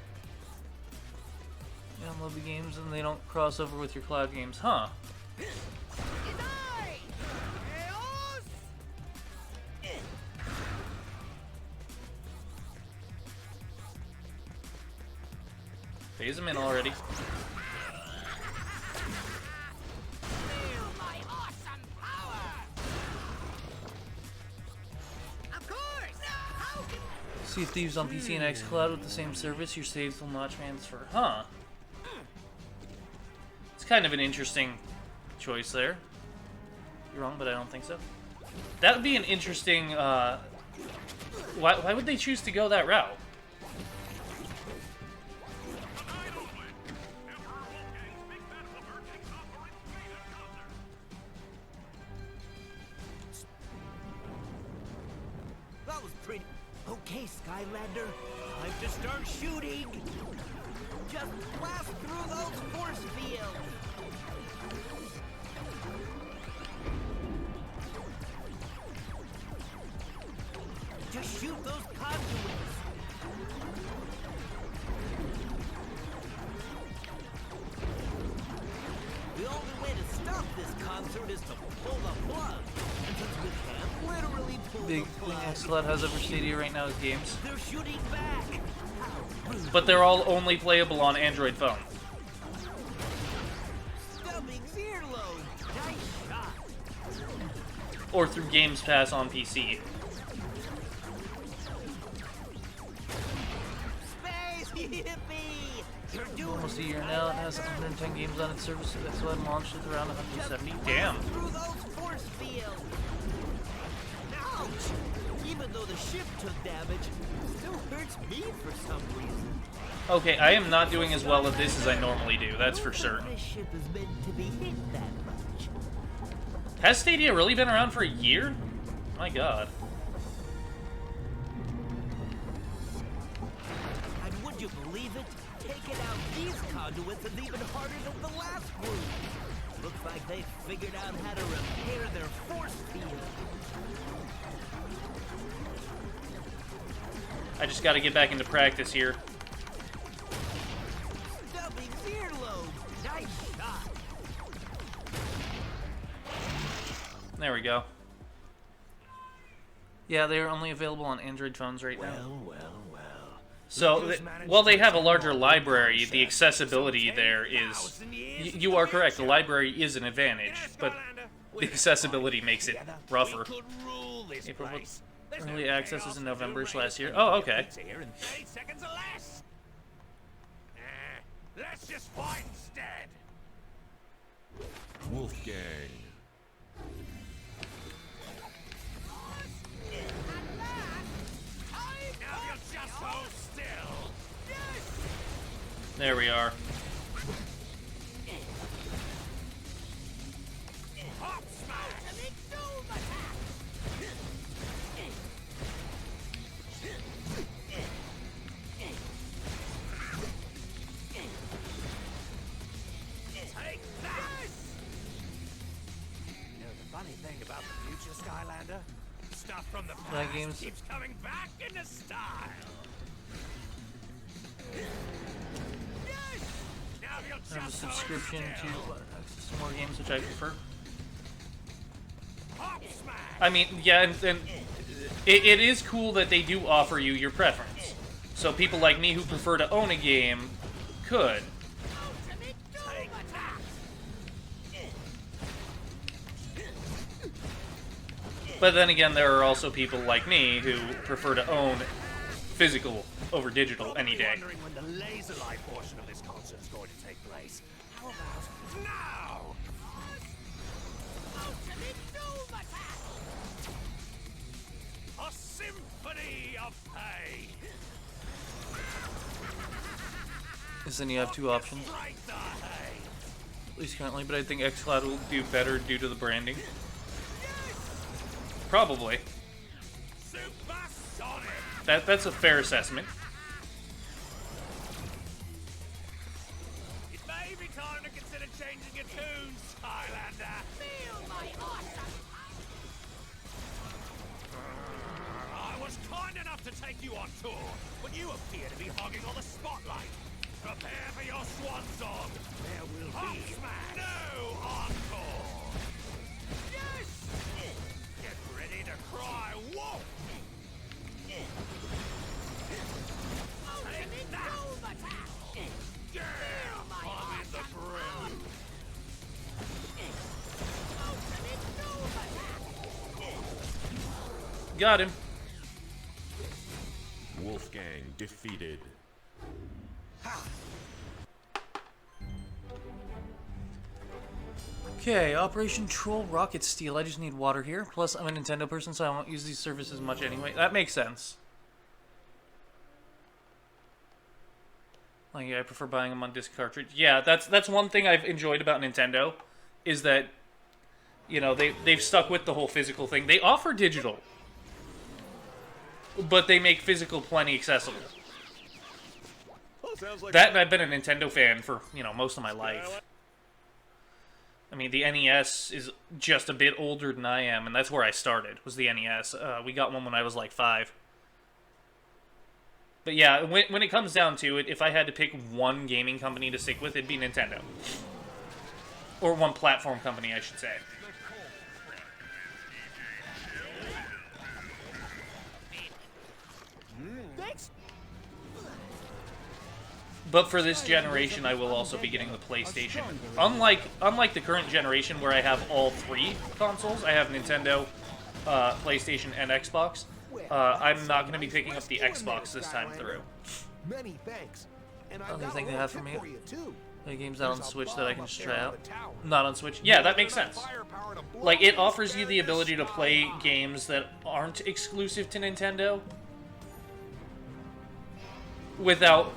Download the games and they don't cross over with your cloud games. Huh. Phase them in already. Sea of Thieves on PC and xCloud with the same service. Your saves will not transfer. Huh. It's kind of an interesting choice there. You're wrong, but I don't think so. That would be an interesting... Why would they choose to go that route? That was pretty... Okay, Skylander, time to start shooting! Just blast through those force fields! Just shoot those conduits! The only way to stop this concert is to pull the plug. And since we can't literally pull Big the thing plug... xCloud has over Stadia right now is games. They're shooting back! But they're all only playable on Android phone. Stubbing earlobe! Nice shot! Or through Games Pass on PC. Space hippie! You're doing Almost a year now. It has 110 games on its service. That's why it launched with around 170. Damn. through those force fields! Ouch! Even though the ship took damage, it still hurts me for some reason. Okay, I am not doing as well at this as I normally do. That's for certain. This ship is meant to be hit that much. Has Stadia really been around for a year? My god. And would you believe it? Taking out these conduits is even harder than the last group. Looks like they figured out how to repair their force field. I just gotta get back into practice here. Stubbing earlobe! Nice shot! There we go. Yeah, they are only available on Android phones right now. So, while they have a larger library, the accessibility there is... You are correct, the library is an advantage, but the accessibility makes it rougher. April, early access is in November/last year. Oh, okay. Let's just fight instead. Wolfgang. Now you just hold still. There we are. Hop smash! Take that! You know the funny thing about the future, Skylander? Stuff from the That past game's- keeps coming back into style. Now you'll I have a just subscription hold to still. access to more games, which I prefer. Hop smash! I mean, yeah, and it is cool that they do offer you your preference. So people like me who prefer to own a game could. But then again, there are also people like me who prefer to own physical over digital any day. Wondering when the laser light portion of this concert is going to take place. How about now? A symphony of pain. Then you have two options. At least currently, but I think xCloud will do better due to the branding. Probably. That's a fair assessment. It may be time to consider changing your tune, Skylander. Feel my awesome. I was kind enough to take you on tour, but you appear to be hogging all the spotlight. Prepare for your swan song. There will be no encore. Yes. Get ready to cry wolf. Take that. Yeah, I'm in the groove. Got him. Wolfgang defeated. Okay, Operation Troll Rocket Steel. I just need water here. Plus, I'm a Nintendo person, so I won't use these services much anyway. That makes sense. Like, yeah, I prefer buying them on disc cartridge. Yeah, that's one thing I've enjoyed about Nintendo, is that, you know, they've stuck with the whole physical thing. They offer digital, but they make physical plenty accessible. That, and I've been a Nintendo fan for, you know, most of my life. I mean, the NES is just a bit older than I am, and that's where I started, was the NES. We got one when I was like 5. But yeah, when it comes down to it, if I had to pick one gaming company to stick with, it'd be Nintendo. Or one platform company, I should say. Thanks. But for this generation, I will also be getting the PlayStation. Unlike the current generation where I have all 3 consoles, I have Nintendo, PlayStation, and Xbox. I'm not going to be picking up the Xbox this time through. Many thanks. And Other thing they have for me, the games out on Switch that I can just try out. tower. Not on Switch. Yeah, that makes sense. Like, it offers you the ability to play games that aren't exclusive to Nintendo without...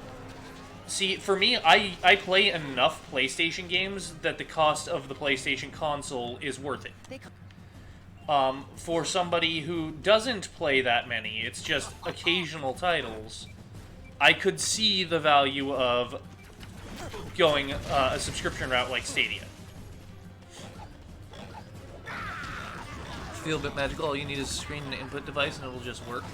See, for me, I play enough PlayStation games that the cost of the PlayStation console is worth it. For somebody who doesn't play that many, it's just occasional titles, I could see the value of going a subscription route like Stadia. Feel a bit magical, all you need is a screen and an input device and it'll just work.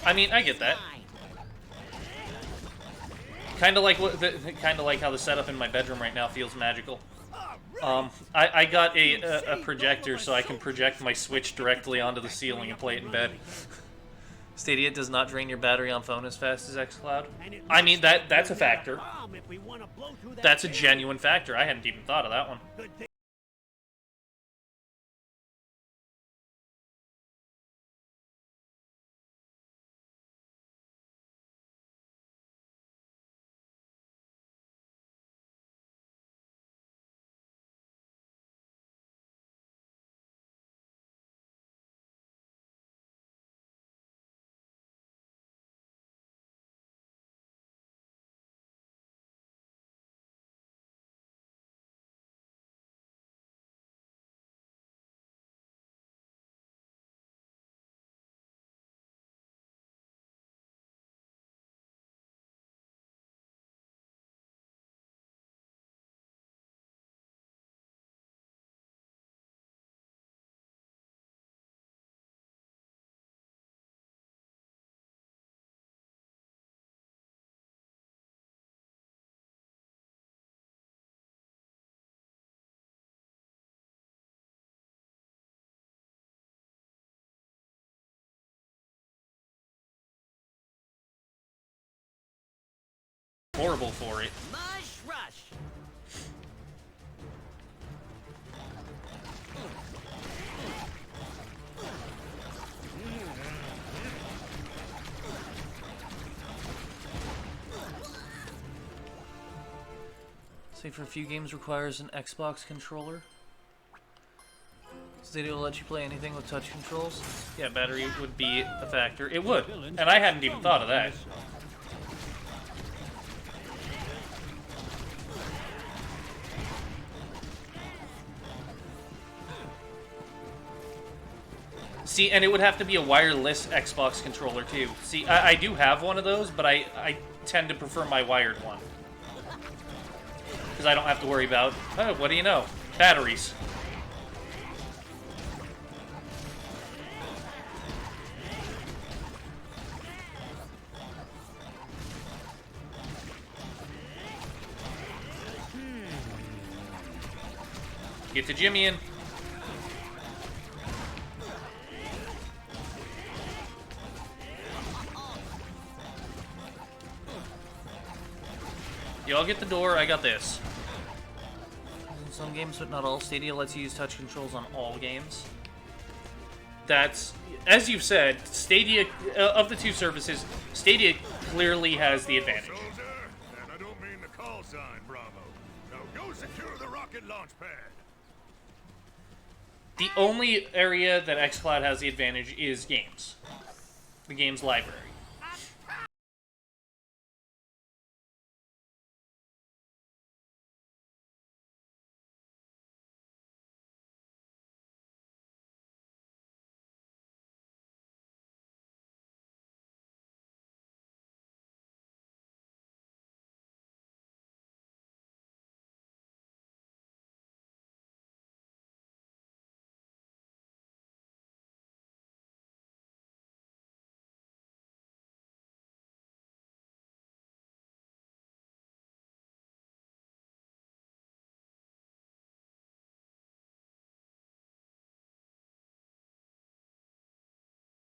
I mean, I get that. Kind of like how the setup in my bedroom right now feels magical. I got a projector so I can project my Switch directly onto the ceiling and play it in bed. Stadia does not drain your battery on phone as fast as xCloud. I mean, that's a factor. That's a genuine factor. I hadn't even thought of that one. horrible for it. Mush rush. Say for a few games requires an Xbox controller. Stadia will let you play anything with touch controls. Yeah, battery would be a factor. It would, and I hadn't even thought of that. See, and it would have to be a wireless Xbox controller too. See, I do have one of those, but I tend to prefer my wired one. Because I don't have to worry about, oh, what do you know? Batteries. Get to Jimmy in. Y'all get the door, I got this. In some games, but not all, Stadia lets you use touch controls on all games. That's, as you've said, Stadia, of the two services, Stadia clearly has the advantage. Soldier, and I don't mean the call sign, Bravo. Now go secure the rocket launch pad. The only area that xCloud has the advantage is games. The games library.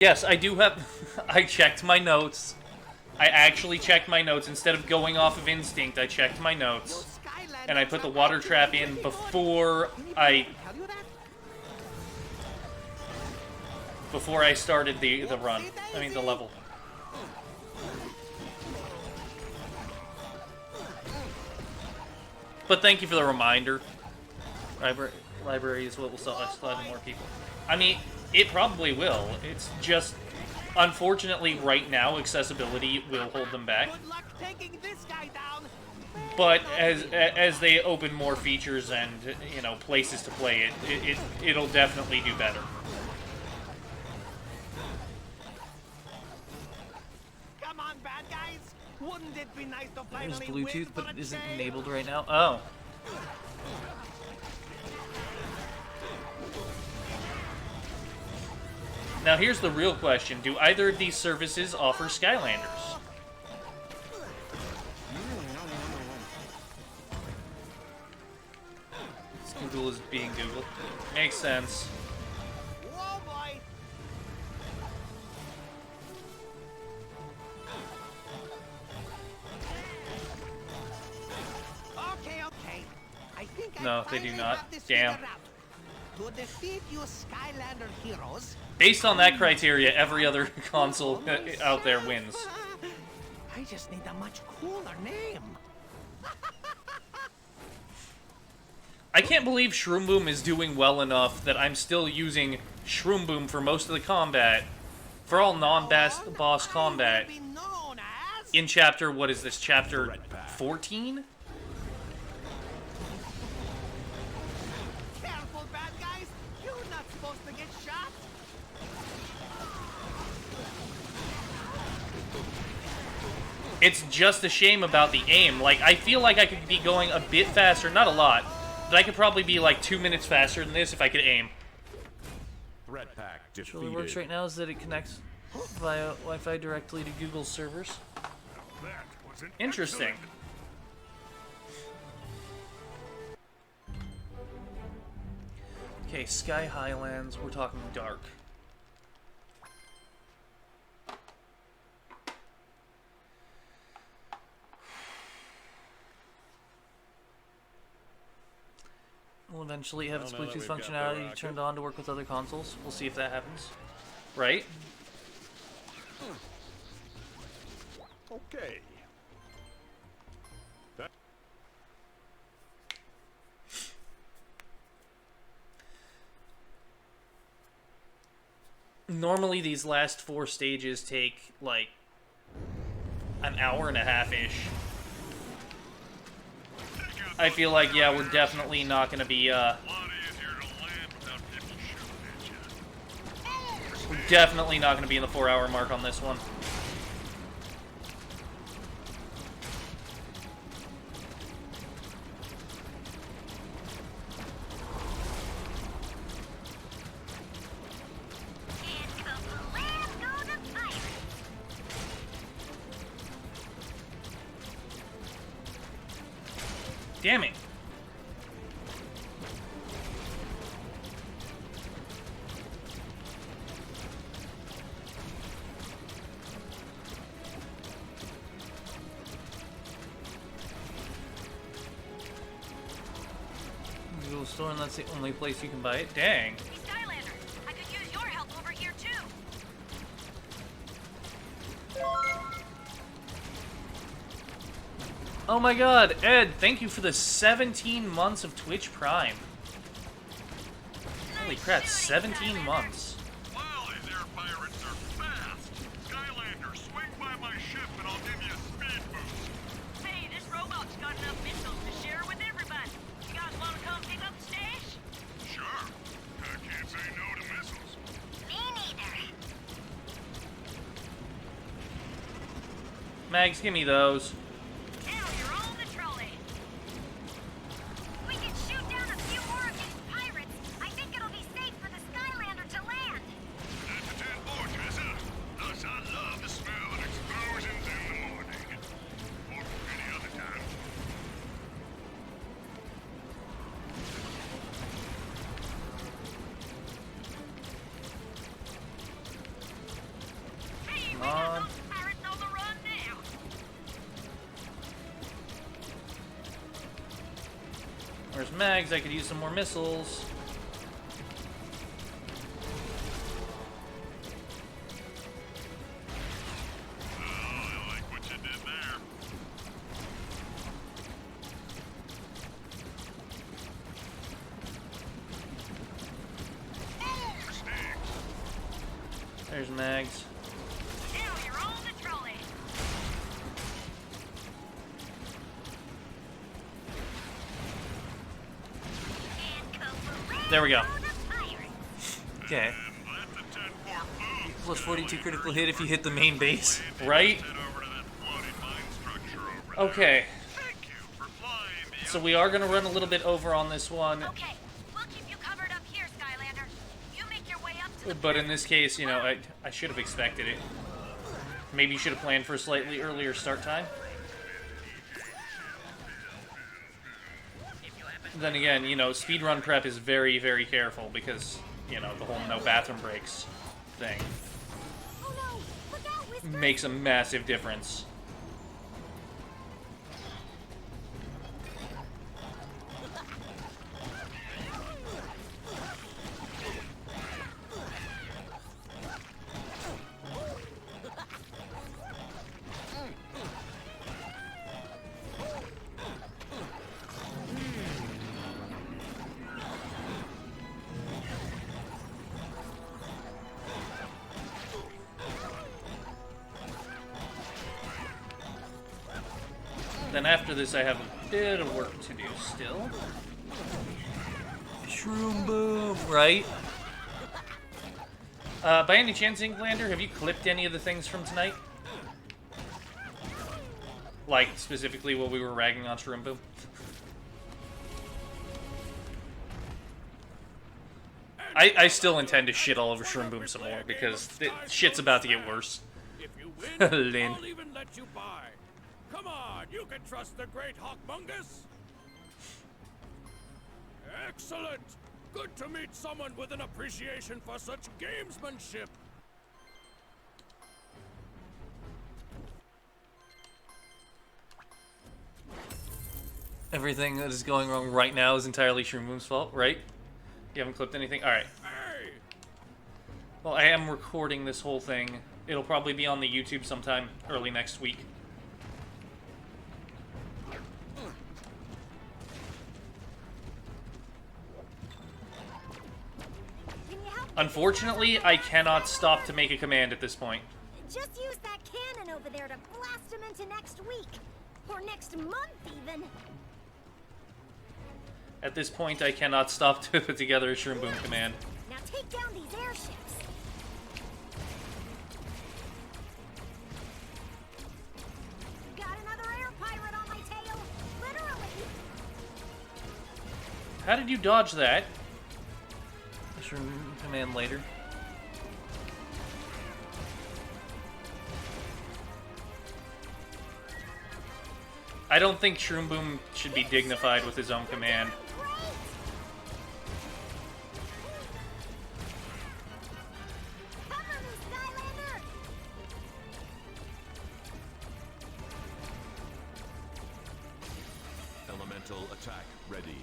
Yes, I do have... I checked my notes. I actually checked my notes. Instead of going off of instinct, I checked my notes. And I put the water trap in before I... Before I started the run. I mean, the level. But thank you for the reminder. Library is what will sell xCloud to more people. I mean... It probably will. It's just, unfortunately, right now, accessibility will hold them back. Good luck taking this guy down. But as they open more features and, you know, places to play it, it'll definitely do better. Come on, bad guys. Wouldn't it be nice to There's finally Bluetooth, win but for it a isn't change? enabled right now. Oh. Now here's the real question. Do either of these services offer Skylanders? Google is being Google. Makes sense. Whoa, boy. Okay. I think No, I they do finally not. got this Damn. figured out. To defeat you Skylander heroes, Based on that criteria, every other console out there wins. I just need a much cooler name. I can't believe Shroomboom is doing well enough that I'm still using Shroomboom for most of the combat, for all non-boss combat, in chapter, what is this, chapter 14? Careful, bad guys. You're not supposed to get shot. It's just a shame about the aim. Like, I feel like I could be going a bit faster, not a lot, but I could probably be like 2 minutes faster than this if I could aim. Threat pack defeated. What really works right now is that it connects via Wi-Fi directly to Google's servers. That was an Interesting. Okay, Sky Highlands, we're talking dark. We'll eventually have its Well, now that Bluetooth we've got the functionality rocket. turned on to work with other consoles. We'll see if that happens. Right? Okay. Normally these last 4 stages take, like, an hour and a half-ish. I feel like, yeah, we're definitely not gonna be, we're definitely not gonna be in the 4-hour mark on this one. Damn it. Google store, and that's the only place you can buy it. Dang. Hey, Skylander, I could use your help over here too. Oh my god, Ed, thank you for the 17 months of Twitch Prime. Holy crap, 17 months. Wow, these air pirates are fast. Skylander, swing by my ship and I'll give you a speed boost. Hey, this robot's got enough missiles to share with everybody. You guys want to come pick up the stash? Sure. I can't say no to missiles. Me neither. Mags, give me those. Now you're on the trolley. We can shoot down a few more of these pirates. I think it'll be safe for the Skylander to land. That's a 10 Tessa. Thus I love the smell of explosions in the morning. Or any other time. Hey, Come on. pirates on the run now. Where's Mags? I could use some more missiles. Oh, I like what you did there. Oh, mistakes. There's Mags. Now you're on the trolley. There we go. Okay. And let the 10 4 Plus 42 critical hit if you hit the main base. Right? head over to that floating mine structure over Okay. Thank you for flying the So we are going to run a little bit over on this one. Okay, we'll keep you covered up here, Skylander. You make your way up to the But in this case, you know, I should have expected it. Maybe you should have planned for a slightly earlier start time. Then again, you know, speedrun prep is very, very careful because, you know, the whole no bathroom breaks thing Oh no! Look out, Whisper! makes a massive difference. Then after this, I have a bit of work to do still. Shroomboom, right? By any chance, Inklander, have you clipped any of the things from tonight? Like, specifically while we were ragging on Shroomboom? I still intend to shit all over Shroomboom some more, because shit's about to get worse. If you win, Lin. I'll even let you buy. Come on, you can trust the great Hawkmungus. Excellent. Good to meet someone with an appreciation for such gamesmanship. Everything that is going wrong right now is entirely Shroomboom's fault, right? You haven't clipped anything? Alright. Well, I am recording this whole thing. It'll probably be on the YouTube sometime early next week. Unfortunately, I cannot stop to make a command at this point. Just use that cannon over there to blast him into next week. Or next month, even. At this point, I cannot stop to put together a Shroomboom command. Now take down these airships. Got another air pirate on my tail. Literally. How did you dodge that? A Shroomboom command later. I don't think Shroomboom should be dignified with his own command. Elemental attack ready.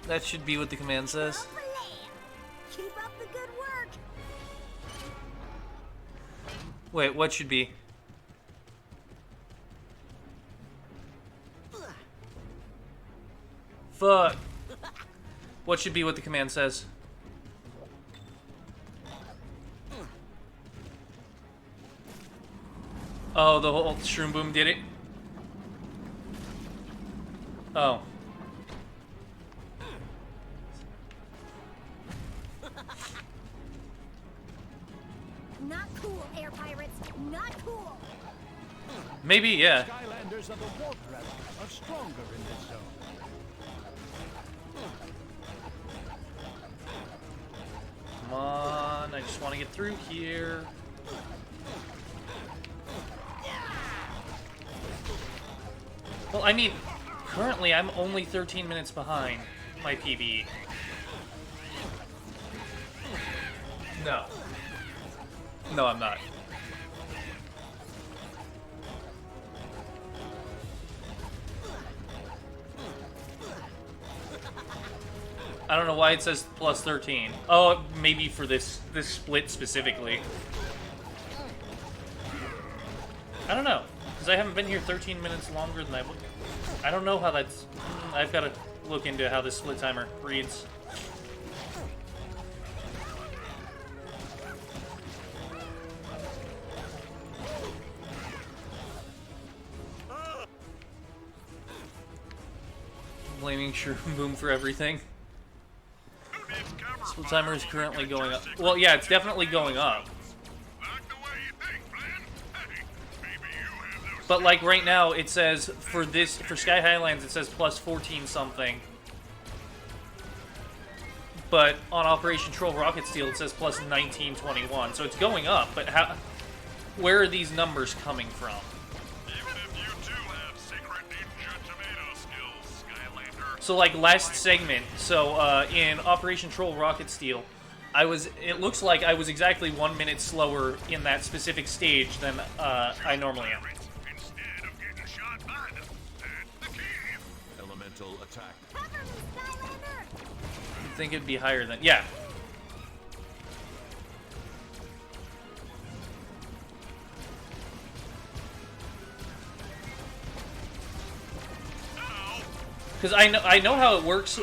That should be what the command says. Keep up the good work. Wait, what should be? Fuck. What should be what the command says? Oh, the whole Shroomboom did it? Oh. Not cool, air pirates. Not cool. Maybe, yeah. Skylanders of the Warp Realm are stronger in this zone. Come on, I just want to get through here. Well, I mean, currently I'm only 13 minutes behind my PB. No. No, I'm not. I don't know why it says plus 13. Oh, maybe for this split specifically. I don't know, because I haven't been here 13 minutes longer than I don't know how that's... I've got to look into how this split timer reads. Blaming Shroomboom for everything. Split timer is currently going up. Well, yeah, it's definitely going up. But like right now, it says for Sky Highlands, it says plus 14 something. But on Operation Troll Rocket Steel, it says plus 1921. So it's going up. But how? Where are these numbers coming from? So like last segment, so in Operation Troll Rocket Steel, it looks like I was exactly 1 minute slower in that specific stage than I normally am. Elemental attack. You'd think it'd be higher than, yeah. Because I know how it works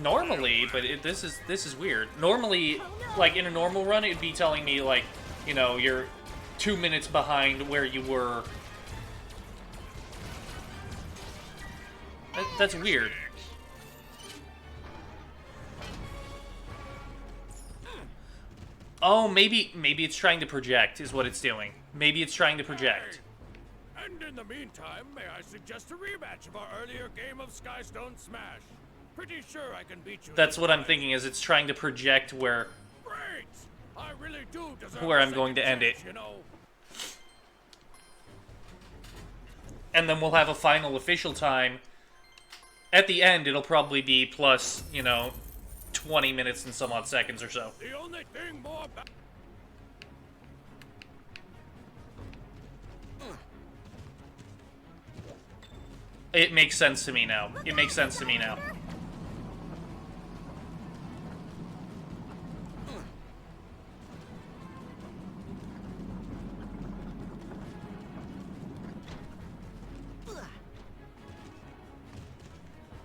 normally, but this is weird. Normally, like in a normal run, it'd be telling me like, you know, you're 2 minutes behind where you were. That's weird. Oh, maybe it's trying to project is what it's doing. Maybe it's trying to project. And in the meantime, may I suggest a rematch of our earlier game of Skystone Smash? Pretty sure I can beat you. That's what I'm thinking, is it's trying to project where... Great! I really do deserve where I'm going to end it. You know. And then we'll have a final official time At the end, it'll probably be plus, 20 minutes and some odd seconds or so. The only thing more It makes sense to me now. It makes sense to me now.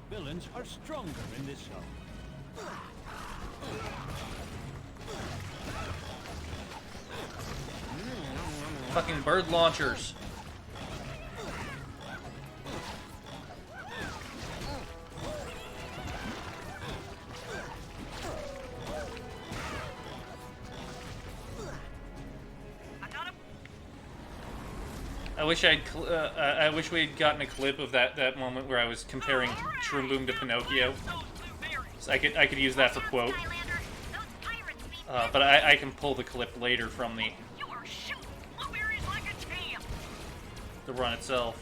Villains are stronger in this zone. Fucking bird launchers. I wish we had gotten a clip of that moment where I was comparing Shroomboom to Pinocchio. So I could use that for quote. But I can pull the clip later from the run itself.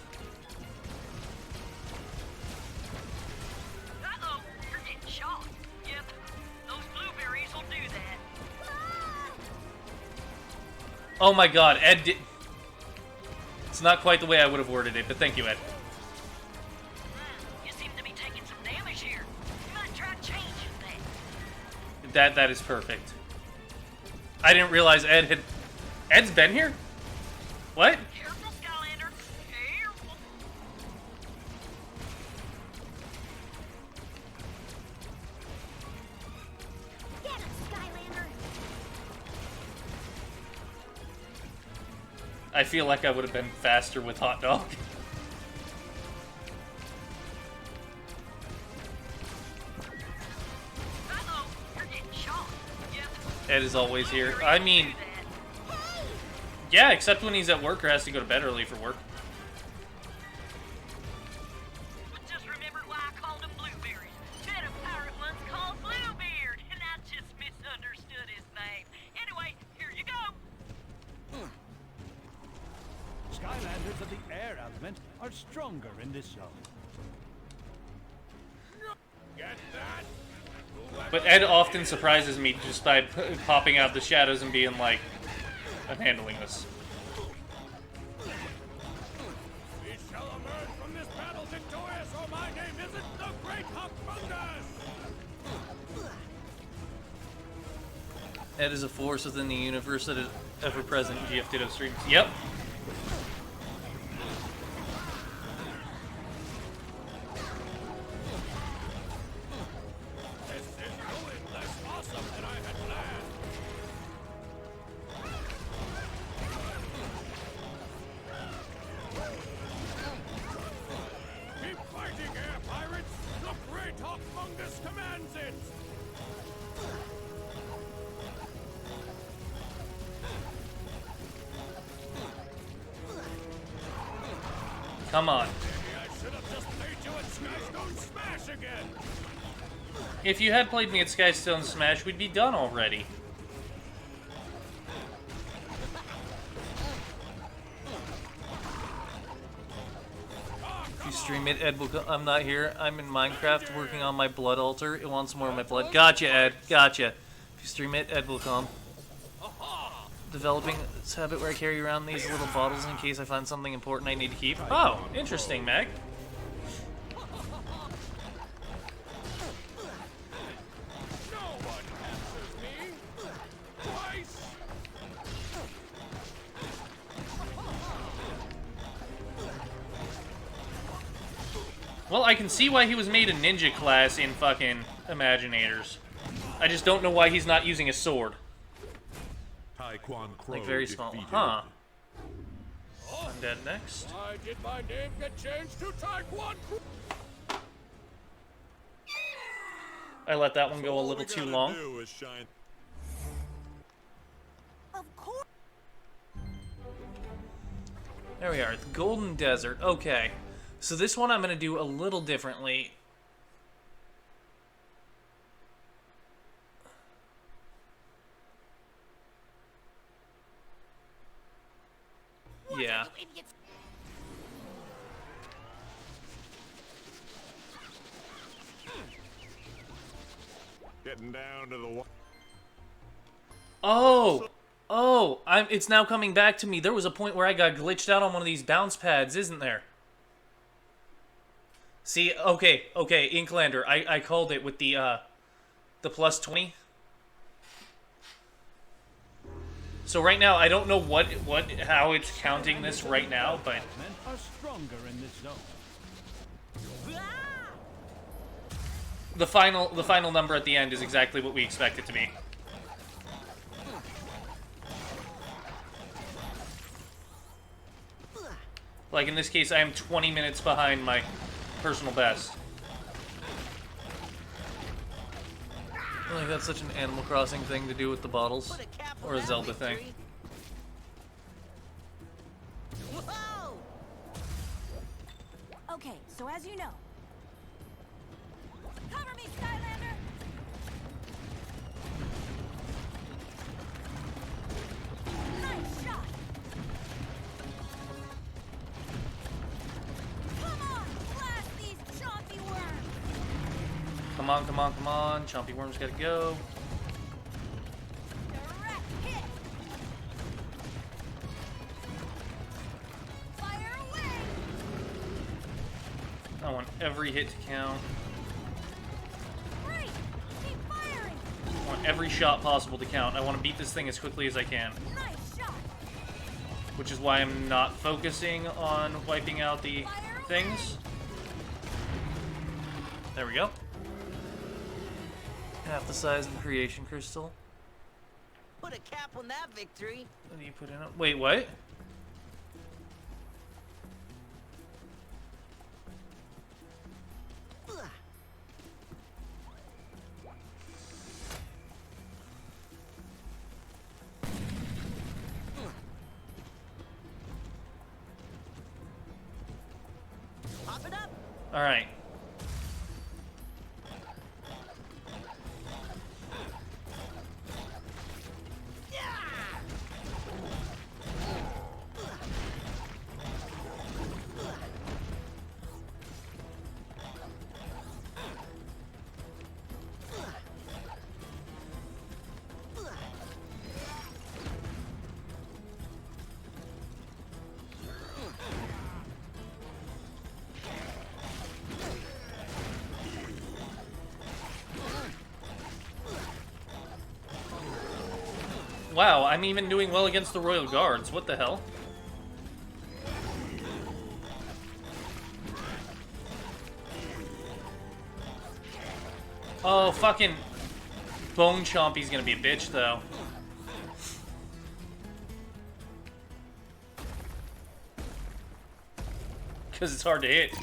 Uh-oh, you're getting shot. Yep, those blueberries will do that. Oh my god, Ed did... It's not quite the way I would have worded it, but thank you, Ed. You seem to be taking some damage here. You might try changing that. That is perfect. I didn't realize Ed's been here? What? Careful, Skylander. Careful. Get him, Skylander! I feel like I would have been faster with Hot Dog. Uh-oh, you're getting shot. Yep. Ed is always here. I mean... Yeah, except when he's at work or has to go to bed early for work. Just remembered why I called them blueberries. Met a pirate once called Bluebeard, and I just misunderstood his name. Anyway, here you go. Skylanders of the air element are stronger in this zone. Get that? But Ed often surprises me just by popping out the shadows and being like, I'm handling this. We shall emerge from this battle victorious, or my name isn't the Great Huckmongers! Ed is a force within the universe that is ever present, GF Ditto streams. Yep. This is going less awesome than I had planned. Keep fighting, air pirates! The Great Huckmongers commands it! Come on. Maybe I should have just made you at Skystone Smash again! If you had played me at Skystone Smash, we'd be done already. If you stream it, Ed will go. I'm not here. I'm in Minecraft working on my blood altar. It wants more of my blood. Gotcha, Ed. Gotcha. If you stream it, Ed will come. Developing this habit where I carry around these little bottles in case I find something important I need to keep. Oh, interesting, Meg. No one answers me! Twice! Well, I can see why he was made a ninja class in fucking Imaginators. I just don't know why he's not using a sword. Like, very small. Huh. Undead next. Why did my name get changed to Taekwondo? I let that one go a little too long. Of course. There we are, the Golden Desert. Okay. So this one I'm going to do a little differently. Yeah. Getting down to the Oh, it's now coming back to me. There was a point where I got glitched out on one of these bounce pads, isn't there? See, okay, Inklander, I called it with the plus 20. So right now, I don't know how it's counting this right now, but are stronger in this zone. the final number at the end is exactly what we expect it to be. Like in this case, I am 20 minutes behind my personal best. Like that's such an Animal Crossing thing to do with the bottles, or a Zelda thing. Okay, so as you know, cover me, Skylander. Nice shot. Come on, blast these chompy worms. Come on. Chompy worms gotta go. Direct hit. Fire away. I want every hit to count. Great. Keep firing. I want every shot possible to count. I want to beat this thing as quickly as I can. Nice shot. Which is why I'm not focusing on wiping out the things. There we go. Half the size of the creation crystal. Put a cap on that victory. What do you put in it? Wait, what? Pop it up. All right. Wow, I'm even doing well against the Royal Guards. What the hell? Oh, fucking Bone Chompy's gonna be a bitch, though. Because it's hard to hit.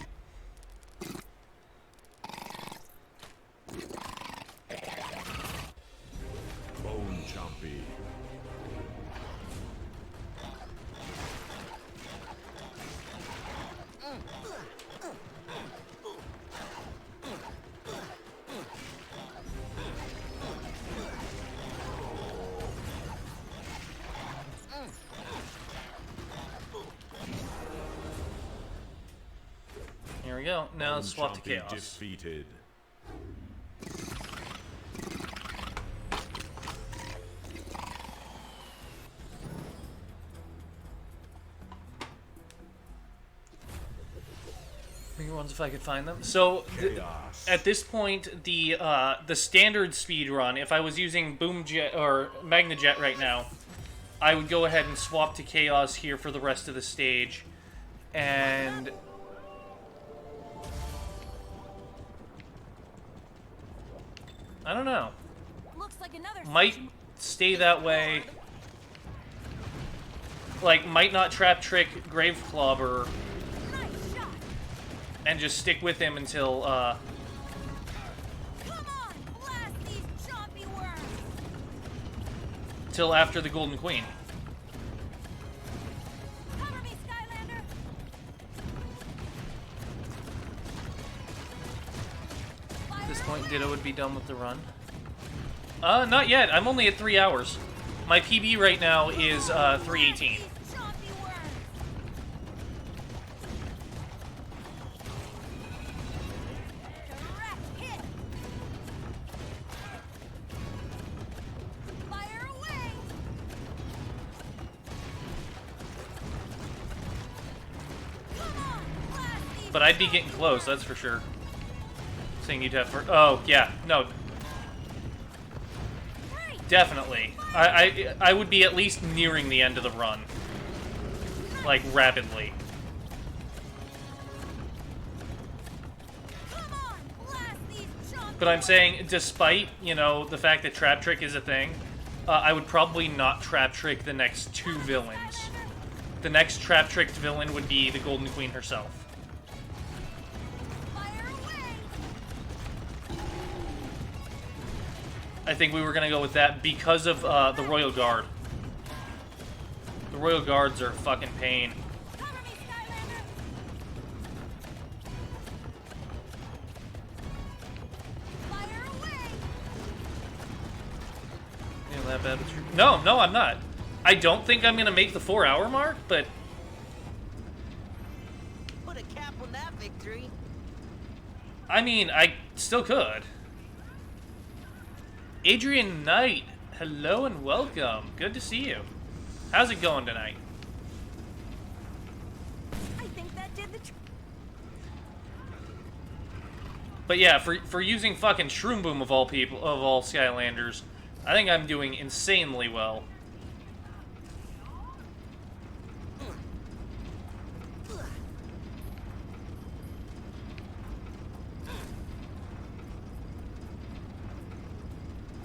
Bone Chompy. Here we go. Now let's swap to Chompy Chaos. defeated. Bigger ones if I could find them. So at this point, the standard speed run, if I was using Boom Jet or Magna Jet right now, I would go ahead and swap to Chaos here for the rest of the stage, and I don't know. Looks like another Might stay that way. Like, might not trap trick Grave Clobber and just stick with him until, Come on, blast these chompy worms. till after the Golden Queen. Cover me, Skylander. At this point, Ditto would be done with the run. Not yet. I'm only at 3 hours. My PB right now is 3:18. but I'd be getting close, that's for sure. Saying you'd have for... Oh, yeah. No. Definitely. I would be at least nearing the end of the run. Like, rapidly. But I'm saying, despite, you know, the fact that Trap Trick is a thing, I would probably not Trap Trick the next 2 villains. The next Trap Tricked villain would be the Golden Queen herself. I think we were going to go with that because of the Royal Guard. The Royal Guards are a fucking pain. That bad. No, I'm not. I don't think I'm gonna make the 4-hour mark, but Put a cap on that victory. I mean, I still could. Adrian Knight, hello and welcome. Good to see you. How's it going tonight? I think that did the But yeah, for using fucking Shroomboom of all people, of all Skylanders, I think I'm doing insanely well.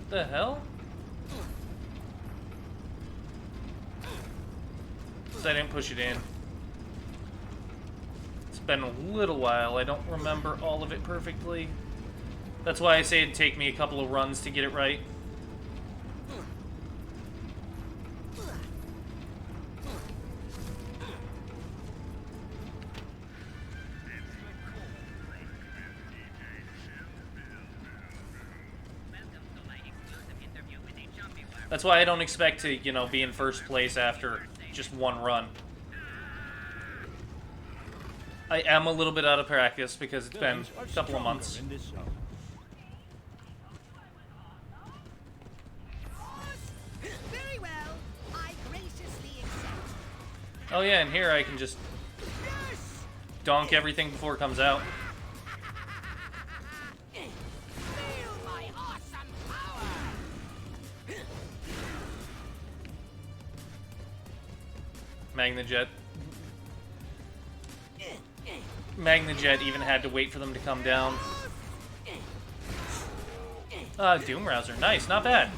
The hell? I didn't push it in. It's been a little while. I don't remember all of it perfectly. That's why I say it'd take me a couple of runs to get it right. That's why I don't expect to, you know, be in first place after just one run. I am a little bit out of practice because it's been a couple of months. Very well. I graciously accept. Oh yeah, and here I can just donk everything before it comes out. Magnajet. Magnajet even had to wait for them to come down. Doom Rouser. Nice, not bad.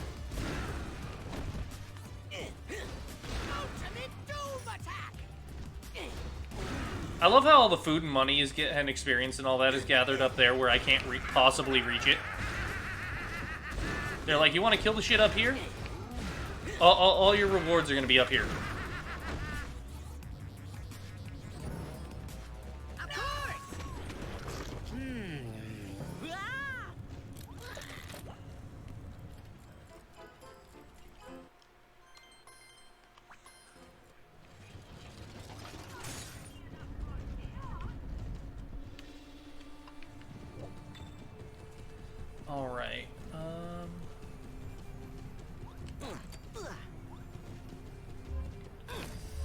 I love how all the food and money is and experience and all that is gathered up there where I can't possibly reach it. They're like, you want to kill the shit up here? All your rewards are going to be up here. Alright,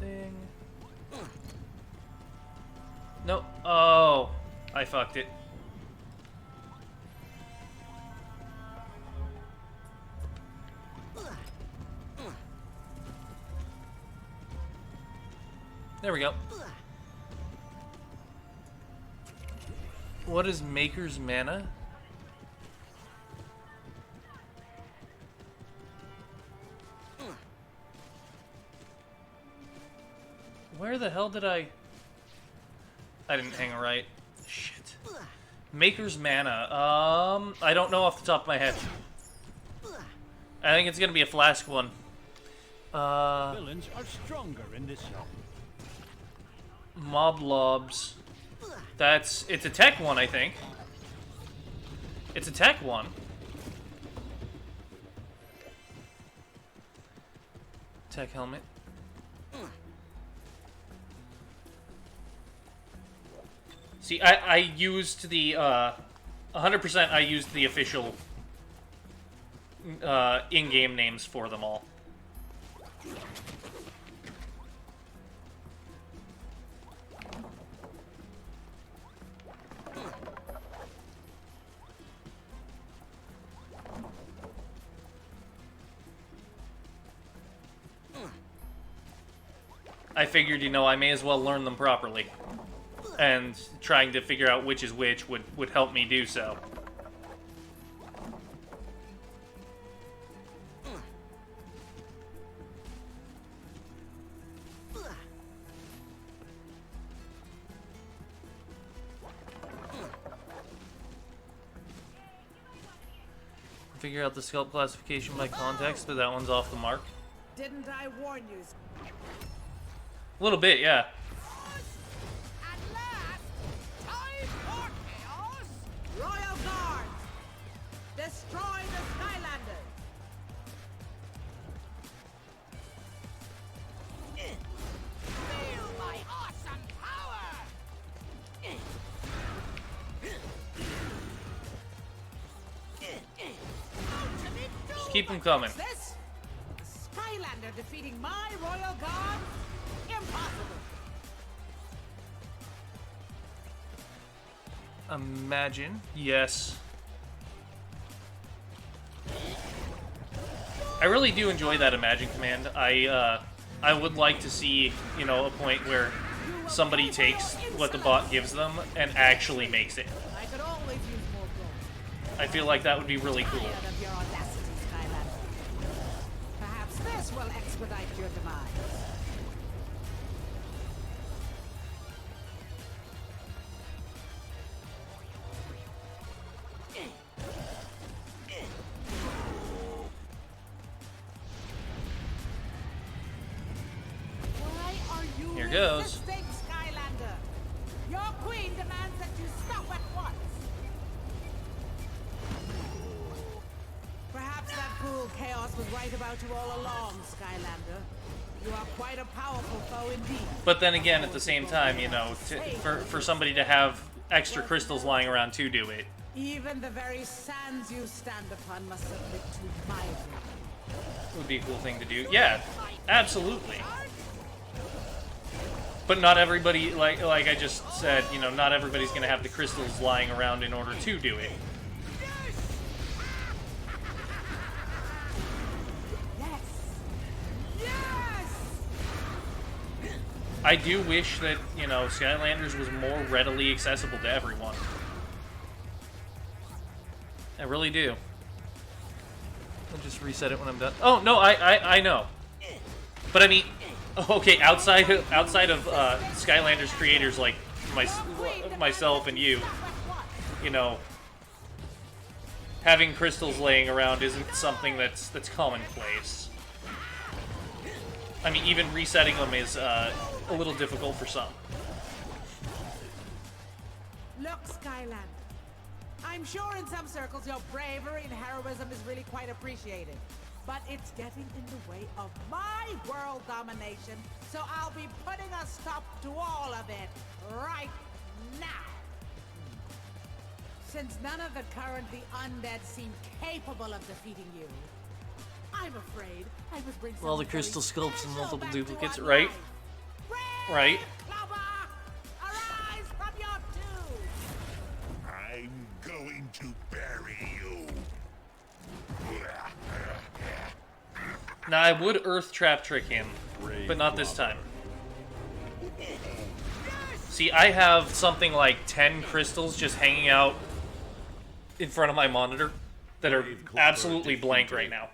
thing. No, oh, I fucked it. There we go. What is Maker's Mana? Where the hell did I didn't hang it right. Shit. Maker's Mana. I don't know off the top of my head. I think it's gonna be a Flask one. Villains are stronger in this zone. Mob Lobs. It's a tech one, I think. It's a tech one. Tech helmet. See, I used the 100%. I used the official in-game names for them all. I figured, you know, I may as well learn them properly. And trying to figure out which is which would help me do so. Figure out the sculpt classification by context, but that one's off the mark. Didn't I warn you? A little bit, yeah. At last, time for chaos! Royal Guard, destroy the Skylanders! Feel my awesome power! Just keep them coming. This? A Skylander defeating my Royal Guard? Impossible! Imagine. Yes. I really do enjoy that Imagine command. I would like to see, you know, a point where somebody takes what the bot gives them and actually makes it. I could always use more gold. I feel like that would be really cool. Tired of your audacity, Skylander. Perhaps this will expedite your demise. Why are you Here goes. resisting, Skylander? Your queen demands that you stop at once. Perhaps that fool Kaos was right about you all along, Skylander. You are quite a powerful foe indeed. But then again, at the same time, you know, for somebody to have extra crystals lying around to do it. Even the very sands you stand upon must submit to my will. Would be a cool thing to do. Yeah, absolutely. But not everybody, like I just said, you know, not everybody's gonna have the crystals lying around in order to do it. I do wish that, you know, Skylanders was more readily accessible to everyone. I really do. I'll just reset it when I'm done. Oh, no, I know. But I mean, okay, outside of Skylanders creators like myself and you know, having crystals laying around isn't something that's commonplace. I mean, even resetting them is a little difficult for some. Look, Skylander. I'm sure in some circles your bravery and heroism is really quite appreciated. But it's getting in the way of my world domination, so I'll be putting a stop to all of it right now. Since none of the currently undead seem capable of defeating you, I'm afraid I must bring Well, the something crystal very sculpts and special multiple back to duplicates, our right? life. Right. Cobra, arise from your tomb! I'm going to bury you. Now, I would Earth Trap trick him, but not this time. See, I have something like 10 crystals just hanging out in front of my monitor that are absolutely blank right now.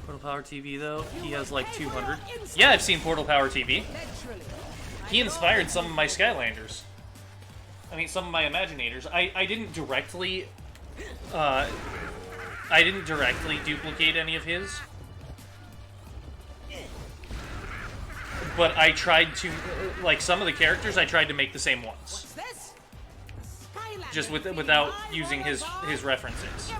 Portal Power TV, though, he has like 200. Yeah, I've seen Portal Power TV. He inspired some of my Skylanders. I mean, some of my Imaginators. I didn't directly duplicate any of his. But I tried to, like, some of the characters, I tried to make the same ones. Just without using his references.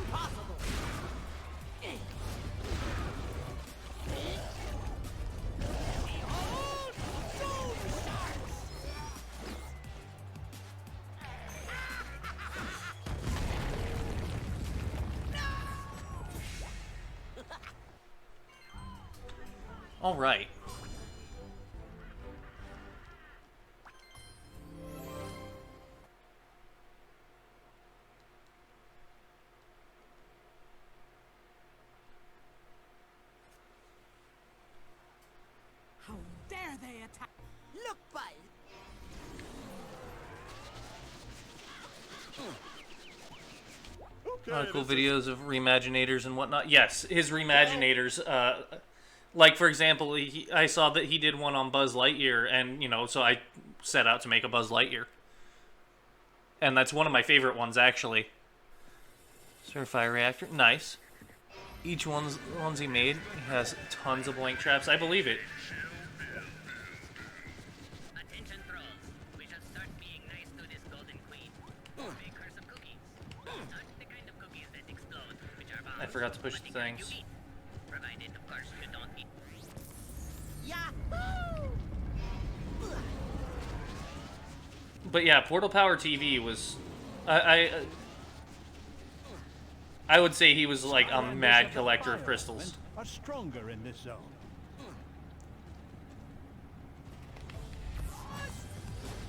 All right. time. Look, Buzz. Cool videos of reimaginators and whatnot. Yes, his reimaginators. Like, for example, I saw that he did one on Buzz Lightyear, and, you know, so I set out to make a Buzz Lightyear. And that's one of my favorite ones, actually. Certified reactor. Nice. Each one's he made has tons of blank traps. I believe it. Attention trolls. We shall start being nice to this golden queen. Make her some cookies. Not the kind of cookies that explode, which are bombs. I forgot to push the but the kind things. you eat. Provided, of course, you don't eat. Yahoo! But yeah, Portal Power TV was... I would say he was like a mad collector of crystals. Are stronger in this zone.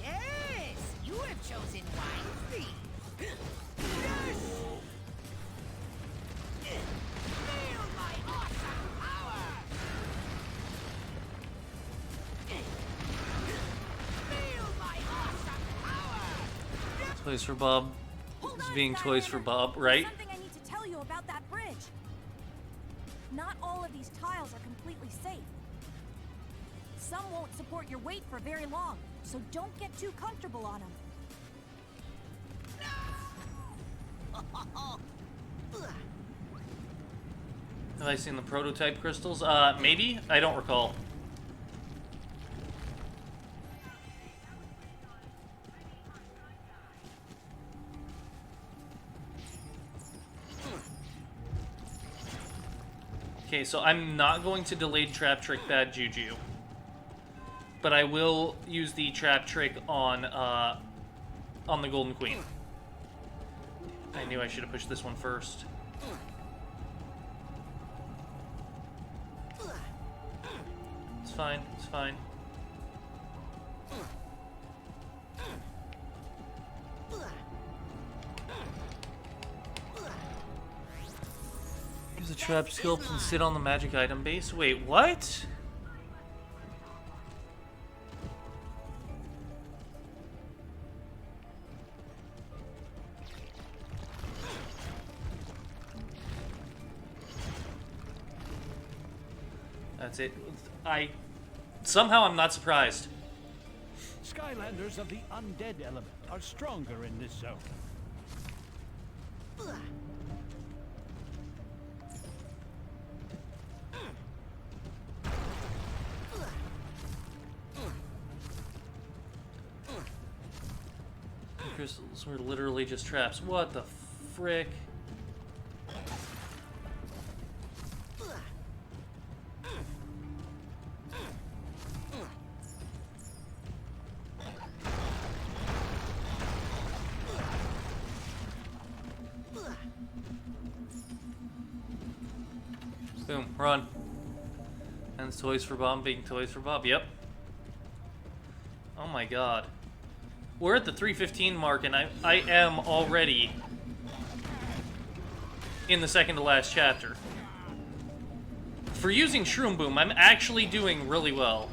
Yes, you have chosen wisely. Yes! Feel my awesome power! Feel my awesome power! Toys for Bob. It's being Toys for Bob, right? Something I need to tell you about that bridge. Not all of these tiles are completely safe. Some won't support your weight for very long, so don't get too comfortable on them. Have I seen the prototype crystals? Maybe? I don't recall. Okay, so I'm not going to delayed trap trick Bad Juju. But I will use the trap trick on the Golden Queen. I knew I should have pushed this one first. It's fine, it's fine. Use a trap sculpt and sit on the magic item base. Wait, what? That's it. Somehow I'm not surprised. Skylanders of the Undead element are stronger in this zone. Crystals were literally just traps. What the frick? Boom, run. And it's Toys for Bob being Toys for Bob. Yep. Oh my god. We're at the 3:15 mark, and I am already in the second to last chapter. For using Shroomboom, I'm actually doing really well.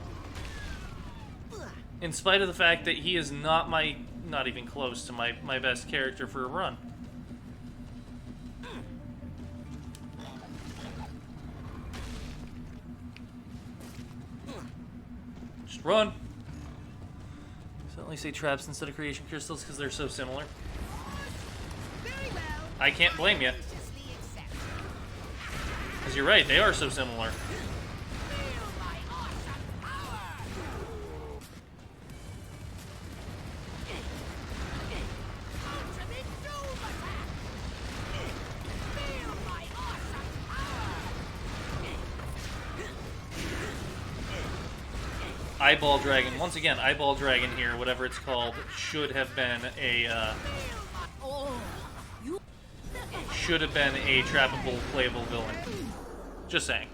In spite of the fact that he is not even close to my best character for a run. Just run. Certainly say traps instead of creation crystals because they're so similar. I can't blame you. Because you're right, they are so similar. Eyeball Dragon. Once again, Eyeball Dragon here, whatever it's called, should have been a trappable, playable villain. Just saying.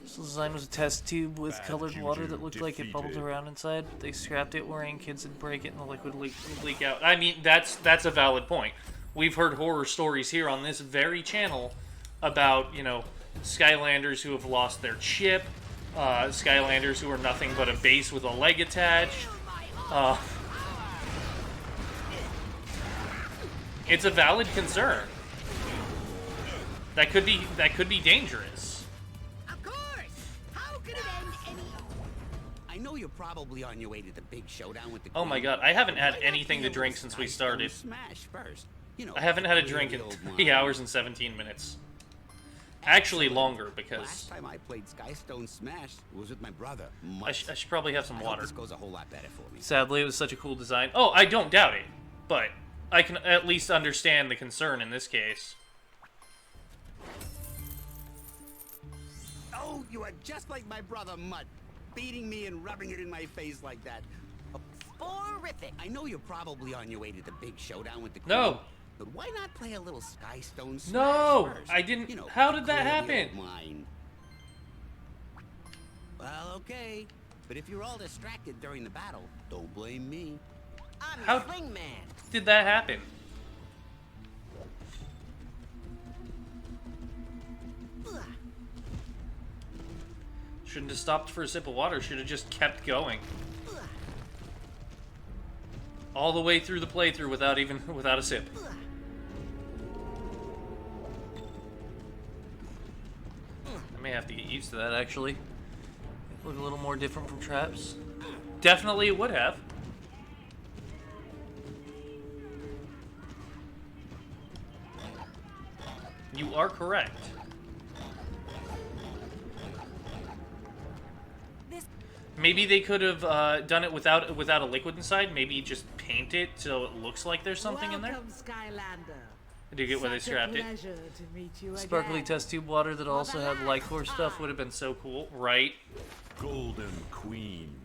This design was a test tube with colored water that looked like it bubbled around inside. They scrapped it, worrying kids would break it and the liquid would leak out. I mean, that's a valid point. We've heard horror stories here on this very channel about, you know, Skylanders who have lost their chip, Skylanders who are nothing but a base with a leg attached. It's a valid concern. That could be dangerous. Of course! How could it end any... I know you're probably on your way to the big showdown with the... Oh my god, I haven't had anything to drink since we started. Smash first. You know, I haven't had a drink in 3 hours and 17 minutes. Actually longer, because... Last time I played Skystone Smash was with my brother. I should probably have some water. This goes a whole lot better for me. Sadly, it was such a cool design. Oh, I don't doubt it, but I can at least understand the concern in this case. Oh, you are just like my brother Mutt, beating me and rubbing it in my face like that. Horrific! I know you're probably on your way to the big showdown with the crew, No. but why not play a little Skystone Smash No, first? I didn't. You know, How did that clear the happen? old mind. Well, okay, but if you're all distracted during the battle, don't blame me. I'm How the Sling Man. did that happen? Shouldn't have stopped for a sip of water. Should have just kept going. All the way through the playthrough without a sip. I may have to get used to that, actually. Look a little more different from traps. Definitely it would have. You are correct. Maybe they could have done it without a liquid inside. Maybe just paint it so it looks like there's something in there. Welcome, Skylander. I do get why they scrapped it. Pleasure to meet you Sparkly again. test tube water that also had light core stuff would have been so cool, right? Golden Queen.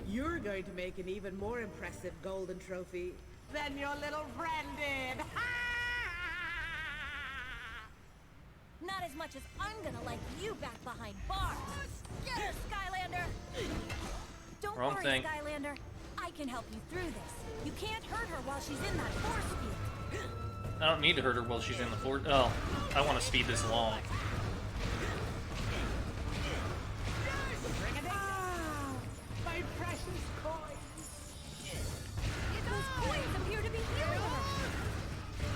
You're going to make an even more impressive golden trophy than your little friend did. Not as much as I'm gonna like you back behind bars. Get her, Skylander! Don't Wrong worry, thing. Skylander. I can help you through this. You can't hurt her while she's in that force field. I don't need to hurt her while she's in the fort. Oh, I want to speed this along. My precious coins. Those coins appear to be healing her.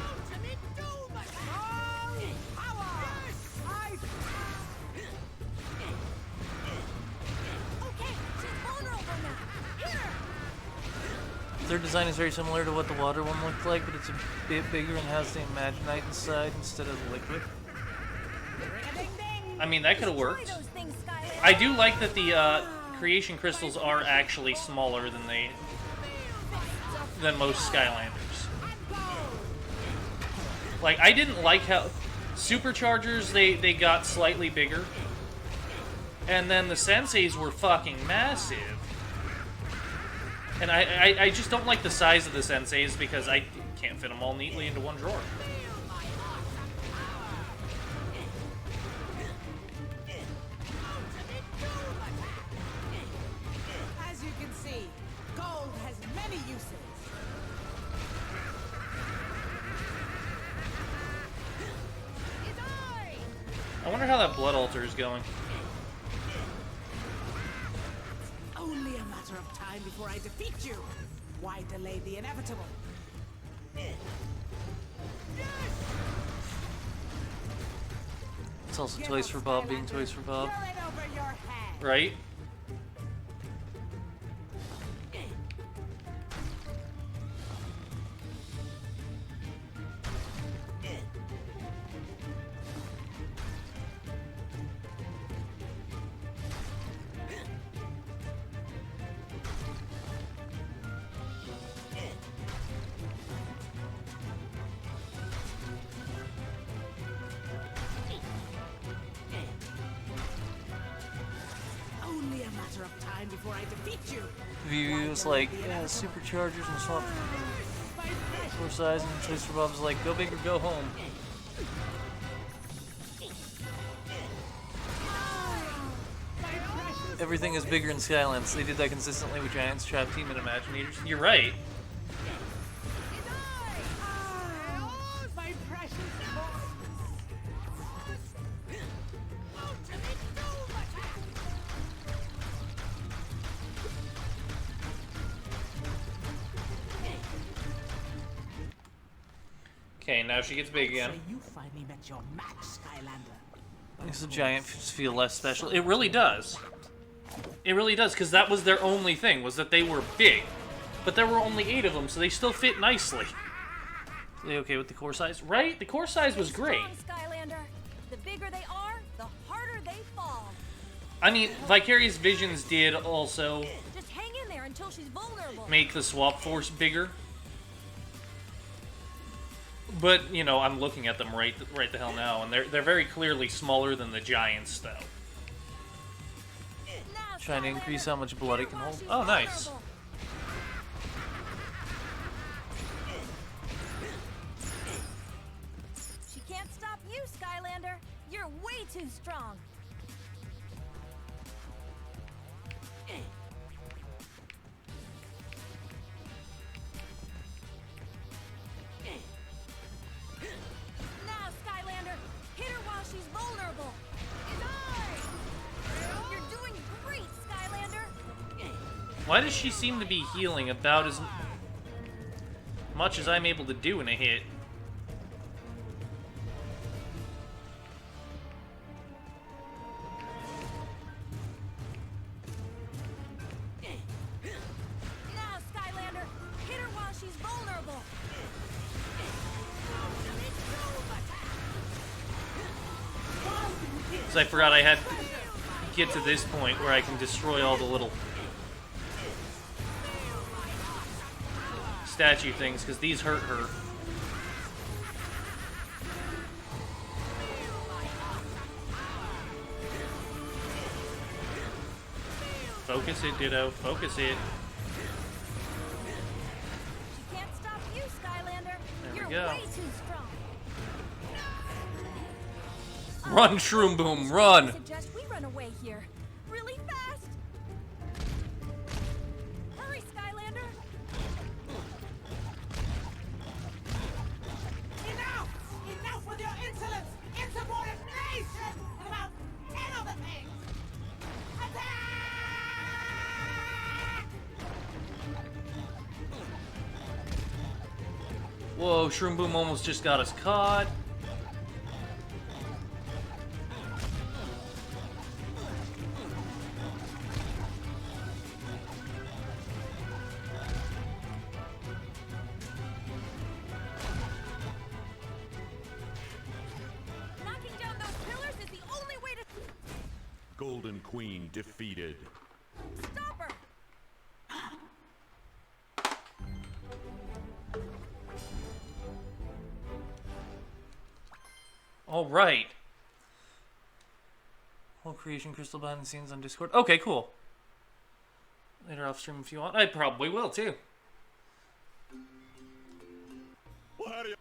Ultimate doom! Power! Okay, she's vulnerable now. Hit her! Their design is very similar to what the water one looked like, but it's a bit bigger and has the Imaginite inside instead of the liquid. I mean, that could have worked. I do like that the creation crystals are actually smaller than most Skylanders. Like, I didn't like how Superchargers, they got slightly bigger, and then the Senseis were fucking massive. And I just don't like the size of the Senseis because I can't fit them all neatly into one drawer. As you can see, gold has many uses. I wonder how that blood altar is going. Only a matter of time before I defeat you. Why delay the inevitable? It's also Toys for Bob being Toys for Bob. Throw it over your head. Right? Only a matter of time before I defeat you. View was like, yeah, Superchargers and swap for size, and Toys for Bob was like, go big or go home. Everything is bigger in Skylands. They did that consistently with Giants, Trap Team, and Imaginators. You're right. My precious Okay, now she gets big again. Say you finally met your match, Skylander. Makes the giants feel less special. It really does. It really does, because that was their only thing, was that they were big. But there were only 8 of them, so they still fit nicely. Are they okay with the core size? Right? The core size was great. Skylander. The bigger they are, the harder they fall. I mean, Vicarious Visions did also Just hang in there until she's vulnerable. make the swap force bigger. But, you know, I'm looking at them right the hell now, and they're very clearly smaller than the giants, though. Trying to increase how much blood it can hold. Oh, nice. She can't stop you, Skylander. You're way too strong. Now, Skylander, hit her while she's vulnerable. You're doing great, Skylander. Why does she seem to be healing about as much as I'm able to do in a hit? Now, Skylander, hit her while she's vulnerable. Because I forgot I had to get to this point where I can destroy all the little statue things, because these hurt her. Focus it, Ditto. Focus it. She can't stop you, Skylander. There we You're go. way too strong. Run, Shroomboom, run! I suggest we run away here. Really fast. Hurry, Skylander. Enough! Enough with your insolence! Insubordination! And about 10 other things! Attack! Whoa, Shroomboom almost just got us caught. Knocking down those pillars is the only way to Golden Queen defeated. stop her. All right. Whole creation crystal behind the scenes on Discord. Okay, cool. Later off stream if you want. I probably will too. Well, how do you...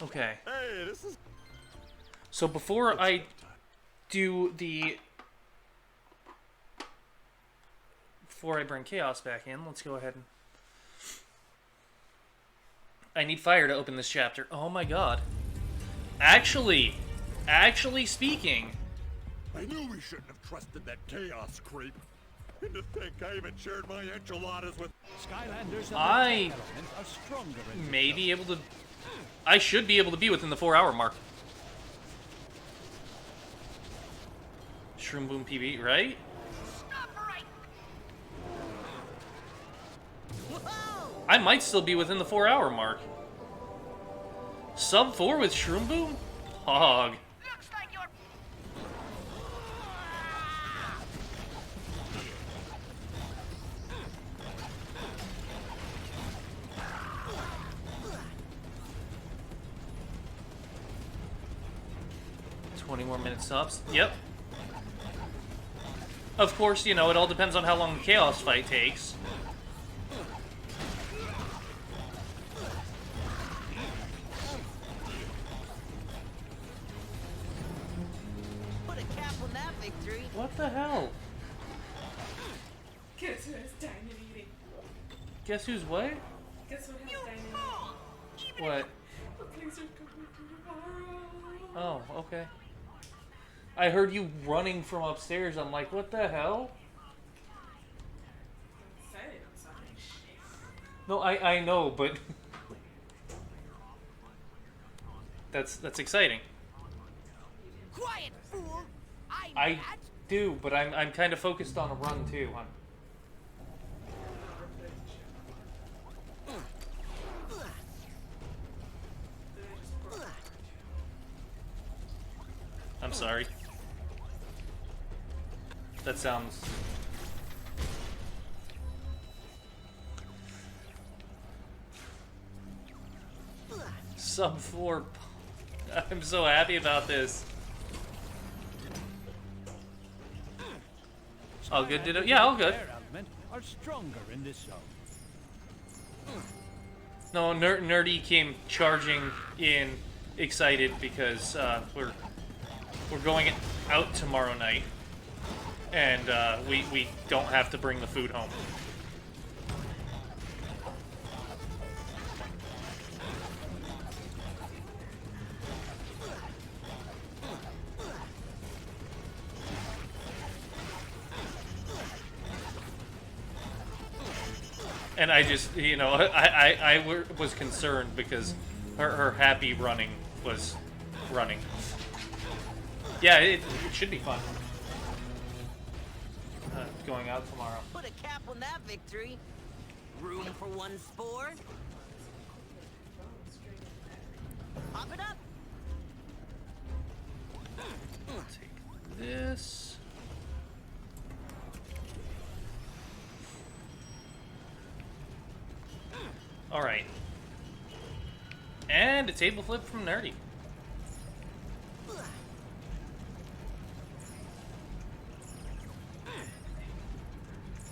Okay. Hey, this is... So before I do the... Before I bring Kaos back in, let's go ahead and... I need fire to open this chapter. Oh my god. Actually speaking... I knew we shouldn't have trusted that Chaos creep. And to think I even shared my enchiladas with... Skylanders of the I Tech element are stronger in this may be able to... I should be able to be within the 4-hour mark. Shroomboom PB, right? I might still be within the 4-hour mark. Sub 4 with Shroomboom? Hog. Looks like you're... 20 more minutes tops. Yep. Of course, you know, it all depends on how long the Chaos fight takes. Put a cap on that victory. What the hell? Guess who has diamond eating? Guess who's what? Guess what has diamond eating? What? The police are coming tomorrow. Oh, okay. I heard you running from upstairs. I'm like, what the hell? Say it, I'm sorry. No, I know, but that's exciting. Quiet, fool! I do, but I'm kind of focused on a run too, hon. I'm sorry. That sounds... Sub 4. I'm so happy about this. All good, did it? Yeah, all good. Are stronger in this zone. No, Nerdy came charging in, excited because we're going out tomorrow night, and we don't have to bring the food home. And I just, you know, I was concerned because her happy running was running. Yeah, it should be fun. Going out tomorrow. Put a cap on that victory. Room for one spore. Pop it up. Take this. Alright. And a table flip from Nerdy.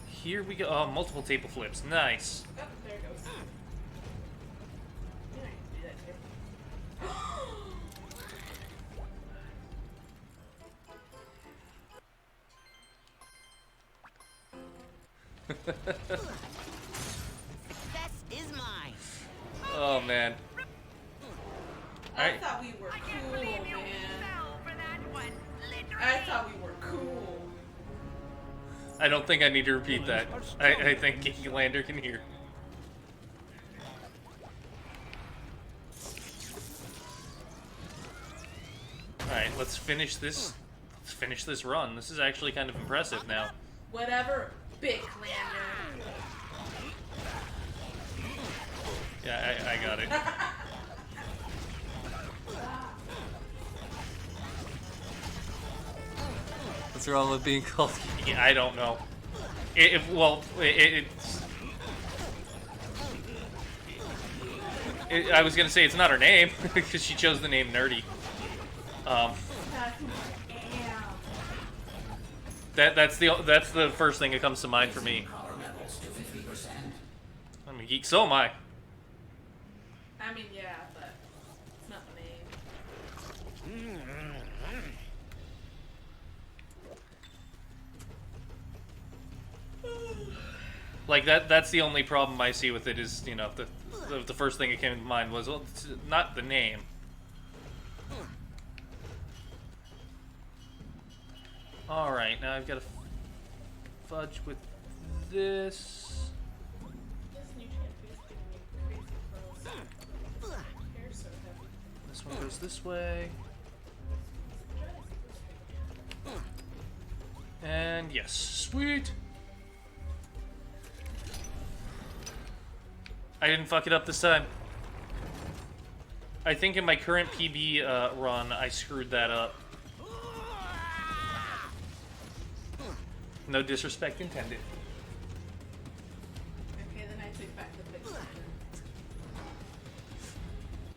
Here we go. Oh, multiple table flips. Nice. Oh, there it goes. Yeah, I can do that too. Success is mine. Oh, man. I thought we were cool, man. I thought we were cool. I don't think I need to repeat that. I think Lander can hear. Alright, let's finish this. Let's finish this run. This is actually kind of impressive now. Whatever, big Lander. Yeah, I got it. What's wrong with being called? Yeah, I don't know. I was gonna say it's not her name because she chose the name Nerdy. That's the first thing that comes to mind for me. I'm a geek, so am I. I mean, yeah, but it's not the name. Like that's the only problem I see with it is, you know, the first thing that came to mind was, well, it's not the name. Alright, now I've got to fudge with this. This one goes this way. And yes, sweet! I didn't fuck it up this time. I think in my current PB run, I screwed that up. No disrespect intended. Okay, then I take back the big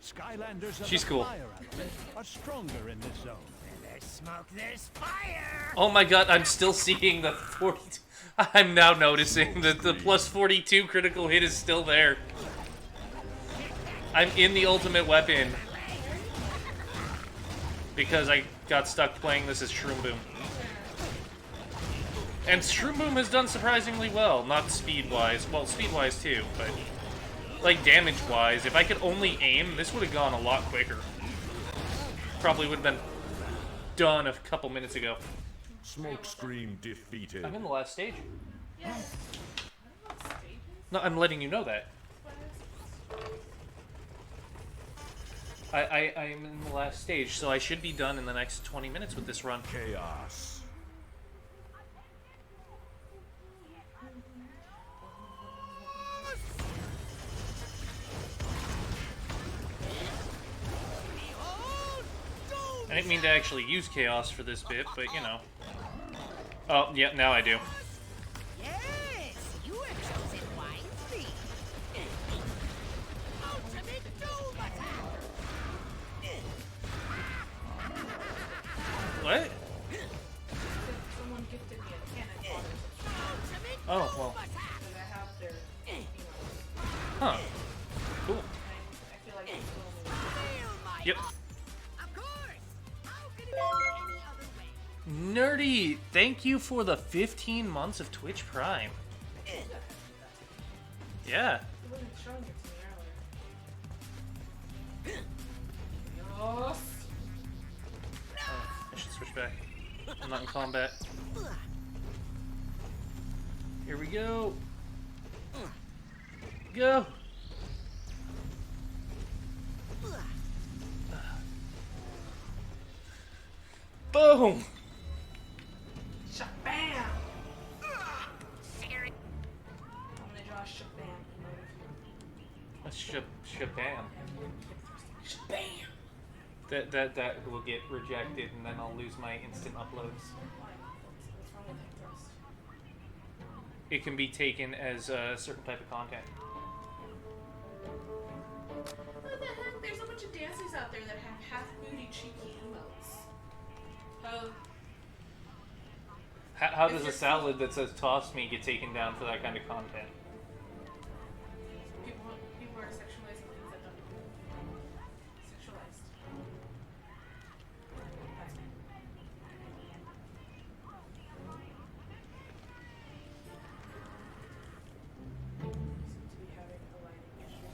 Skylanders of She's the cool. fire element are stronger in this zone. There's smoke, there's fire. Oh my god, I'm still seeing the 42. I'm now noticing that the plus 42 critical hit is still there. I'm in the ultimate weapon because I got stuck playing this as Shroomboom. And Shroomboom has done surprisingly well, not speed-wise. Well, speed-wise too, but like damage-wise, if I could only aim, this would have gone a lot quicker. Probably would have been done a couple minutes ago. Smokescreen defeated. I'm in the last stage. No, I'm letting you know that. I am in the last stage, so I should be done in the next 20 minutes with this run. Chaos. I didn't mean to actually use Chaos for this bit, but you know. Oh, yeah, now I do. Yes, you have chosen wisely. Ultimate Doom Attack. What? Someone gifted me a cannon. Oh, well. And I have their Huh. Cool. I feel like it's still Yep. Of course. How could it end any other way? Nerdy, thank you for the 15 months of Twitch Prime. Yeah. It wasn't showing it to me earlier. Yes. I should switch back. I'm not in combat. Here we go. Go. Boom. Shabam! I'm gonna draw a shabam emoji. A shabam. Shabam! That will get rejected, and then I'll lose my instant uploads. What's wrong with that thrust? It can be taken as a certain type of content. What the heck? There's a bunch of dancers out there that have half booty cheeky emotes. Oh. How does a salad that says "toss me" get taken down for that kind of content? People are sexualizing things that don't sexualized. That's me. Seem to be having a lighting issue.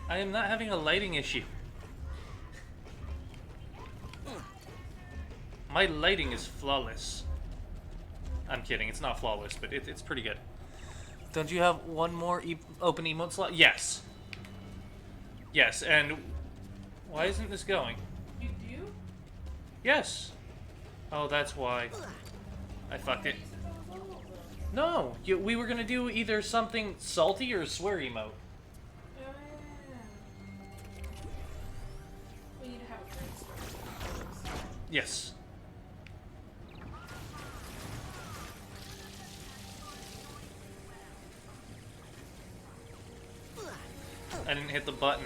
I am not having a lighting issue. My lighting is flawless. I'm kidding, it's not flawless, but it's pretty good. Don't you have one more open emote slot? Yes. Yes, and why isn't this going? You do? Yes. Oh, that's why. I fucked it. No, we were gonna do either something salty or a swear emote. We need to have a brainstorm. Yes. I didn't hit the button.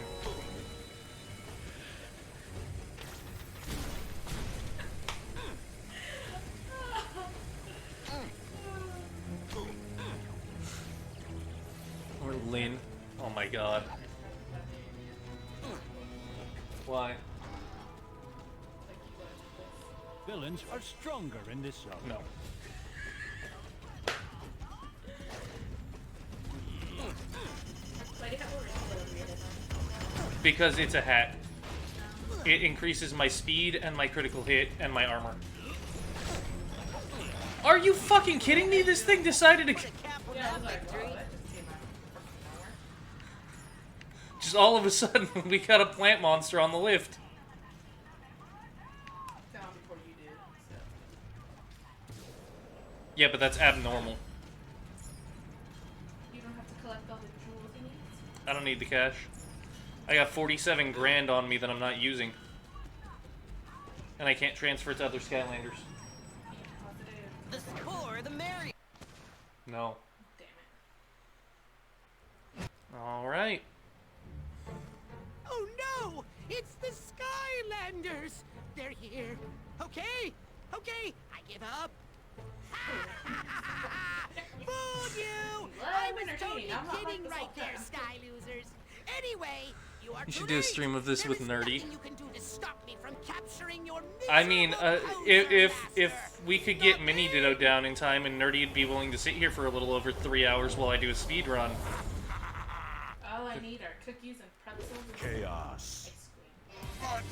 Or Lynn. Oh my god. Why? Villains are stronger in this zone. No. Why do you have a rainbow? Because it's a hat. It increases my speed and my critical hit and my armor. Are you fucking kidding me? This thing decided to... Yeah, I was like, wow, that just came out of nowhere. Just all of a sudden, we got a plant monster on the lift. Down before you did, so. Yeah, but that's abnormal. You don't have to collect all the jewels you need? I don't need the cash. I got 47 grand on me that I'm not using. And I can't transfer to other Skylanders. The score, the merry. No. Damn it. Alright. Oh no! It's the Skylanders! They're here. Okay, I give up. Fooled you! I was totally kidding right there, Sky Losers. Anyway, you are You should do a stream of this with Nerdy. you can do to stop me from capturing your I mean, if we could get Mini Ditto down in time and Nerdy would be willing to sit here for a little over 3 hours while I do a speed run. All I need are cookies and pretzels and Chaos. But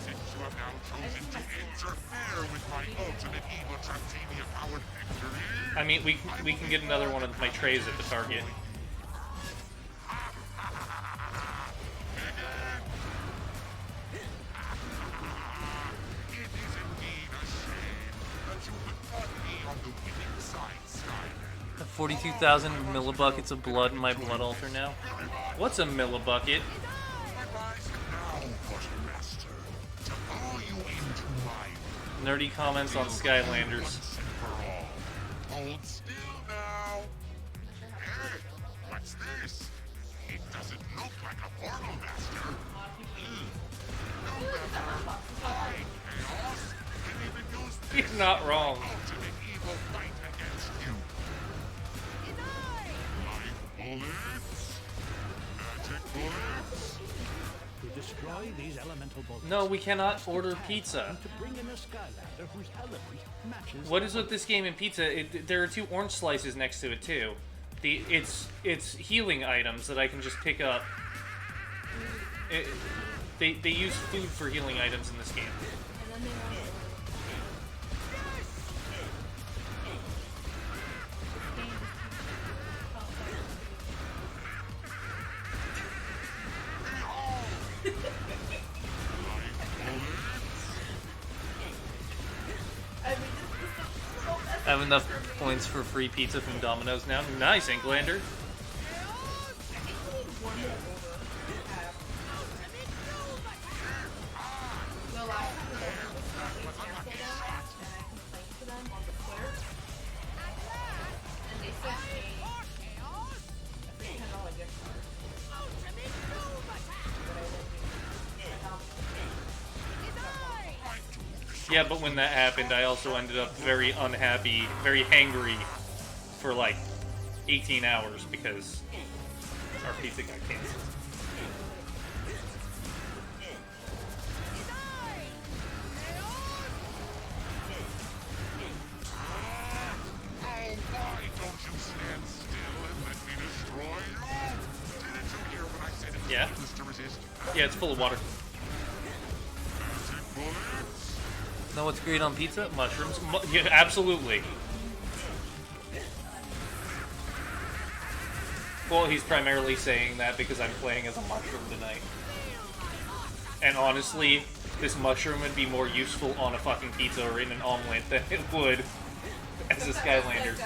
since you have now chosen to interfere with my ultimate evil Tractania-powered victory... I mean, we can get another one of my trays at the Target. 42,000 millibuckets of blood in my blood altar now. What's a millibucket? Nerdy comments on Skylanders. Hold still now. Hey, what's this? It doesn't look like a portal master. Chaos can even use He's not wrong. ultimate evil fight against you. My bullets. Magic bullets. To destroy these elemental bullets. No, we cannot order pizza. To bring in a Skylander whose element matches. What is with this game in pizza? There are 2 orange slices next to it too. It's healing items that I can just pick up. They use food for healing items in this game. I have enough points for free pizza from Domino's now. Nice, Inklander. Yeah, but when that happened, I also ended up very unhappy, very hangry for like 18 hours because our pizza got canceled. Oh, why don't you stand still and let me destroy you? Didn't you hear what I said? It was Yeah. useless to resist. Yeah, it's full of water. Magic bullets. Know what's great on pizza? Mushrooms. Yeah, absolutely. Well, he's primarily saying that because I'm playing as a mushroom tonight. And honestly, this mushroom would be more useful on a fucking pizza or in an omelet than it would as a Skylander.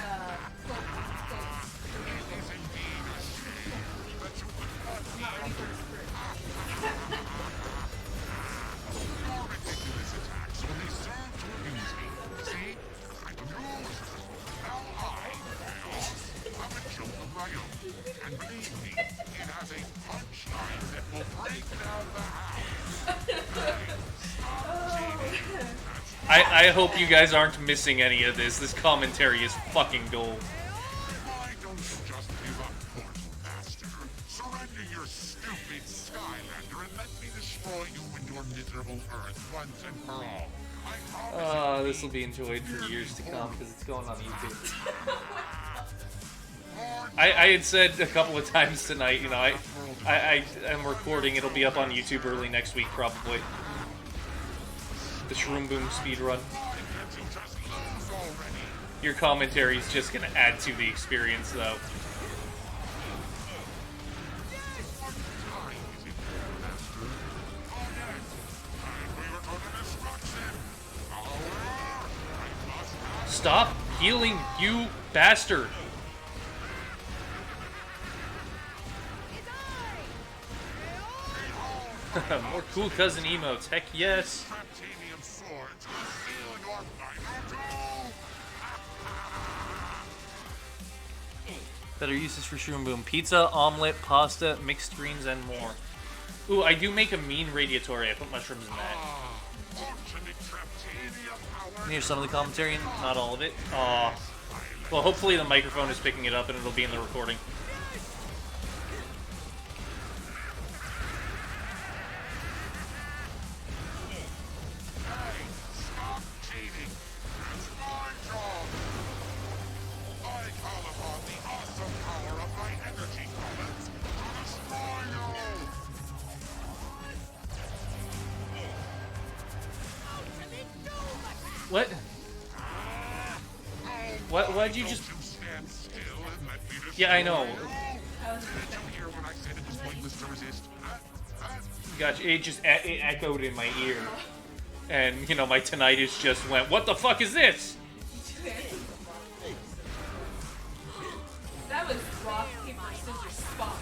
And believe me, it has a punchline that will break down the house. I hope you guys aren't missing any of this. This commentary is fucking gold. Why don't you just give up, Portal Master? Surrender your stupid Skylander and let me destroy you and your miserable Earth once and for all. This will be enjoyed for years to come because it's going on YouTube. I had said a couple of times tonight, you know, I am recording. It'll be up on YouTube early next week, probably. The Shroomboom Speedrun. Your commentary is just going to add to the experience, though. Stop healing, you bastard! More cool cousin emotes, heck yes! Better uses for Shroomboom. Pizza, omelet, pasta, mixed greens, and more. Ooh, I do make a mean radiatory. I put mushrooms in that. Here's some of the commentary, not all of it. Aw. Well, hopefully the microphone is picking it up and it'll be in the recording. What? Why'd you just... Yeah, I know. Gotcha. It just it echoed in my ear. And, you know, my tinnitus just went, what the fuck is this? rock, paper, scissors spot.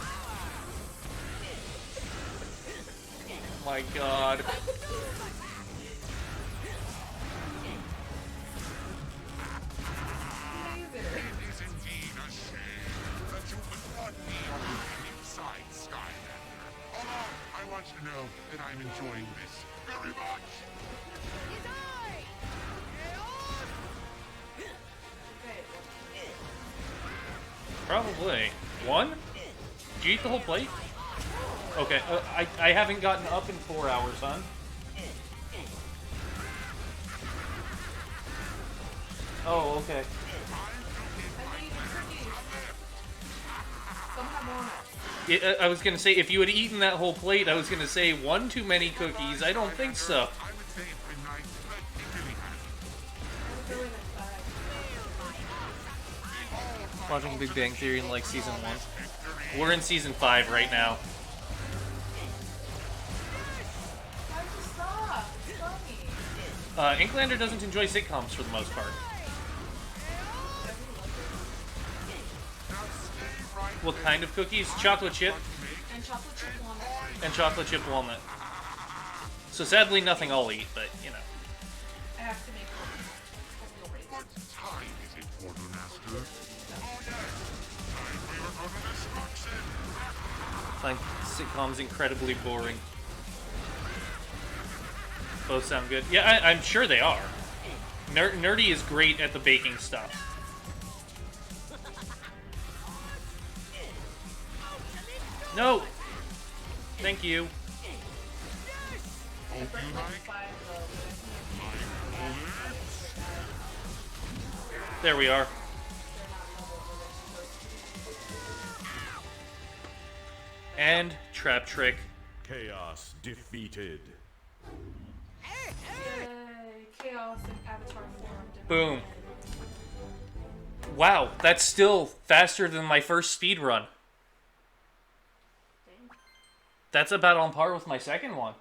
My God. It is indeed a shame that you would not be on the winning side, Skylander. Although, I want you to know that I'm enjoying this very much. Probably. One? Did you eat the whole plate? Okay, I haven't gotten up in 4 hours, son. Oh, okay. I was gonna say, if you had eaten that whole plate, I was gonna say, one too many cookies. I don't think so. Watching Big Bang Theory in like season 1. We're in season 5 right now. Inklander doesn't enjoy sitcoms for the most part. What kind of cookies? Chocolate chip. And chocolate chip walnut. And chocolate chip walnut. So sadly, nothing I'll eat, but you know. I have to make cookies. What time is it, Quartermaster? Oh yes, time for your own destruction. Find sitcoms incredibly boring. Both sound good. Yeah, I'm sure they are. Nerdy is great at the baking stuff. No! Thank you. There we are. And trap trick. Chaos defeated. Yay! Chaos and Avatar formed. Boom. Wow, that's still faster than my first speed run. That's about on par with my second one.